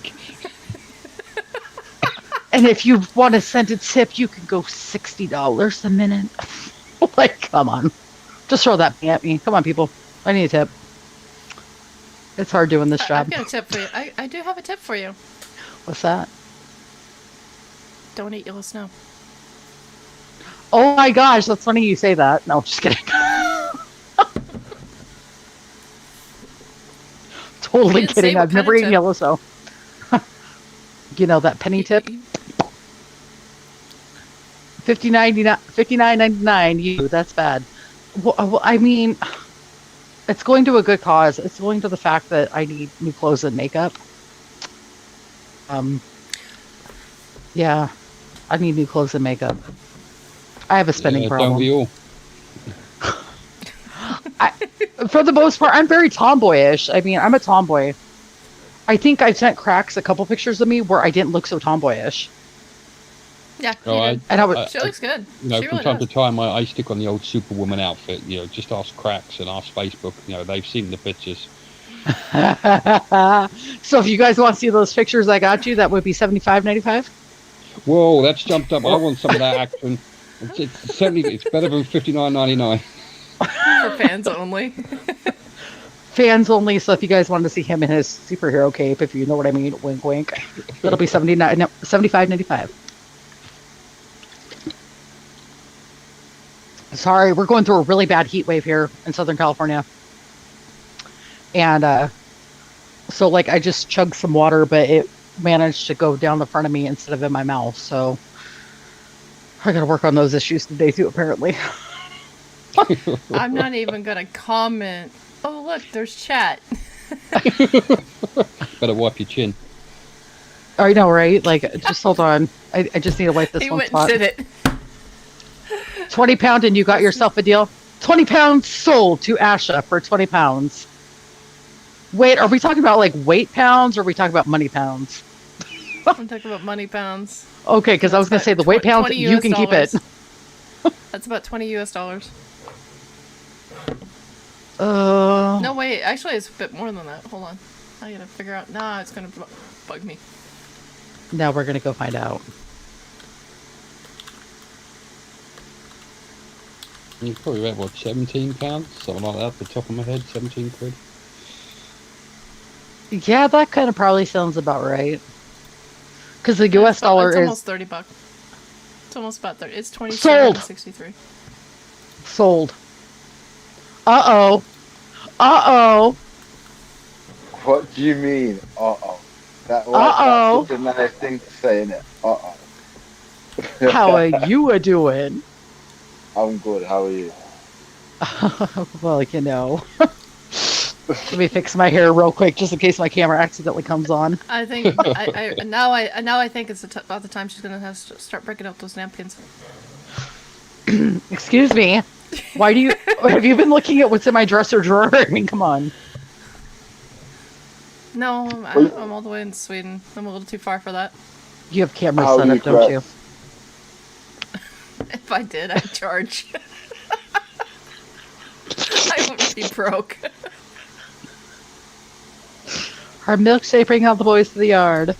And if you want to send a tip, you can go $60 a minute. Like, come on. Just throw that at me. Come on, people. I need a tip. It's hard doing this job. I've got a tip for you. I do have a tip for you. What's that? Don't eat yellow snow. Oh my gosh, that's funny you say that. No, just kidding. Totally didn't say kidding. what I've never kind of eaten tip. yellow snow. You know that penny tip? $59.99. You, that's bad. Well, I mean, it's going to a good cause. It's going to the fact that I need new clothes and makeup. Yeah, I need new clothes and makeup. I have a spending problem. Don't we all? For the most part, I'm very tomboyish. I mean, I'm a tomboy. I think I sent Crax a couple pictures of me where I didn't look so tomboyish. Yeah, Oh, you did. And I was, She looks good. You know, She from really time does. to time, I stick on the old Superwoman outfit. You know, just ask Crax and ask Facebook. You know, they've seen the pictures. so if you guys want to see those pictures I got you, that would be $75.95. Whoa, that's jumped up. I want some of that action. It's better than $59.99. For fans only. Fans only. So if you guys wanted to see him in his superhero cape, if you know what I mean, wink, wink, it'll be $75.95. Sorry, we're going through a really bad heat wave here in Southern California. And so like I just chugged some water, but it managed to go down the front of me instead of in my mouth. So I got to work on those issues today too, apparently. I'm not even going to comment. Oh, look, there's chat. Better wipe your chin. I know, right? Like, just hold on. I just need to wipe this He one went spot. and did it. 20 pound and you got yourself a deal. 20 pounds sold to Asha for 20 pounds. Wait, are we talking about like weight pounds or are we talking about money pounds? I'm talking about money pounds. Okay, because I was going to say the weight pounds, you can keep it. That's about $20 US. No, No, wait. Actually, it's a bit more than that. Hold on. I gotta figure out. Nah, it's gonna bug me. Now we're going to go find out. You probably read what, 17 pounds, something like that. Off the top of my head, 17 quid. Yeah, that kind of probably sounds about right. Because the US dollar it's is almost $30. It's almost about 30. It's 27.63. Sold. Uh-oh. Uh-oh. What do you mean? Uh-oh. That's Uh-oh. such a nice thing to say, innit? Uh-oh. How are you doing? I'm good. How are you? Well, you know. Let me fix my hair real quick, just in case my camera accidentally comes on. I think now I think it's about the time she's gonna have to start breaking out those napkins. Excuse me. Why do you have you been looking at what's in my dresser drawer? I mean, come on. No, I'm all the way in Sweden. I'm a little too far for that. You have cameras How set you up, don't you? If I did, I'd charge. I would be broke. Our milkshake bring out the boys to the yard.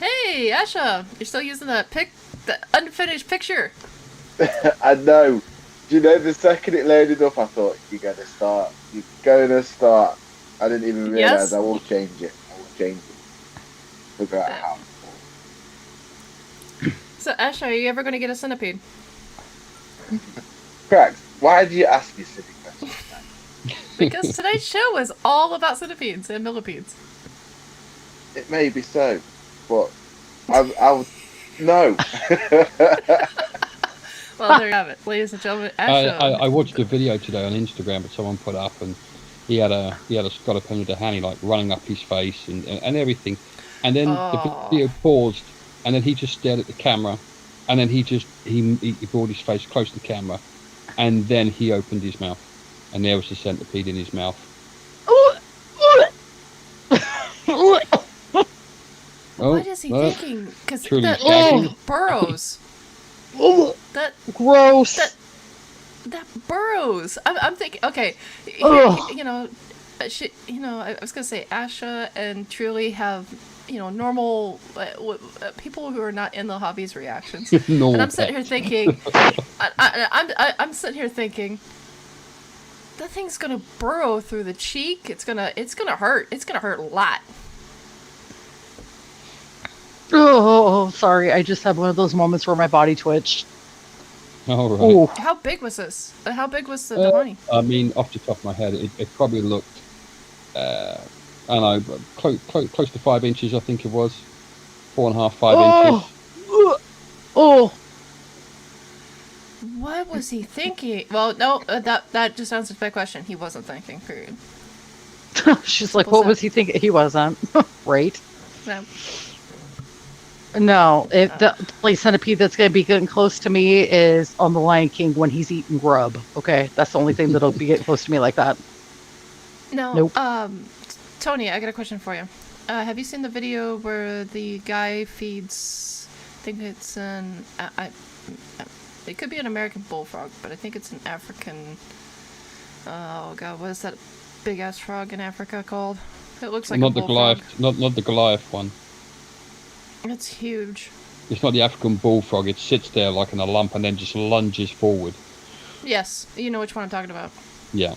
Hey, Asha, you're still using the unfinished picture. I know. Do you know, the second it loaded up, I thought, you're going to start. You're going to start. I didn't even realise. Yes? I will change it. Figure out how. So, Asha, are you ever going to get a centipede? Crax, why do you ask me silly questions? Because tonight's show is all about centipedes and millipedes. It may be so, but I'll no. Well, there you have it, ladies and gentlemen. Asha. I watched a video today on Instagram that someone put up, and he had a Scottish pen with a handy, like running up his face and everything, and then the video paused, and then he just stared at the camera, and then he brought his face close to the camera, and then he opened his mouth, and there was the centipede in his mouth. What is he thinking? Because truly that gagging. burrows. Oh, That gross. that burrows. I'm thinking, okay, Ugh. you know, I was gonna say Asha and Truly have, normal people who are not in the hobbies reactions, and I'm sitting here thinking, I'm sitting here thinking, that thing's gonna burrow through the cheek. It's gonna hurt. It's gonna hurt a lot. Oh, sorry. I just had one of those moments where my body twitched. All right. Oh, How big was this? How big was the Uh, Dahani? I mean, off the top of my head, it probably looked, I don't know, but close to 5 inches, I think it was. 4.5, 5 inches. oh, oh. What was he thinking? Well, no, that just answers my question. He wasn't thinking. Period. She's like, Simple what was he thinking? He wasn't. Right? No. No, the only centipede that's going to be getting close to me is on the Lion King when he's eating grub. Okay, that's the only thing that'll be getting close to me like that. No. Nope. Tony, I got a question for you. Have you seen the video where the guy feeds? I think it's an. It could be an American bullfrog, but I think it's an African. Oh God, what is that big ass frog in Africa called? It looks like Not a the bullfrog. Goliath, not the Goliath one. It's huge. It's not the African bullfrog. It sits there like in a lump and then just lunges forward. Yes, you know which one I'm talking about. Yeah.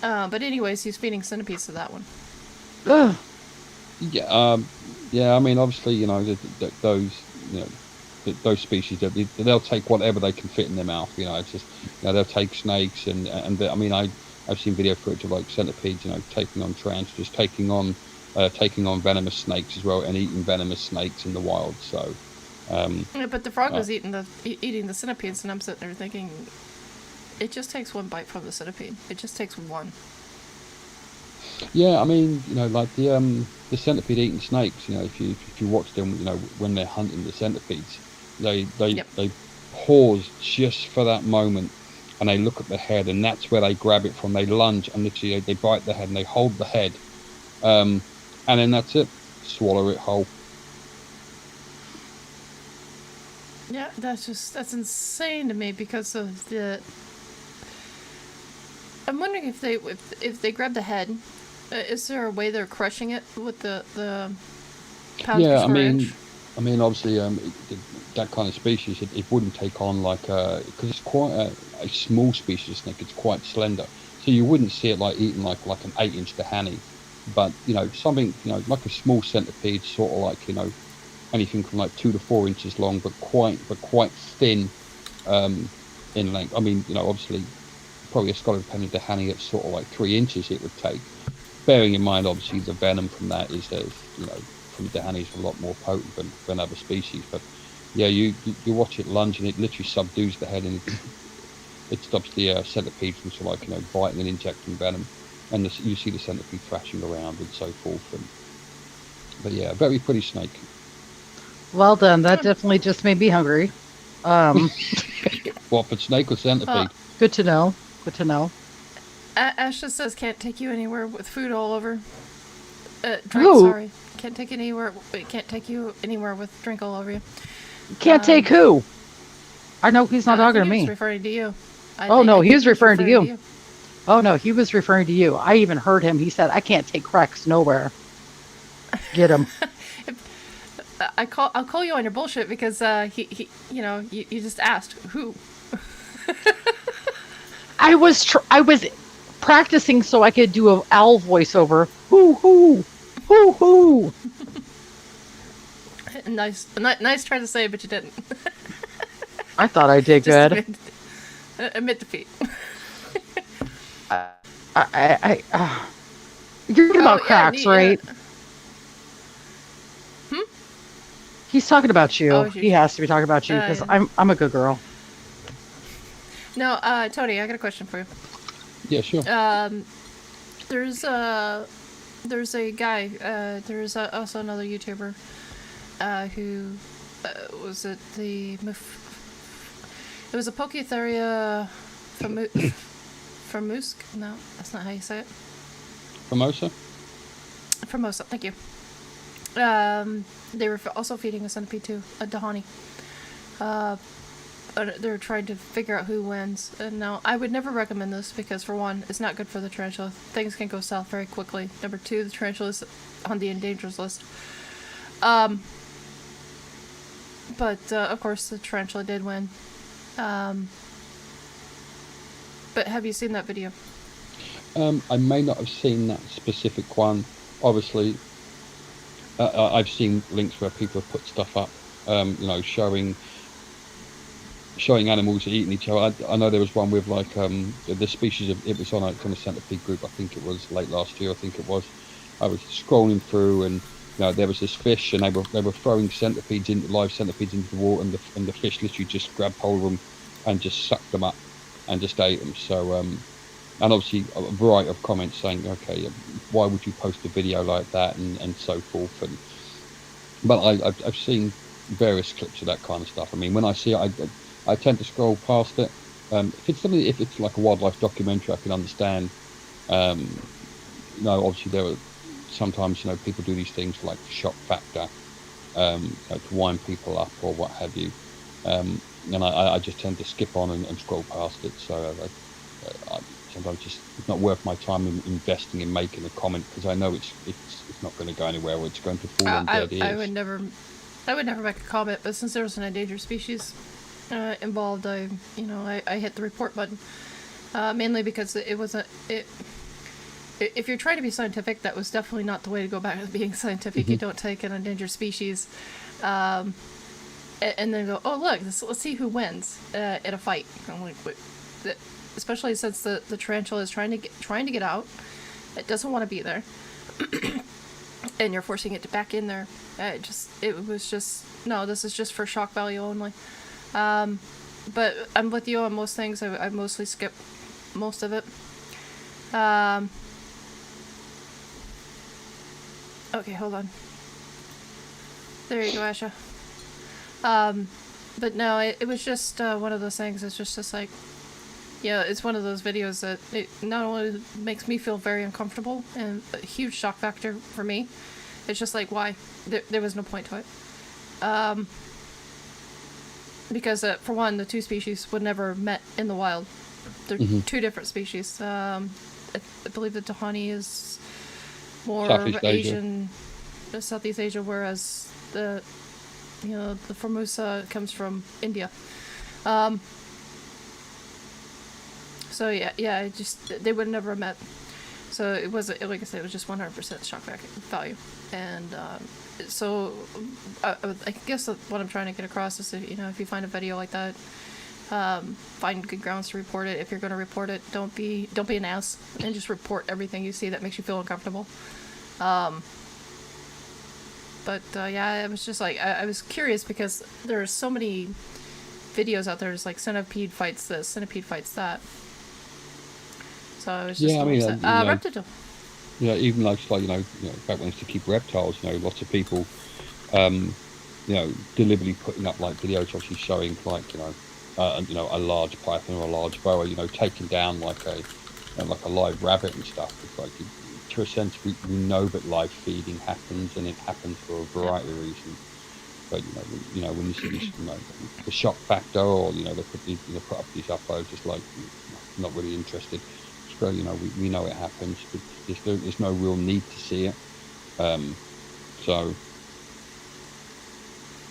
But anyways, he's feeding centipedes to that one. Ugh. Yeah. Yeah. I mean, obviously, those, those species, they'll take whatever they can fit in their mouth. It's just, they'll take snakes and I mean, I've seen video footage of like centipedes, taking on tarantulas, taking on venomous snakes as well, and eating venomous snakes in the wild. So. Yeah, but the frog was eating the centipedes, and I'm sitting there thinking, it just takes one bite from the centipede. It just takes one. Yeah, I mean, like the centipede eating snakes. If you watch them, when they're hunting the centipedes, they pause just for that moment, and they look at the head, and that's where they grab it from. They lunge and literally they bite the head and they hold the head, and then that's it. Swallow it whole. Yeah, that's insane to me because of the. I'm wondering if they grab the head, is there a way they're crushing it with the pounds per Yeah, square inch? I mean, obviously, that kind of species, it wouldn't take on like because it's quite a small species of snake. It's quite slender, so you wouldn't see it like eating like an 8-inch Dahani, but something like a small centipede, sort of like anything from like 2 to 4 inches long, but quite thin in length. I mean, obviously, probably a Scottish penny Dahani at sort of like 3 inches it would take. Bearing in mind, obviously, the venom from that is from Dahani is a lot more potent than other species. But yeah, you watch it lunge and it literally subdues the head and it stops the centipede from sort of like biting and injecting venom, and you see the centipede thrashing around and so forth. But yeah, very pretty snake. Well done. That definitely just made me hungry. What, for snake or centipede? Good to know. Good to know. Asha says can't take you anywhere with food all over. Drink, Who? sorry. Can't take you anywhere with drink all over you. Can't take who? I know he's not talking to He me. was referring to you. Oh, no, he was referring to you. Oh, no, he was referring to you. I even heard him. He said, I can't take Crax nowhere. Get him. I'll call you on your bullshit because he you just asked who. I was practicing so I could do an owl voiceover. Hoo. Nice try to say it, but you didn't. I thought I did good. Admit defeat. You're talking about Crax, right? He's talking about you. He has to be talking about you because I'm a good girl. No, Tony, I got a question for you. Yeah, sure. There's a guy. There's also another YouTuber who was at the. It was a Poketheria Formusk. No, that's not how you say it. Formosa? Formosa, thank you. They were also feeding a centipede too, a Dahani. they're trying to figure out who wins. And now, I would never recommend this because, for one, it's not good for the tarantula. Things can go south very quickly. Number two, the tarantula is on the endangered list. But of course, the tarantula did win. But have you seen that video? I may not have seen that specific one. Obviously, I've seen links where people have put stuff up, showing animals eating each other. I know there was one with like the species of, it was on a centipede group. I think it was late last year. I think it was. I was scrolling through, and there was this fish, and they were throwing live centipedes into the water, and the fish literally just grabbed hold of them and just sucked them up and just ate them. So, and obviously a variety of comments saying, okay, why would you post a video like that, and so forth. But I've seen various clips of that kind of stuff. I mean, when I see it, I tend to scroll past it. If it's like a wildlife documentary, I can understand. Obviously there are sometimes people do these things for like shock factor, to wind people up or what have you. And I just tend to skip on and scroll past it. So I sometimes just, it's not worth my time investing in making a comment, because I know it's not going to go anywhere, or it's going to fall on dead ears. I would never make a comment, but since there was an endangered species involved, I hit the report button, mainly because if you're trying to be scientific, that was definitely not the way to go back to being scientific. You don't take an endangered species and then go, oh look, let's see who wins at a fight. I'm like, especially since the tarantula is trying to get out, it doesn't want to be there, and you're forcing it back in there. It was just no. This is just for shock value only. But I'm with you on most things. I mostly skip most of it. Okay, hold on. There you go, Asha. But no, it was just one of those things. It's just like, it's one of those videos that it not only makes me feel very uncomfortable and a huge shock factor for me. It's just like, why? There was no point to it. Because for one, the two species would never met in the wild. They're two different species. I believe the Tahani is more Asian, Southeast Asia, whereas the Formosa comes from India. So yeah, they would never have met. So it wasn't, like I said, it was just 100% shock value. And so I guess what I'm trying to get across is that, if you find a video like that, find good grounds to report it. If you're going to report it, don't be an ass and just report everything you see that makes you feel uncomfortable. But I was just like, I was curious because there are so many videos out there. There's like centipede fights this, centipede fights that. So I was just reptile. Yeah, even like back when I used to keep reptiles, lots of people, deliberately putting up like videos, obviously showing like a large python or a large boa, taking down like a live rabbit and stuff. It's like, to a sense, we know that live feeding happens, and it happens for a variety of reasons. But when you see these, the shock factor, or they put up these uploads, just like not really interested. So we know it happens, but there's no real need to see it. So.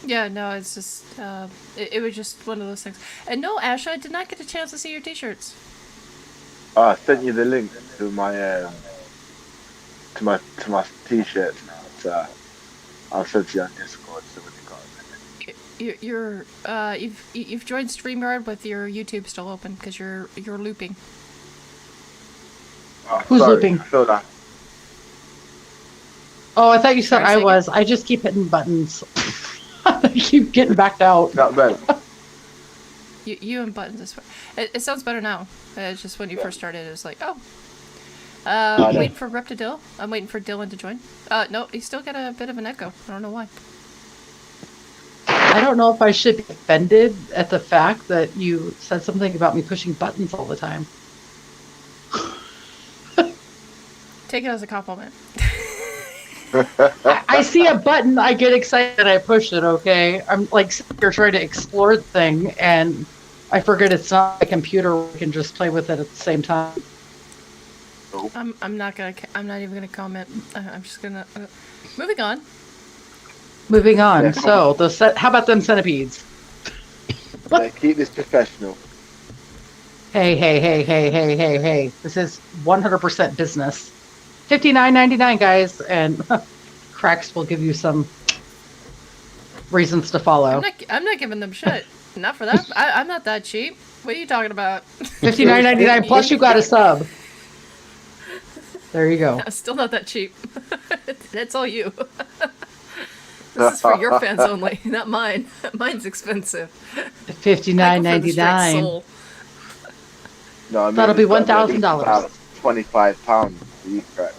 Yeah, no, it's just it was just one of those things. And no, Asha, I did not get a chance to see your t-shirts. I sent you the link to my t-shirts now. So I'll send you on Discord so we can go. You've joined StreamYard with your YouTube still open because you're looping. Who's sorry, looping? I feel that. Oh, I thought you said Sorry, I was. I just keep hitting buttons. I keep getting backed out. Not bad. You and buttons this way. It sounds better now. It's just when you first started, it was like, oh. Waiting for Reptidil. I'm waiting for Dylan to join. No, he still got a bit of an echo. I don't know why. I don't know if I should be offended at the fact that you said something about me pushing buttons all the time. Take it as a compliment. I see a button, I get excited, I push it, okay? I'm like, you're trying to explore the thing, and I forget it's not a computer. We can just play with it at the same time. I'm not even gonna comment. I'm just gonna. Moving on. Moving on. So how about them centipedes? Yeah, keep this professional. Hey. This is 100% business. $59.99, guys, and Crax will give you some reasons to follow. I'm not giving them shit. Not for that. I'm not that cheap. What are you talking about? $59.99 plus you got a sub. There you go. I'm still not that cheap. It's all you. This is for your fans only, not mine. Mine's expensive. $59.99. No, I mean, That'll be it's gotta $1,000. About £25 for you, Crax.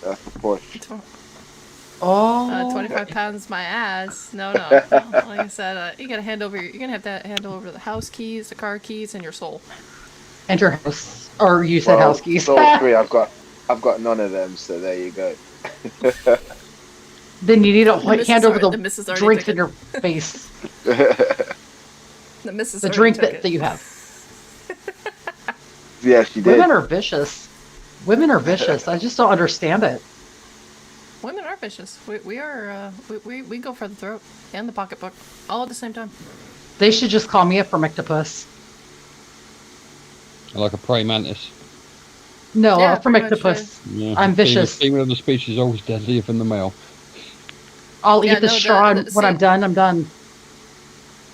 That's the push. Oh. 25 pounds my ass. No. Like I said, you're gonna have to hand over the house keys, the car keys, and your soul. And your house, or you said house keys. All three. I've got none of them. So there you go. Then you need to hand over the missus drink in your face. The missus The drink that you have. Yeah, she did. Women are vicious. I just don't understand it. Women are vicious. We are. We go for the throat and the pocketbook all at the same time. They should just call me a Firmictopus. Like a praying mantis. No, Yeah, a Firmictopus. Yeah. I'm vicious. The female of the species is always deadlier than the male. I'll eat the straw, and when I'm done, I'm done.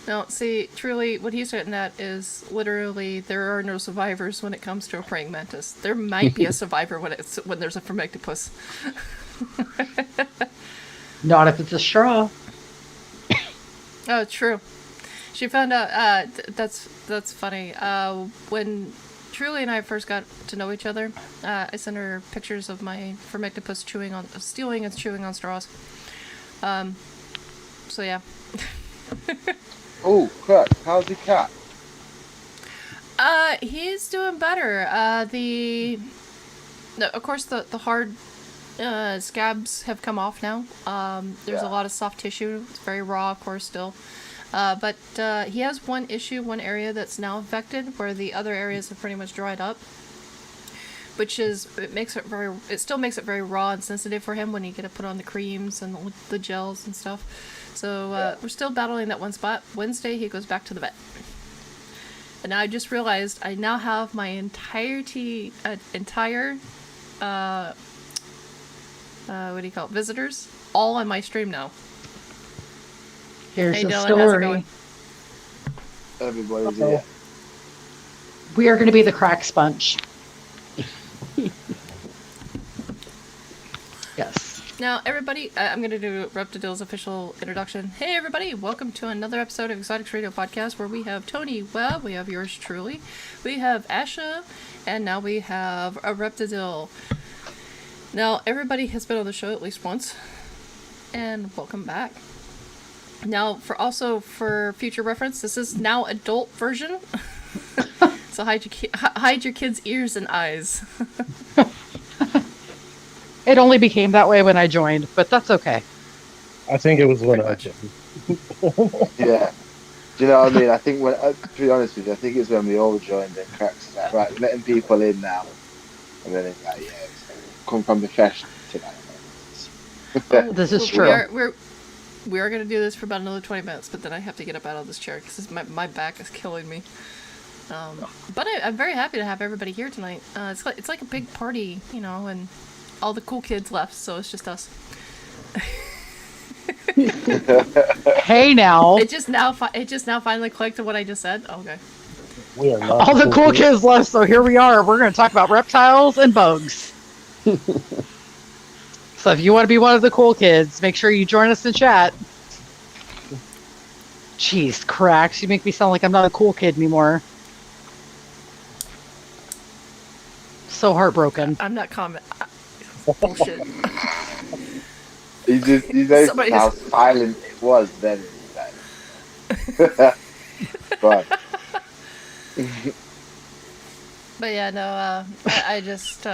No, see, truly, what he's getting at is literally there are no survivors when it comes to a praying mantis. There might be a survivor when there's a Firmictopus. Not if it's a straw. Oh, true. She found out. That's funny. When Truly and I first got to know each other, I sent her pictures of my Firmictopus stealing and chewing on straws. So yeah. Oh, Crax, how's the cat? He's doing better. Of course, the hard scabs have come off now. There's a lot of soft tissue. It's very raw, of course, still. But he has one area that's now infected, where the other areas have pretty much dried up. Which is, it still makes it very raw and sensitive for him when you get to put on the creams and the gels and stuff. So we're still battling that one spot. Wednesday he goes back to the vet. And now I just realized I now have my entire what do you call it, visitors, all on my stream now. Here's hey, the Dylan, story. how's it going? Everybody's here. We are going to be the Crax bunch. Yes. Now, everybody, I'm going to do Reptidil's official introduction. Hey, everybody, welcome to another episode of Exotics Radio Podcast, where we have Tony Webb, we have yours truly, we have Asha, and now we have a Reptidil. Now, everybody has been on the show at least once, and welcome back. Now, for future reference, this is now adult version, so hide your kids' ears and eyes. It only became that way when I joined, but that's okay. I think it was when I joined. Yeah. Do you know what I mean? I think to be honest with you, I think it's when we all joined and Crax was like, right, letting people in now. And then it's like, yeah, come from the fashion tonight. This is true. We are going to do this for about another 20 minutes, but then I have to get up out of this chair because my back is killing me. But I'm very happy to have everybody here tonight. It's like a big party, and all the cool kids left, so it's just us. Hey now. It just now finally clicked to what I just said. Okay. We are not All the cool kids left, so here we are. We're going to talk about reptiles and bugs. So if you want to be one of the cool kids, make sure you join us in chat. Jeez, Crax, you make me sound like I'm not a cool kid anymore. So heartbroken. I'm not comment. Bullshit. You know how silent it was then. But yeah, no. I just.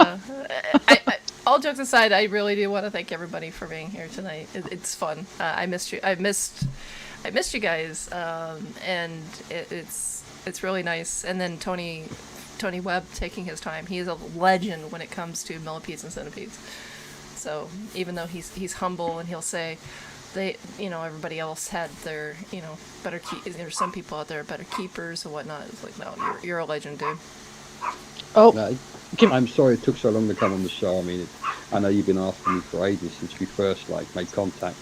All jokes aside, I really do want to thank everybody for being here tonight. It's fun. I missed you. I missed I missed you guys, and it's really nice. And then Tony Webb taking his time. He is a legend when it comes to millipedes and centipedes. So even though he's humble and he'll say, everybody else had their, better there's some people out there better keepers and whatnot. It's like, no, you're a legend, dude. Oh, No, I'm sorry it took so long to come on the show. I mean, I know you've been asking me for ages since we first made contact.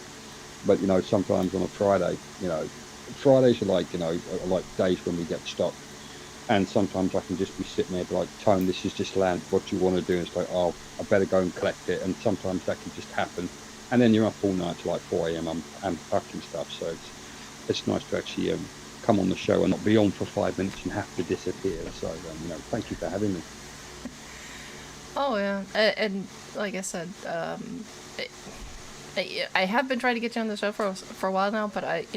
But sometimes on a Friday, Fridays are are like days when we get stopped. And sometimes I can just be sitting there like, Tone, this is just land. What do you want to do? And it's like, oh, I better go and collect it. And sometimes that can just happen. And then you're up all night to like 4 a.m. unpacking stuff. So it's nice to actually come on the show and not be on for 5 minutes and have to disappear. So thank you for having me. Oh yeah, and like I said, I have been trying to get you on the show for a while now, but I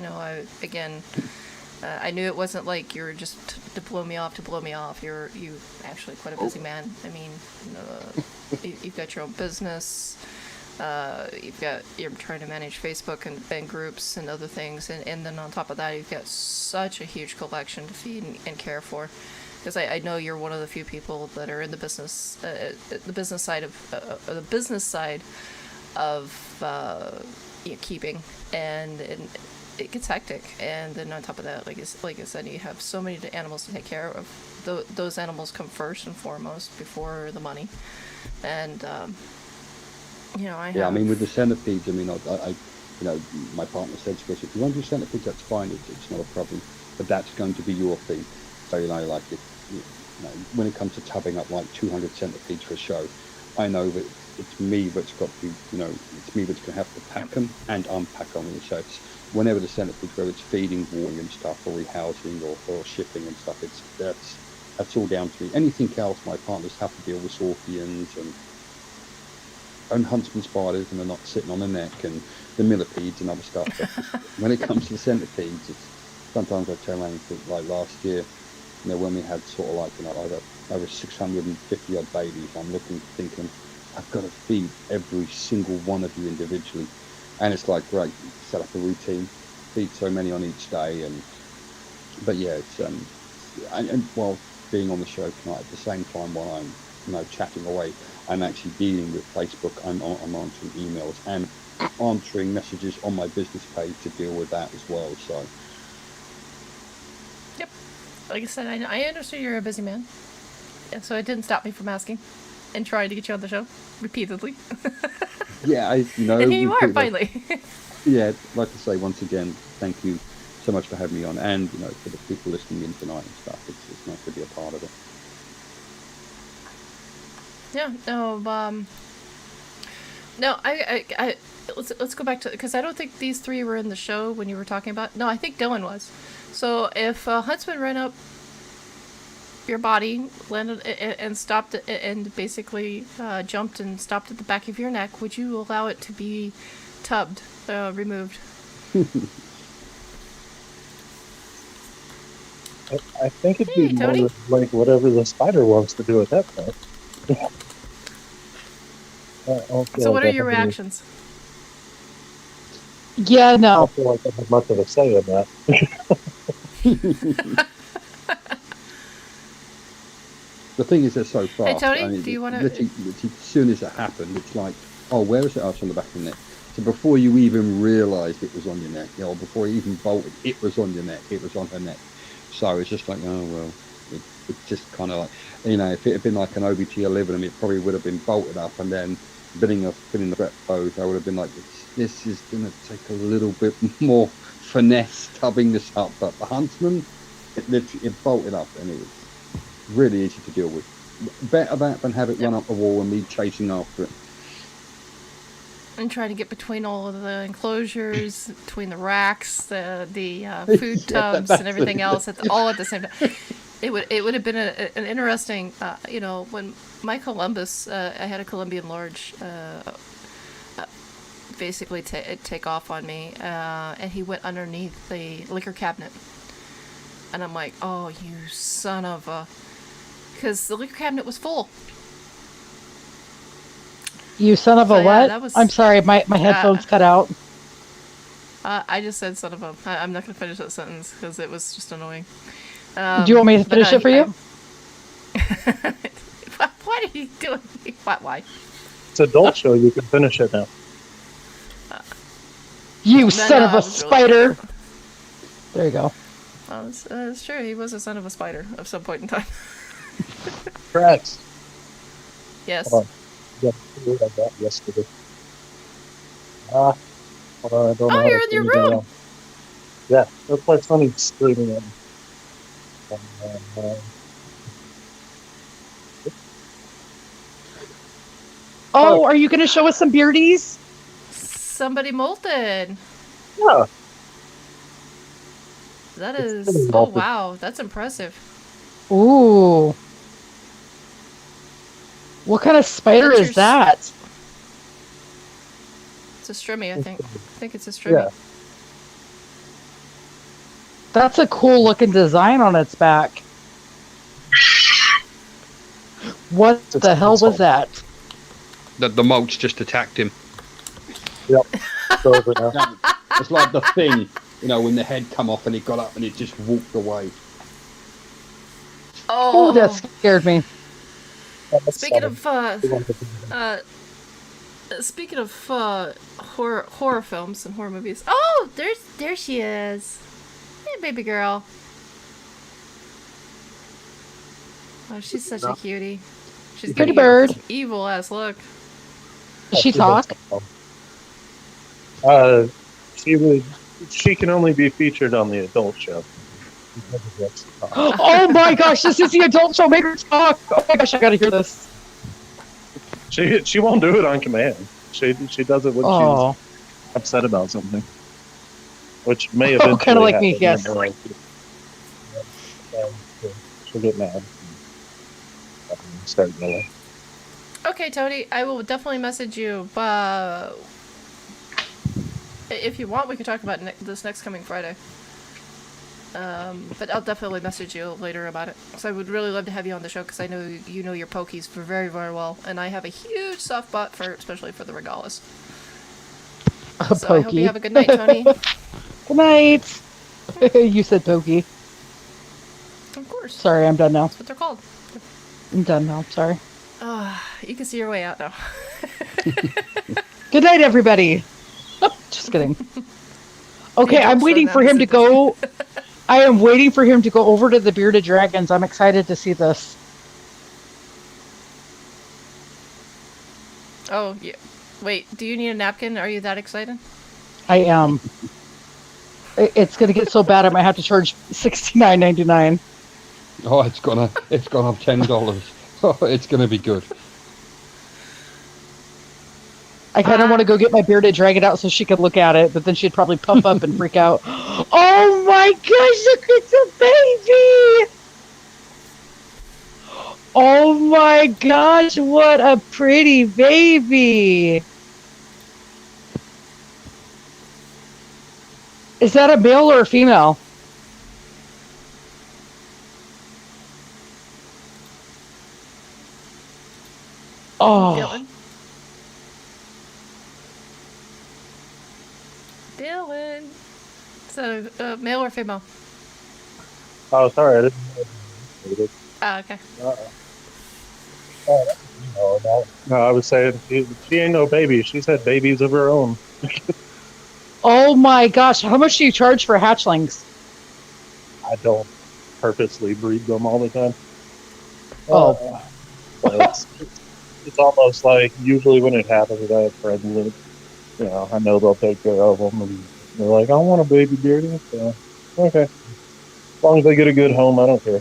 knew it wasn't like you were just to blow me off. You actually quite a busy man. I mean, you've got your own business. You're trying to manage Facebook and groups and other things, and then on top of that, you've got such a huge collection to feed and care for. Because I know you're one of the few people that are in the business side of keeping, and it gets hectic. And then on top of that, like I said, you have so many animals to take care of. Those animals come first and foremost before the money. And I mean, with the centipedes, I mean, I my partner said to us, if you want to do centipedes, that's fine. It's not a problem, but that's going to be your fee. So like when it comes to tubbing up like 200 centipedes for a show, I know that it's me that's got to, it's me that's going to have to pack them and unpack them. So it's whenever the centipedes, whether it's feeding, watering and stuff, or rehousing, or shipping and stuff, that's all down to me. Anything else, my partners have to deal with scorpions and huntsman spiders, and they're not sitting on the neck, and the millipedes and other stuff. But when it comes to the centipedes, sometimes I turn around and think, like last year, when we had sort of like, over 650 odd babies, I'm thinking, I've got to feed every single one of you individually. And it's like, great, set up a routine, feed so many on each day. But yeah, it's, and while being on the show tonight, at the same time while I'm, chatting away, I'm actually dealing with Facebook. I'm answering emails and answering messages on my business page to deal with that as well. So. Yep. Like I said, I understand you're a busy man, so it didn't stop me from asking and trying to get you on the show repeatedly. Yeah, and here you are finally. Yeah, like I say, once again, thank you so much for having me on, and for the people listening in tonight and stuff. It's nice to be a part of it. Yeah. No. I let's go back to, because I don't think these three were in the show when you were talking about. No, I think Dylan was. So if a huntsman ran up your body, landed and stopped and basically jumped and stopped at the back of your neck, would you allow it to be tubbed, removed? I think it'd be Tony? more like whatever the spider wants to do at that point. So what are your reactions? Yeah, I no. don't feel like I have much of a say in that. The thing is, they're so fast. Hey, Tony, I mean, do you want to... literally, as soon as it happened, it's like, oh, where is it? Oh, it's on the back of the neck. So before you even realised it was on your neck, or before you even bolted, it was on your neck. It was on her neck. So it's just like, oh, well, it's just kind of like, if it had been like an OBT 11, it probably would have been bolted up, and then filling the breath both, I would have been like, this is going to take a little bit more finesse tubbing this up. But the huntsman, it bolted up, and it was really easy to deal with. Better that than have it run up the wall and me chasing after it. And trying to get between all of the enclosures, between the racks, the food tubs, and everything else, all at the same time. It would have been an interesting, when my Columbus, I had a Colombian large, basically take off on me, and he went underneath the liquor cabinet, and I'm like, oh, you son of a, because the liquor cabinet was full. You son of a what? That was, I'm sorry, my headphones cut out. I just said son of a. I'm not gonna finish that sentence because it was just annoying. Do you want me to finish it for you? What are you doing? Why? It's an adult show. You can finish it now. You son of I a was really- spider! There you go. Well, it's true. He was a son of a spider at some point in time. Crax. Yes. Hold on. Yeah, we had that yesterday. Hold on, I don't know. Oh, how you're to in your turn it room. around. Yeah, that's my son screaming at me. Oh, are you going to show us some beardies? Somebody molted. Yeah, That It's is. pretty Oh molted. wow, that's impressive. Ooh. What kind of spider That's is your that? It's a strimmy, I think. I think it's a strimmy. Yeah. That's a cool looking design on its back. What It's the hell was awesome. that? The mulch just attacked him. it's over now. It's like the thing, when the head come off and it got up and it just walked away. Oh, that scared me. Speaking of horror films and horror movies. Oh, there she is. Hey, baby girl. Oh, she's such a cutie. She's Pretty giving you bird. an evil ass look. Does she talk? She can only be featured on the adult show. Oh my gosh, this is the adult show. Make her talk. Oh my gosh, I gotta hear this. She won't do it on command. She does it when Oh, she's upset about something, which may eventually kinda like me, happen. yes. She'll get mad. And start yelling. Okay, Tony, I will definitely message you. If you want, we can talk about this next coming Friday. But I'll definitely message you later about it. So I would really love to have you on the show because I know you know your pokies very, very well, and I have a huge soft spot especially for the regalis. So I hope you have a good night, Tony. Good night. You said pokey. Of course. Sorry, I'm done now. That's what they're called. I'm done now. Sorry. You can see your way out now. Good night, everybody. Oh, just kidding. Okay, I'm adults waiting are for now him to visitors. go. I am waiting for him to go over to the Bearded Dragons. I'm excited to see this. Oh, yeah. Wait, do you need a napkin? Are you that excited? I am. It's gonna get so bad I might have to charge $69.99. Oh, it's gone up $10. Oh, it's gonna be good. I kind of want to go get my bearded dragon out so she could look at it, but then she'd probably puff up and freak out. Oh my gosh, look at the baby! Oh my gosh, what a pretty baby! Is that a male or a female? Oh, Dylan. Dylan. So, male or female? Oh, sorry, I didn't know. Oh, okay. No, I was saying she ain't no baby. She's had babies of her own. oh my gosh, how much do you charge for hatchlings? I don't purposely breed them all the time. Oh. But it's almost like usually when it happens, I have friends that, I know they'll take care of them, and they're like, I want a baby beardie. So, okay. As long as they get a good home, I don't care.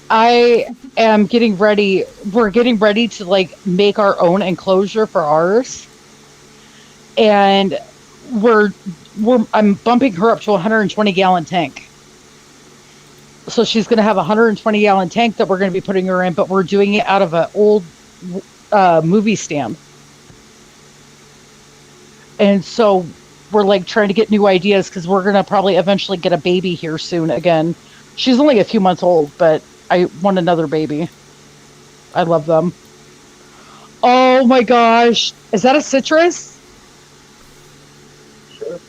I am getting ready. We're getting ready to make our own enclosure for ours, and I'm bumping her up to a 120 gallon tank. So she's going to have a 120 gallon tank that we're going to be putting her in, but we're doing it out of an old movie stand. And so we're trying to get new ideas because we're going to probably eventually get a baby here soon again. She's only a few months old, but I want another baby. I love them. Oh my gosh. Is that a citrus? Sure.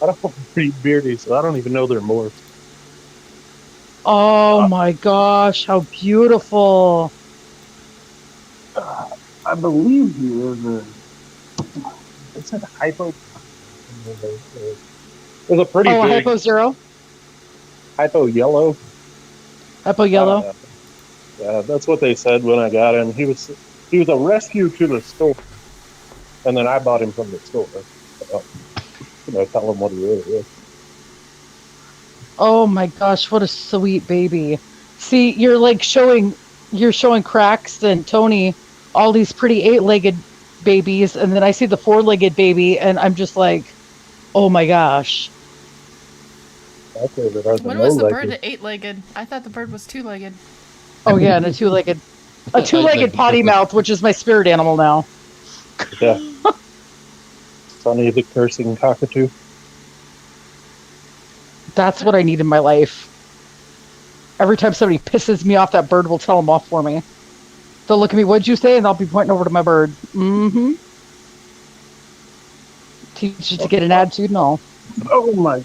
I don't breed beardies, so I don't even know they're morphs. Oh my gosh, how beautiful. I believe he is a. It's a hypo. It's a pretty Oh, a big hypo zero? hypo yellow. Hypo I don't yellow? know. Yeah, that's what they said when I got him. He was a rescue to the store, and then I bought him from the store. So, tell him what he really is. Oh my gosh, what a sweet baby. See, you're showing Crax and Tony all these pretty 8-legged babies, and then I see the 4-legged baby, and I'm just like, oh my gosh. My favorite are the When was the bird no-legged. 8-legged? I thought the bird was 2-legged. Oh yeah, and a two-legged potty mouth, which is my spirit animal now. Yeah. Sonny the cursing cockatoo. That's what I need in my life. Every time somebody pisses me off, that bird will tell them off for me. They'll look at me, what'd you say? And I'll be pointing over to my bird. Mm-hmm. Teach you to get an attitude and all. Oh my!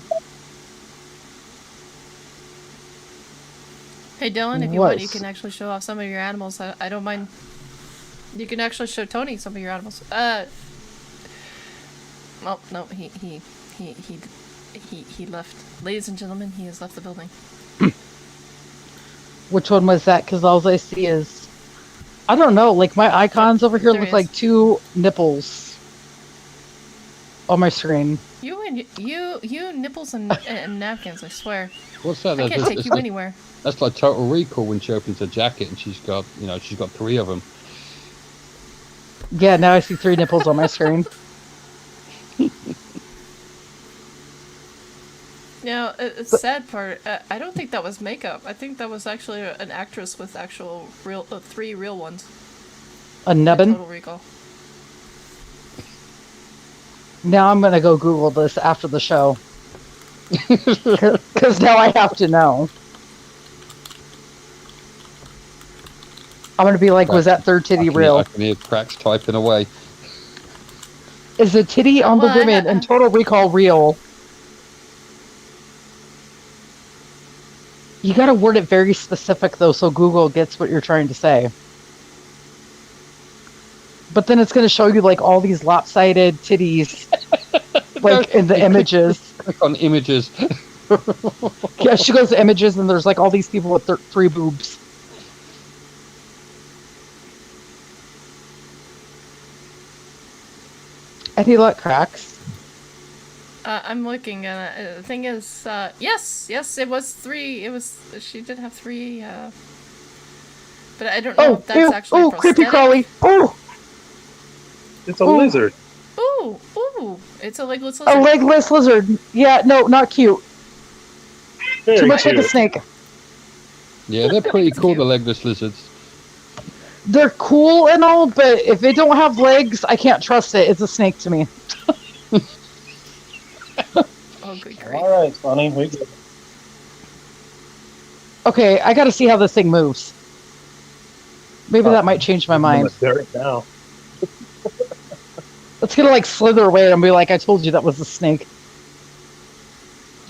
Hey Dylan, if you want, you can actually show off some of your animals. I don't mind. You can actually show Tony some of your animals. Well, no, he left. Ladies and gentlemen, he has left the building. Which one was that? Because all I see is, I don't know, like my icons over here There look is. like 2 nipples on my screen. You nipples and napkins. I swear. What's that? I can't take you anywhere. That's like Total Recall when she opens her jacket and she's got 3 of them. Yeah, now I see 3 nipples on my screen. Now, it's sad part. I don't think that was makeup. I think that was actually an actress with actual 3 real ones. A nubbin? Total Recall. Now I'm going to go Google this after the show. Because now I have to know. I'm going to be like, was that third titty real? I can hear Crax typing away. Is the titty on the Well, women in Total Recall real? You got to word it very specific, though, so Google gets what you're trying to say. But then it's going to show you, like, all these lopsided titties, like, in the images. Click on images. Yeah, she goes to images, and there's, like, all these people with 3 boobs. Any luck, Crax? I'm looking, and the thing is, yes, it was 3. She did have 3, but I don't know if that's actually oh, creepy crawly. Oh, It's a lizard. Ooh, it's a legless lizard. a legless lizard. Yeah, no, not cute. Very Too much cute. like a snake. Yeah, they're pretty cool, the legless lizards. They're cool and all, but if they don't have legs, I can't trust it. It's a snake to me. Oh, good grief. All right, Sonny. We get it. Okay, I gotta see how this thing moves. Maybe that might change my mind. Dirt now. It's gonna like slither away and be like, I told you that was a snake.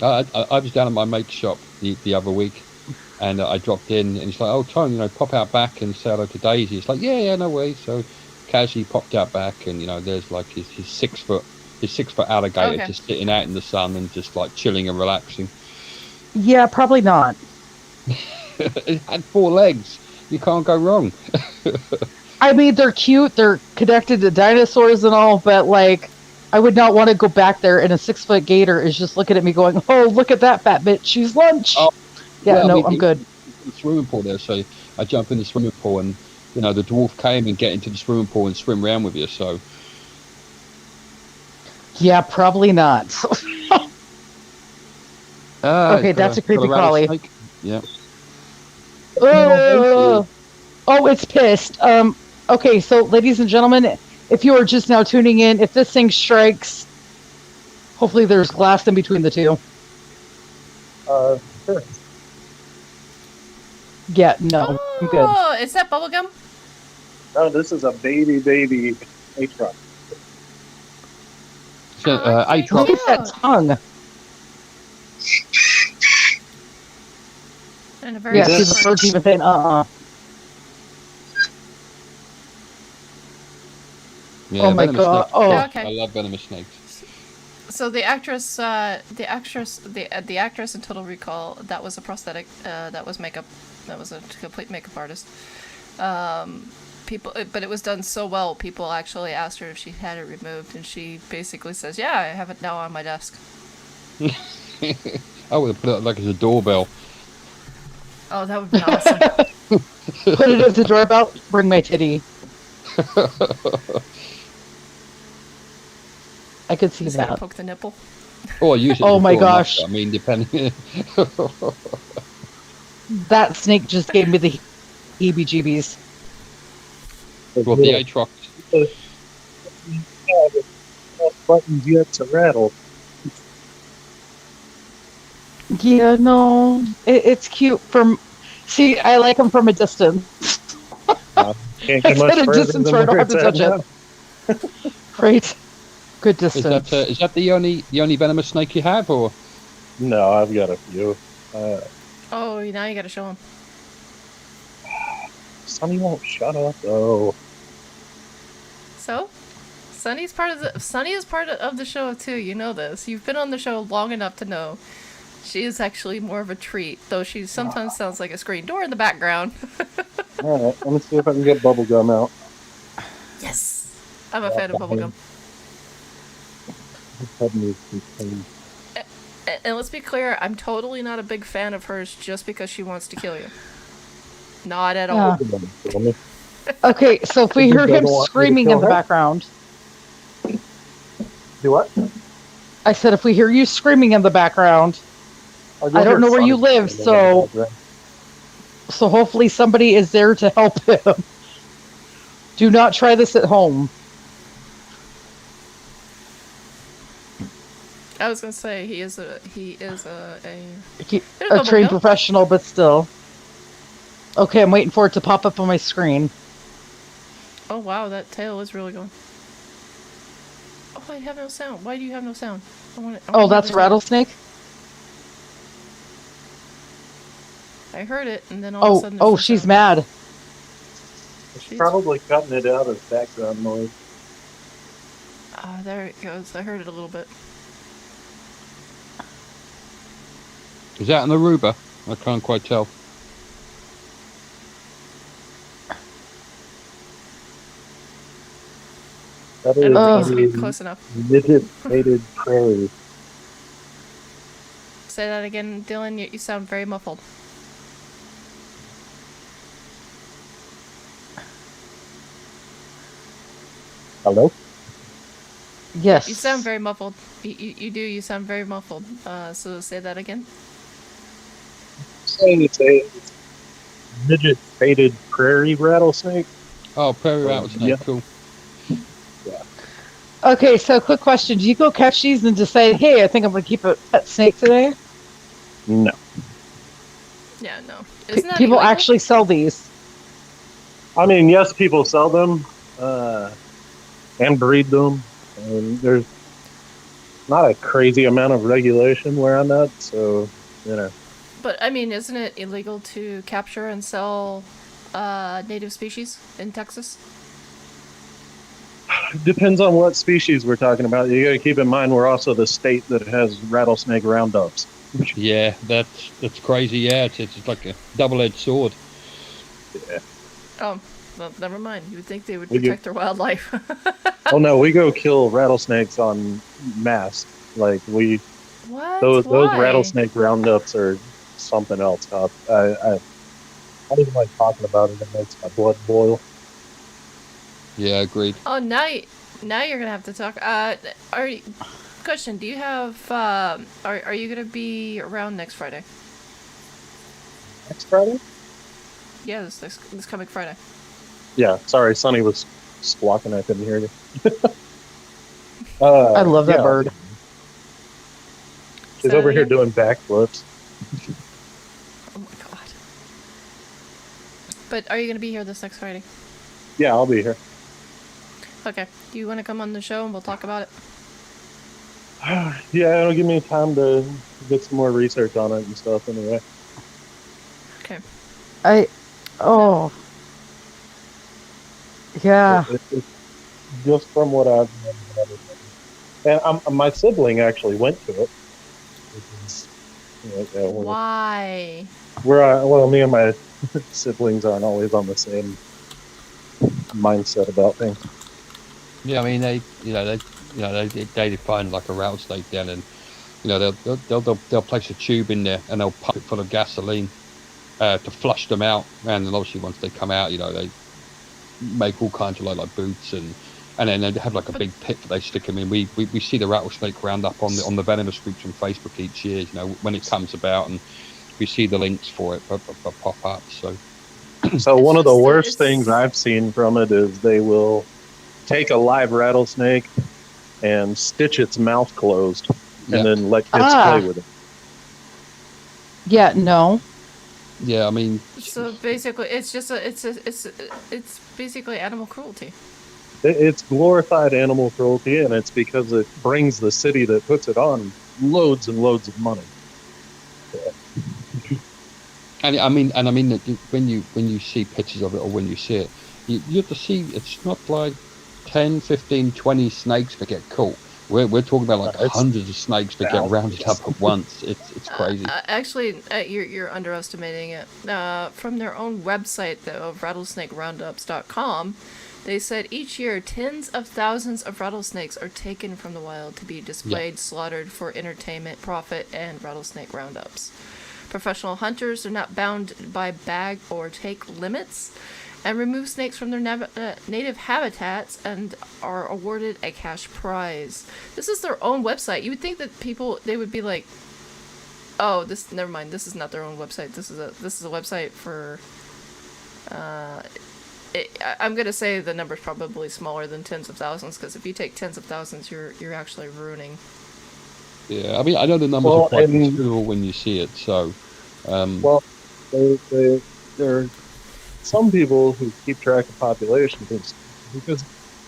I was down at my mate's shop the other week, and I dropped in, and he's like, "Oh, Tony, pop out back and say hello to Daisy." It's like, "Yeah, no way." So casually popped out back, and there's like his 6-foot alligator just sitting out in the sun and just like chilling and relaxing. Yeah, probably not. It had 4 legs. You can't go wrong. I mean, they're cute. They're connected to dinosaurs and all, but like, I would not want to go back there and a 6-foot gator is just looking at me going, "Oh, look at that fat bitch. She's lunch." Oh, yeah, well, no, I'm good. The swimming pool there, so I jump in the swimming pool, and the dwarf came and get into the swimming pool and swim around with you. So Yeah, probably not. Okay, that's a creepy crawly. snake. Yeah. Oh, it's pissed. Okay, so ladies and gentlemen, if you are just now tuning in, if this thing strikes, hopefully there's glass in between the two. Sure. Yeah, no, I'm good. Oh, is that bubblegum? No, this is a baby H-Rock. So, Oh, Atrox. Look at that tongue. And a very Yeah, big see the bird. bird's even saying, Yeah, Oh my venomous God. snakes. Oh. Yeah, okay. I love venomous snakes. So the actress in Total Recall, that was a prosthetic. That was makeup. That was a complete makeup artist. But it was done so well. People actually asked her if she had it removed, and she basically says, "Yeah, I have it now on my desk." I would have put it like as a doorbell. Oh, that would be awesome. Put it as a doorbell. Bring my titty. I could see Just gonna that. poke the nipple. Or use it. Oh as a my door knocker, gosh. I mean, depending. That snake just gave me the heebie-jeebies. Well, the Atrox. Buttons yet to rattle. Yeah, no, it's cute from. See, I like them from a distance. Can't I get much said a further distance than where I don't where have to it's at touch it. now. Right. Good distance. Is that the only venomous snake you have, or? No, I've got a few. Oh, now you gotta show him. Sonny won't shut up though. So, Sunny is part of the show too. You know this. You've been on the show long enough to know she is actually more of a treat, though she sometimes sounds like a screen door in the background. Alright, let me see if I can get bubblegum out. Yes, I'm a fan of bubblegum. And let's be clear, I'm totally not a big fan of hers just because she wants to kill you. Not at all. Yeah. Okay, so if we hear him screaming in the background. Do what? I said if we hear you screaming in the background, I don't know where you live, so hopefully somebody is there to help him. Do not try this at home. I was gonna say he is a A trained professional, but still. Okay, I'm waiting for it to pop up on my screen. Oh wow, that tail is really going. Oh, I have no sound. Why do you have no sound? Oh, that's a rattlesnake? I heard it, and then all of a sudden. Oh, she's mad. It's probably cutting it out as background noise. Ah, there it goes. I heard it a little bit. Is that an Aruba? I can't quite tell. That I don't think is it's close enough. midget-mated prairie. Say that again, Dylan. You sound very muffled. Hello? Yes. You sound very muffled. You do. You sound very muffled. So say that again. Saying it's a midget-mated prairie rattlesnake. Oh, prairie rattlesnake. Yeah. Cool. Okay, so quick question. Do you go catch these and decide, hey, I think I'm going to keep a pet snake today? No. Yeah, no. Isn't that People illegal? actually sell these. I mean, yes, people sell them and breed them. And there's not a crazy amount of regulation where I'm at, so, you know. But I mean, isn't it illegal to capture and sell native species in Texas? Depends on what species we're talking about. You got to keep in mind we're also the state that has rattlesnake roundups. Yeah, that's crazy. Yeah, it's like a double-edged sword. Yeah. Oh, well, never mind. You would think they would We protect their wildlife. Oh no, we go kill rattlesnakes en masse. Like What? those Why? rattlesnake roundups are something else. I don't even like talking about it. It makes my blood boil. Yeah, agreed. Oh, now you're gonna have to talk. Question: do you have? Are you gonna be around next Friday? Next Friday? Yeah, this coming Friday. Yeah. Sorry, Sonny was squawking. I couldn't hear you. I love that bird. She's Say over that here again? doing backflips. Oh my god. But are you gonna be here this next Friday? Yeah, I'll be here. Okay. Do you want to come on the show and we'll talk about it? Yeah, it'll give me time to get some more research on it and stuff. Anyway, Okay. I oh yeah. it's just from what I've read about it. And my sibling actually went to it. Which is, yeah, Why? well, me and my siblings aren't always on the same mindset about things. Yeah, I mean they define like a rattlesnake then, and they'll place a tube in there and they'll pump it full of gasoline to flush them out, and then obviously once they come out, they make all kinds of like boots and then they have like a big pit that they stick them in. We see the rattlesnake roundup on the Venomous groups on Facebook each year, when it comes about, and we see the links for it pop up. So one of the worst things I've seen from it is they will take a live rattlesnake and stitch its mouth closed and then let kids play with it. Yeah, no. Yeah, I mean. So basically, it's basically animal cruelty. It's glorified animal cruelty, and it's because it brings the city that puts it on loads and loads of money. Yeah. And I mean that when you see pictures of it or when you see it, you have to see it's not like 10, 15, 20 snakes that get caught. We're talking about like hundreds of snakes that get rounded up at once. It's crazy. Actually, you're underestimating it. From their own website, though, of rattlesnakeroundups.com, they said each year tens of thousands of rattlesnakes are taken from the wild to be displayed, slaughtered for entertainment, profit, and rattlesnake roundups. Professional hunters are not bound by bag or take limits and remove snakes from their native habitats and are awarded a cash prize. This is their own website. You would think that they would be like, oh, never mind, this is not their own website. This is a website for, I'm going to say the number's probably smaller than tens of thousands, because if you take tens of thousands, you're actually ruining. Yeah, I mean, I know the numbers are quite considerable when you see it, so. Well, there are some people who keep track of population because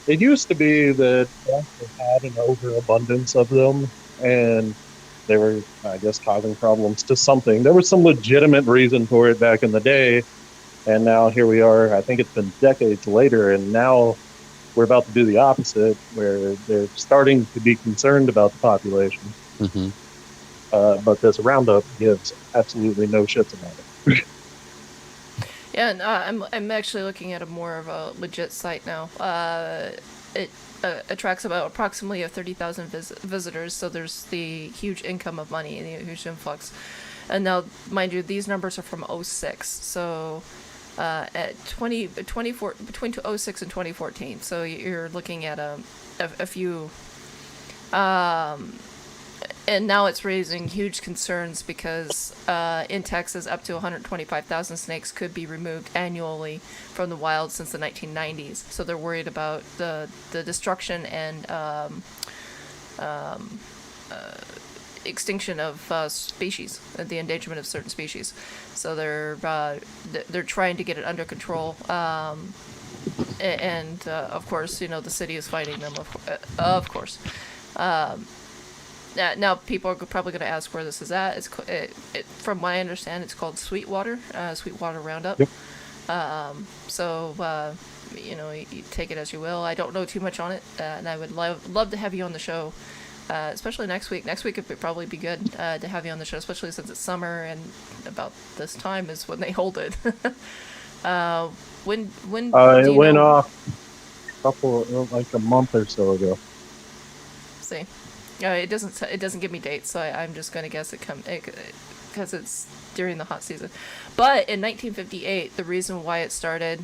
it used to be that they had an overabundance of them, and they were, I guess, causing problems to something. There was some legitimate reason for it back in the day, and now here we are. I think it's been decades later, and now we're about to do the opposite, where they're starting to be concerned about the population. Mm-hmm. But this roundup gives absolutely no shits about it. Yeah, and I'm actually looking at a more of a legit site now. It attracts about approximately 30,000 visitors, so there's the huge income of money and the huge influx. And now, mind you, these numbers are from 06, so at 24 between 06 and 2014. So you're looking at a few. And now it's raising huge concerns because in Texas, up to 125,000 snakes could be removed annually from the wild since the 1990s. So they're worried about the destruction and extinction of species, the endangerment of certain species. So they're trying to get it under control. And of course, the city is fighting them. Of course. Now people are probably going to ask where this is at. From what I understand, it's called Sweetwater Roundup. Yep. So you take it as you will. I don't know too much on it, and I would love to have you on the show, especially next week. Next week would probably be good to have you on the show, especially since it's summer and about this time is when they hold it. When it went off like a month or so ago. See. It doesn't give me dates, so I'm just going to guess because it's during the hot season. But in 1958, the reason why it started,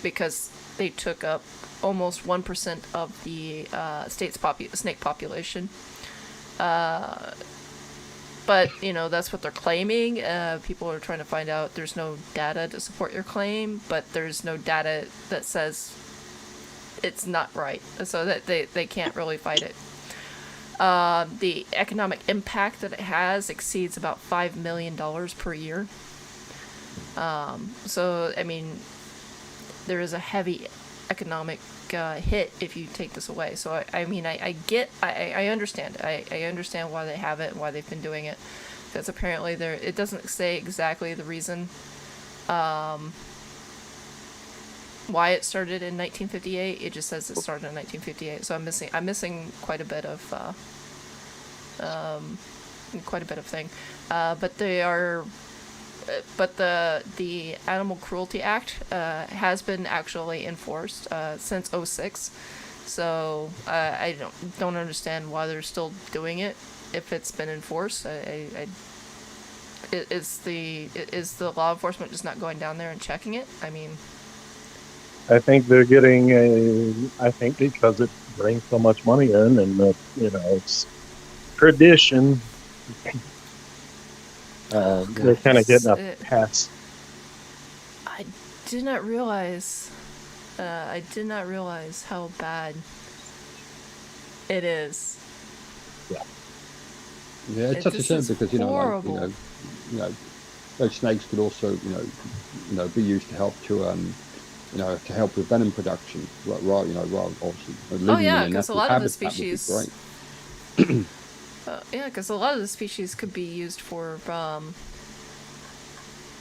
because they took up almost 1% of the state's snake population. But that's what they're claiming. People are trying to find out. There's no data to support your claim, but there's no data that says it's not right, so that they can't really fight it. The economic impact that it has exceeds about $5 million per year. So, I mean, there is a heavy economic hit if you take this away. So I mean, I understand. I understand why they have it and why they've been doing it, because apparently it doesn't say exactly the reason why it started in 1958. It just says it started in 1958. So I'm missing quite a bit of thing. But they are. But the Animal Cruelty Act has been actually enforced since '06, so I don't understand why they're still doing it if it's been enforced. Is the law enforcement just not going down there and checking it? I mean, I think they're getting I think because it brings so much money in, and it's tradition. They're kind of getting a pass. I did not realize how bad it is. Yeah, it's such a shame because horrible. those snakes could also be used to help to help with venom production. Right, obviously. Oh yeah, because a lot of the habitat would be species. great. Yeah, because a lot of the species could be used for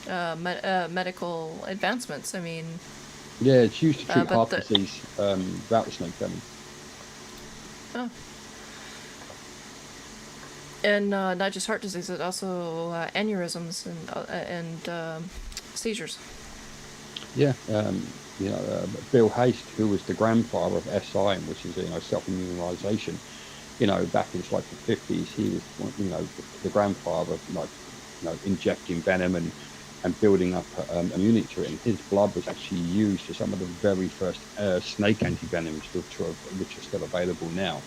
medical advancements. I mean. Yeah, it's used to treat heart disease, rattlesnake venom. Oh. And not just heart disease, but also aneurysms and seizures. Yeah, Bill Haste, who was the grandfather of SI, which is self-immunization. Back in the 50s, he was the grandfather of injecting venom and building up immunity to it. And his blood was actually used for some of the very first snake antivenoms, which are still available now.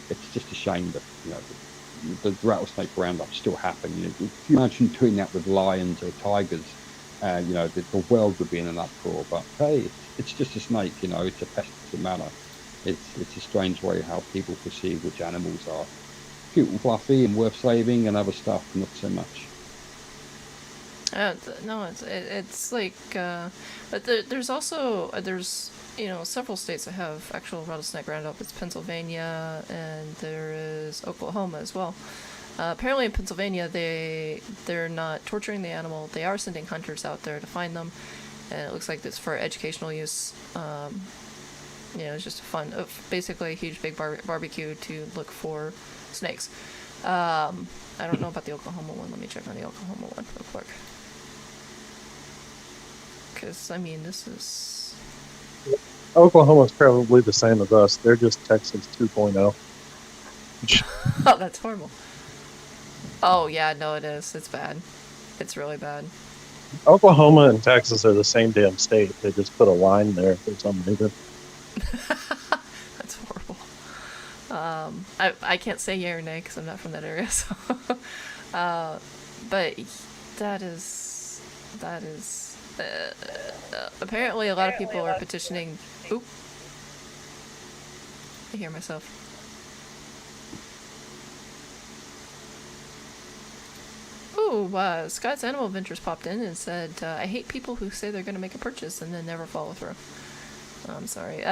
It's just a shame that the rattlesnake roundup still happen. If you imagine doing that with lions or tigers, the world would be in an uproar. But hey, it's just a snake. It's a pest. It doesn't matter. It's a strange way how people perceive which animals are cute and fluffy and worth saving, and other stuff not so much. No, it's like, but there's also several states that have actual rattlesnake roundup. It's Pennsylvania, and there is Oklahoma as well. Apparently in Pennsylvania, they're not torturing the animal. They are sending hunters out there to find them, and it looks like it's for educational use. It's just basically a huge big barbecue to look for snakes. I don't know about the Oklahoma one. Let me check on the Oklahoma one real quick. Because, I mean, this is... Oklahoma's probably the same as us. They're just Texas 2.0. Oh, that's horrible. Oh, yeah, no, it is. It's bad. It's really bad. Oklahoma and Texas are the same damn state. They just put a line there for some reason. That's horrible. I can't say yay or nay because I'm not from that area, so... but that is... apparently a lot of people are petitioning... Oop. I hear myself. Ooh, Scott's Animal Adventures popped in and said, I hate people who say they're going to make a purchase and then never follow through. I'm sorry.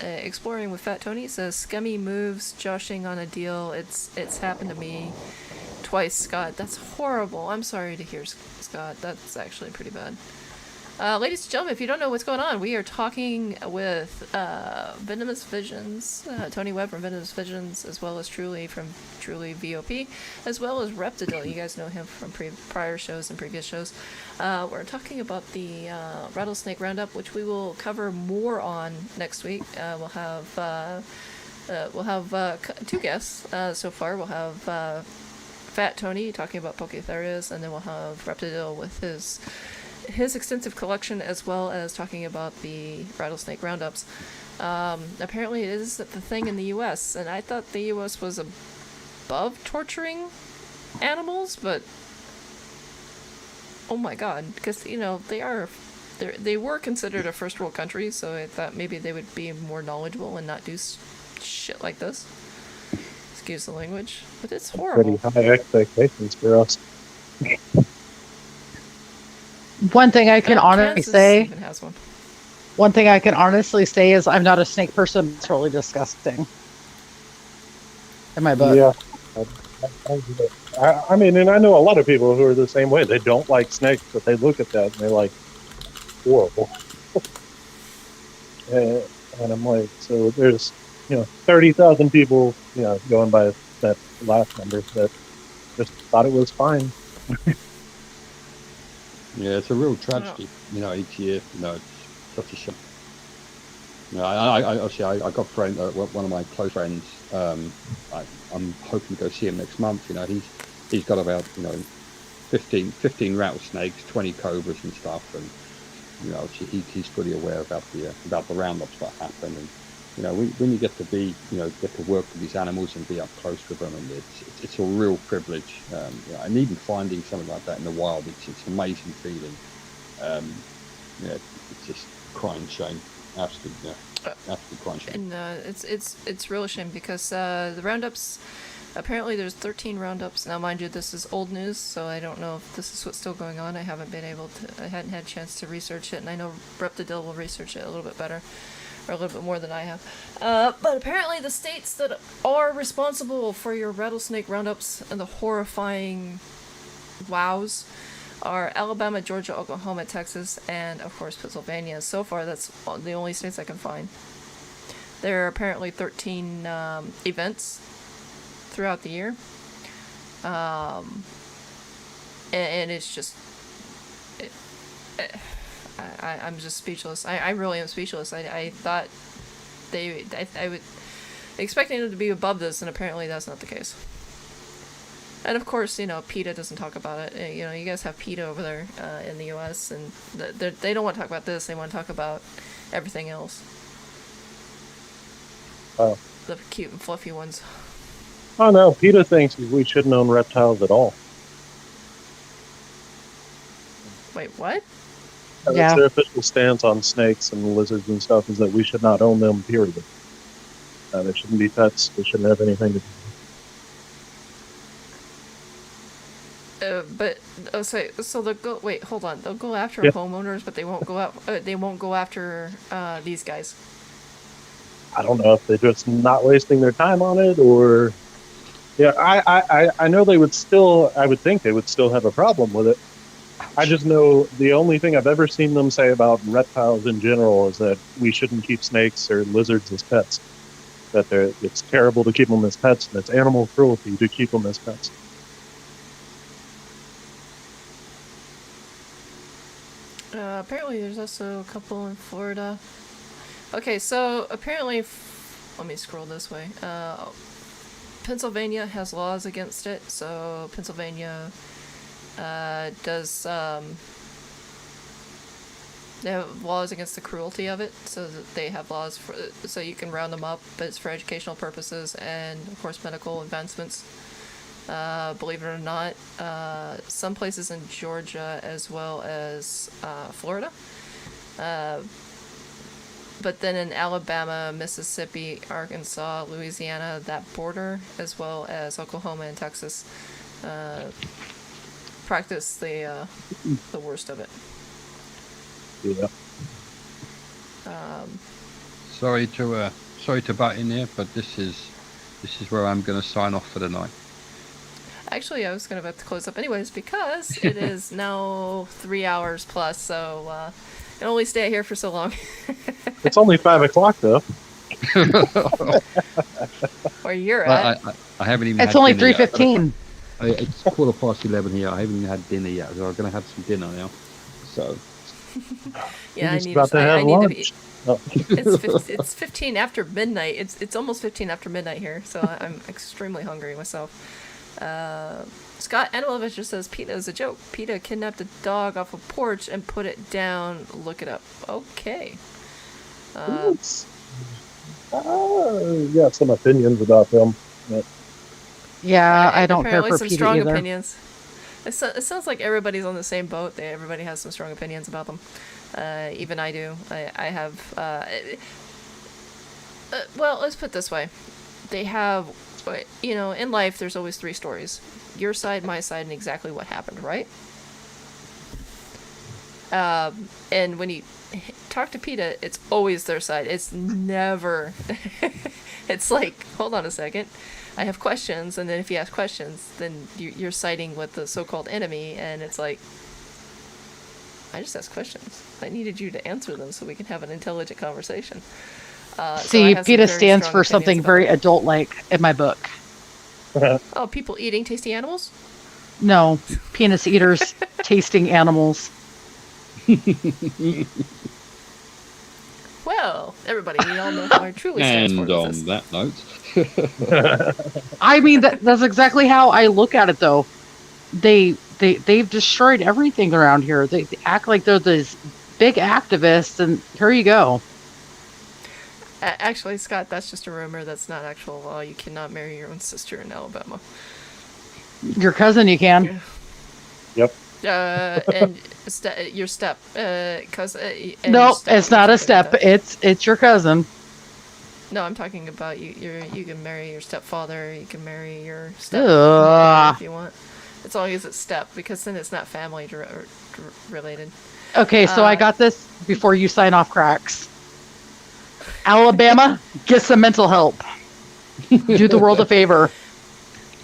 Exploring with Fat Tony says, scummy moves, joshing on a deal. It's happened to me twice, Scott. That's horrible. I'm sorry to hear, Scott. That's actually pretty bad. Ladies and gentlemen, if you don't know what's going on, we are talking with Venomous Visions, Tony Webb from Venomous Visions, as well as Truly from Truly VOP, as well as Reptidil. You guys know him from prior shows and previous shows. We're talking about the rattlesnake roundup, which we will cover more on next week. We'll have two guests so far. We'll have Fat Tony talking about Pokétherias, and then we'll have Reptidil with his extensive collection, as well as talking about the rattlesnake roundups. Apparently it is the thing in the U.S., and I thought the U.S. was above torturing animals, but oh my god, because they were considered a first world country, so I thought maybe they would be more knowledgeable and not do shit like this. Excuse the language, but it's horrible. Pretty high expectations for us. One thing I can honestly Kansas say, even has one. One thing I can honestly say is I'm not a snake person. It's really disgusting in my book. Yeah. I mean, and I know a lot of people who are the same way. They don't like snakes, but they look at that and they're like, horrible. And, and I'm like, so there's, 30,000 people, going by that last number that just thought it was fine. Yeah, it's a real tragedy, each year. It's such a shame. I got one of my close friends. I'm hoping to go see him next month. He's got about 15 rattlesnakes, 20 cobras and stuff, and he's fully aware about the roundups that happen. And when you get to work with these animals and be up close with them, and it's a real privilege. And even finding something like that in the wild, it's an amazing feeling. It's just crying shame. Absolutely crying shame. And it's real shame because the roundups. Apparently, there's 13 roundups. Now, mind you, this is old news, so I don't know if this is what's still going on. I hadn't had a chance to research it, and I know Rep the Dill will research it a little bit better, or a little bit more than I have. But apparently, the states that are responsible for your rattlesnake roundups and the horrifying wows are Alabama, Georgia, Oklahoma, Texas, and of course Pennsylvania. So far, that's the only states I can find. There are apparently 13 events throughout the year, and it's just, I'm just speechless. I really am speechless. I thought I would expecting them to be above this, and apparently that's not the case. And of course, PETA doesn't talk about it. You guys have PETA over there in the U.S., and they don't want to talk about this. They want to talk about everything else. Oh. The cute and fluffy ones. Oh no, PETA thinks we shouldn't own reptiles at all. Wait, what? Yeah. That's their official stance on snakes and lizards and stuff, is that we should not own them, period. They shouldn't be pets. They shouldn't have anything to do. So they'll go. Wait, hold on. They'll go after homeowners, but they won't go out. They won't go after these guys. I don't know if they're just not wasting their time on it, or I know they would still. I would think they would still have a problem with it. I just know the only thing I've ever seen them say about reptiles in general is that we shouldn't keep snakes or lizards as pets. That it's terrible to keep them as pets, and it's animal cruelty to keep them as pets. Apparently, there's also a couple in Florida. Okay, so apparently, let me scroll this way. Pennsylvania has laws against it, so Pennsylvania does. They have laws against the cruelty of it, so that they have laws so you can round them up, but it's for educational purposes and, of course, medical advancements. Believe it or not, some places in Georgia as well as Florida. But then in Alabama, Mississippi, Arkansas, Louisiana, that border, as well as Oklahoma and Texas, practice the worst of it. Yeah. Sorry to butt in here, but this is where I'm going to sign off for the night. Actually, I was going to have to close up anyways because it is now 3 hours plus, so I can only stay here for so long. It's only 5 o'clock though. Where you're at. I haven't even. It's had only dinner yet. 3:15. It's 11:15 here. I haven't even had dinner yet, so I'm going to have some dinner now. So. Yeah, I need to eat. Oh. It's 15 after midnight. It's almost 15 after midnight here, so I'm extremely hungry myself. Scott Anelovich just says PETA is a joke. PETA kidnapped a dog off a porch and put it down. Look it up. Okay. Got some opinions about them. But... Yeah, I don't care apparently for some PETA strong either. opinions. It sounds like everybody's on the same boat. Everybody has some strong opinions about them. Even I do. I have. Well, let's put it this way. They have, in life, there's always 3 stories: your side, my side, and exactly what happened. Right? And when you talk to PETA, it's always their side. It's never. It's like, hold on a second, I have questions, and then if you ask questions, then you're siding with the so-called enemy, and it's like, I just asked questions. I needed you to answer them so we can have an intelligent conversation. See, PETA stands for something very adult-like in my book. Oh, people eating tasty animals? No, penis eaters tasting animals. Well, everybody, we all know how I truly stands for And with on this. that note, I mean, that's exactly how I look at it, though. They've destroyed everything around here. They act like they're these big activists, and here you go. Actually, Scott, that's just a rumor. That's not actual law. You cannot marry your own sister in Alabama. Your cousin, you can. Yep. And your step, No, it's not a step. It's your cousin. No, I'm talking about you can marry your stepfather. You can marry your step if you want, as long as it's step, because then it's not family related. Okay, so I got this before you sign off, Crax. Alabama, get some mental help. Do the world a favor.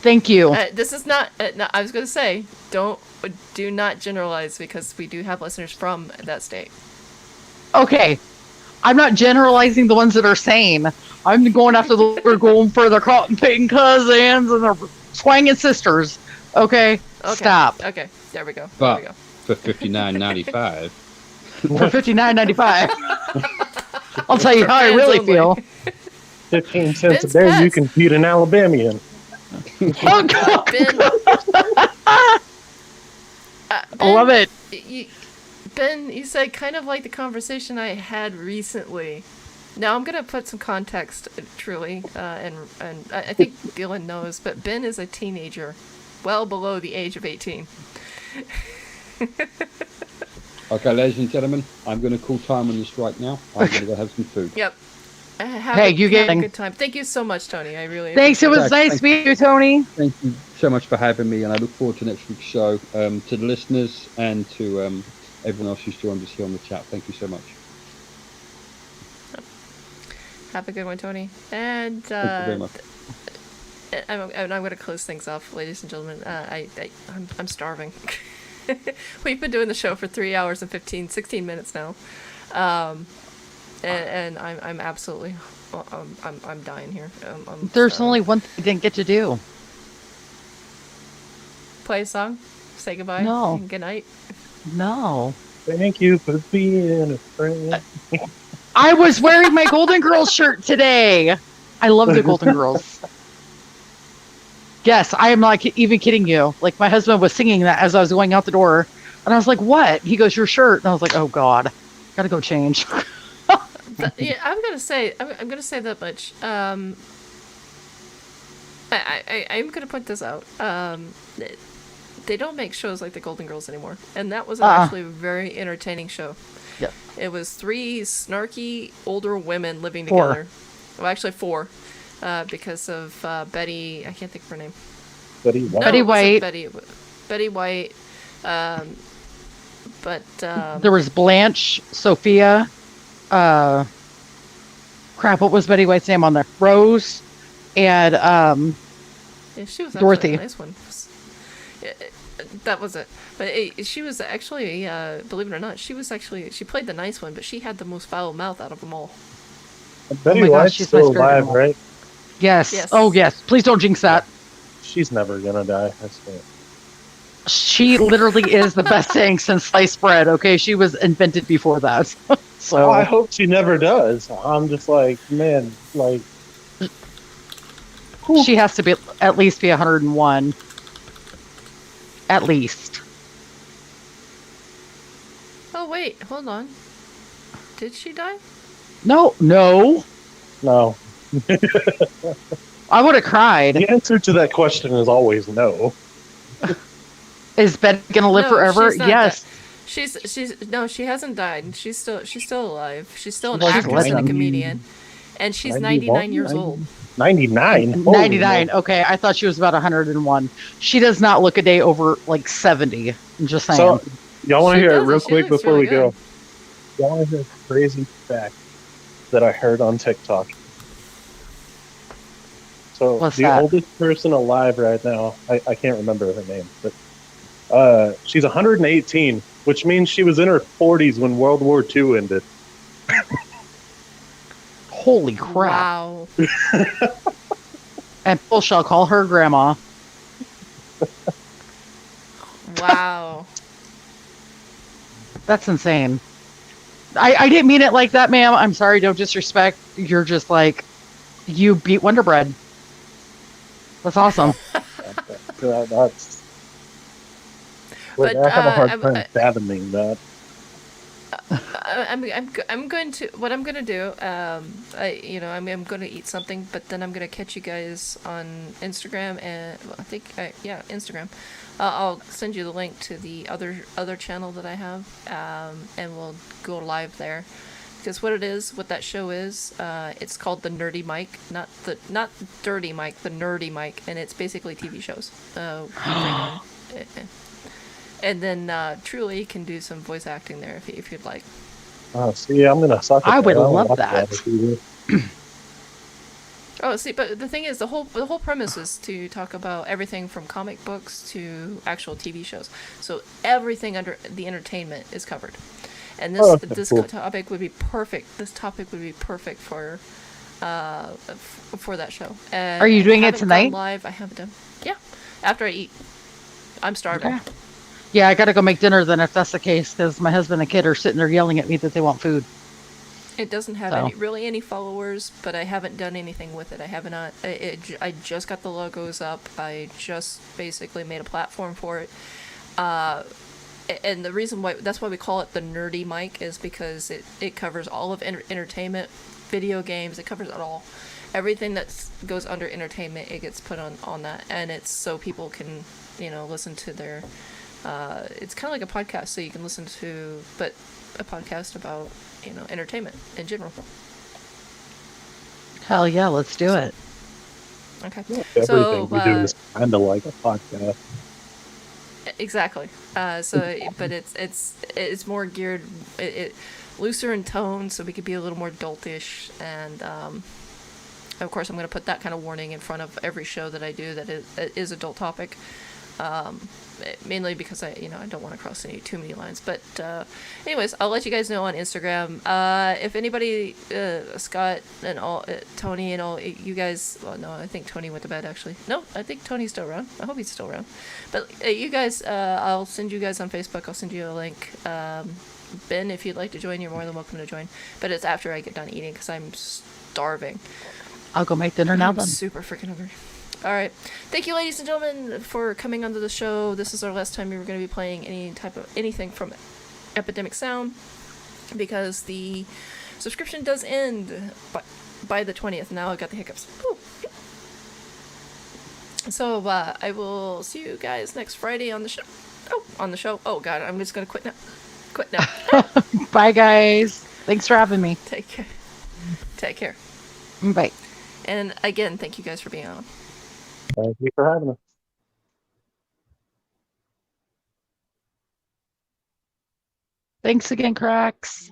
Thank you. This is not. No, I was going to say, do not generalize, because we do have listeners from that state. Okay, I'm not generalizing the ones that are sane. I'm going after we're going for the cotton picking cousins and the swanging sisters. Okay, stop. Okay, there we go. But- There we go. for $59.95. For $59.95. I'll tell you how I really feel. 15 cents Vince a day, you Pez. can feed an Alabamian. Oh, God. Ben, I love it. Ben, you said kind of like the conversation I had recently. Now I'm gonna put some context, truly, and I think Dylan knows, but Ben is a teenager, well below the age of 18. Okay, ladies and gentlemen, I'm going to call time on this right now. I'm going to go have some food. Yep. Have Hey, a getting good time. Thank you so much, Tony. I really Thanks. It appreciate was nice meeting you, Tony. Thank you so much for having me, and I look forward to next week's show. To the listeners and to everyone else who's joined us here on the chat, thank you so much. Have a good one, Tony. And Thank you very much. I'm going to close things off, ladies and gentlemen. I'm starving. We've been doing the show for 3 hours and 16 minutes now, and I'm absolutely, I'm dying here. There's only one thing I didn't get to do. Play a song, say goodbye, No. and good night. No. Thank you for being a friend. I was wearing my Golden Girls shirt today. I love the Golden Girls. Yes, I am not even kidding you. Like, my husband was singing that as I was going out the door, and I was like, "What?" He goes, "Your shirt," and I was like, "Oh God, gotta go change." Yeah, I'm gonna say that much. I'm gonna put this out. They don't make shows like the Golden Girls anymore, and that was actually a very entertaining show. Yeah. It was 3 snarky older women living 4. together. Well, actually 4, because of Betty. I can't think of her name. Betty No, White. Betty it wasn't White. Betty White. There was Blanche, Sophia. Crap, what was Betty White's name on there? Rose, and yeah, she was Dorothy. actually a nice one. That was it. But she was actually, believe it or not, she played the nice one, but she had the most foul mouth out of them all. Betty my gosh, White's she's my still spirit alive, animal. right? yes. Yes. Oh yes, please don't jinx that. She's never gonna die. I swear. She literally is the best thing since sliced bread. Okay, she was invented before that. So Oh, I hope she never does. I'm just like, man, like, she has to be at least be 101. At least. Oh wait, hold on. Did she die? No. no. I would have cried. The answer to that question is always no. Is Betty gonna live No, forever? she's not Yes. No, she hasn't died. She's still alive. She's still an She's actress and a living. comedian, and she's 91, 99 years old. 99. 99. Okay, I thought she was about 101. She does not look a day over like 70. I'm just saying. So, Y'all want to She hear it does real it. She quick looks before really we go? good. Y'all want to hear a crazy fact that I heard on TikTok? So What's the that? oldest person alive right now, I can't remember her name, but she's 118, which means she was in her 40s when World War II ended. Holy crap. Wow. And people shall call her grandma. Wow. That's insane. I didn't mean it like that, ma'am. I'm sorry, no disrespect. You're just like, you beat Wonder Bread. That's awesome. That's like But I have a hard time fathoming that. I'm going to what I'm gonna do. I'm gonna eat something, but then I'm gonna catch you guys on Instagram and well, I think yeah, Instagram. I'll send you the link to the other channel that I have, and we'll go live there. Because what that show is, it's called the Nerdy Mic, not Dirty Mic, the Nerdy Mic, and it's basically TV shows. And then Truly can do some voice acting there if you'd like. See, I'm gonna suck at I that. would I don't love watch that. TV. Oh, see, but the thing is, the whole premise is to talk about everything from comic books to actual TV shows. So everything under the entertainment is covered, and Oh, okay, this cool. topic would be perfect. This topic would be perfect for that show. And Are you doing I it haven't gone tonight? live. I haven't done. Yeah, after I eat, I'm starving. Okay. Yeah, I got to go make dinner then if that's the case, because my husband and kid are sitting there yelling at me that they want food. It doesn't have So, any followers, but I haven't done anything with it. I have not. I just got the logos up. I just basically made a platform for it. And the reason why that's why we call it the Nerdy Mic is because it covers all of entertainment, video games. It covers it all. Everything that goes under entertainment, it gets put on that, and it's so people can listen to their. It's kind of like a podcast, so you can listen to, but a podcast about entertainment in general. hell yeah, let's do it. Okay. Everything So we do is kind of like a podcast. exactly. But it's more geared it looser in tone, so we could be a little more adultish, and of course I'm going to put that kind of warning in front of every show that I do that is adult topic. Mainly because I don't want to cross too many lines. But anyways, I'll let you guys know on Instagram. If anybody, Scott and all, Tony and all, you guys. Well, no, I think Tony went to bed actually. No, I think Tony's still around. I hope he's still around. But you guys, I'll send you guys on Facebook. I'll send you a link. Ben, if you'd like to join, you're more than welcome to join. But it's after I get done eating because I'm starving. I'll go make dinner now I'm then. super freaking hungry. All right. Thank you, ladies and gentlemen, for coming onto the show. This is our last time we were going to be playing anything from Epidemic Sound because the subscription does end by the 20th. Now I've got the hiccups. Woo. So I will see you guys next Friday on the show. Oh, God, I'm just going to quit now. Bye, guys. Thanks for having me. Take care. Bye. And again, thank you guys for being on. Thank you for having us. Thanks again, Crax.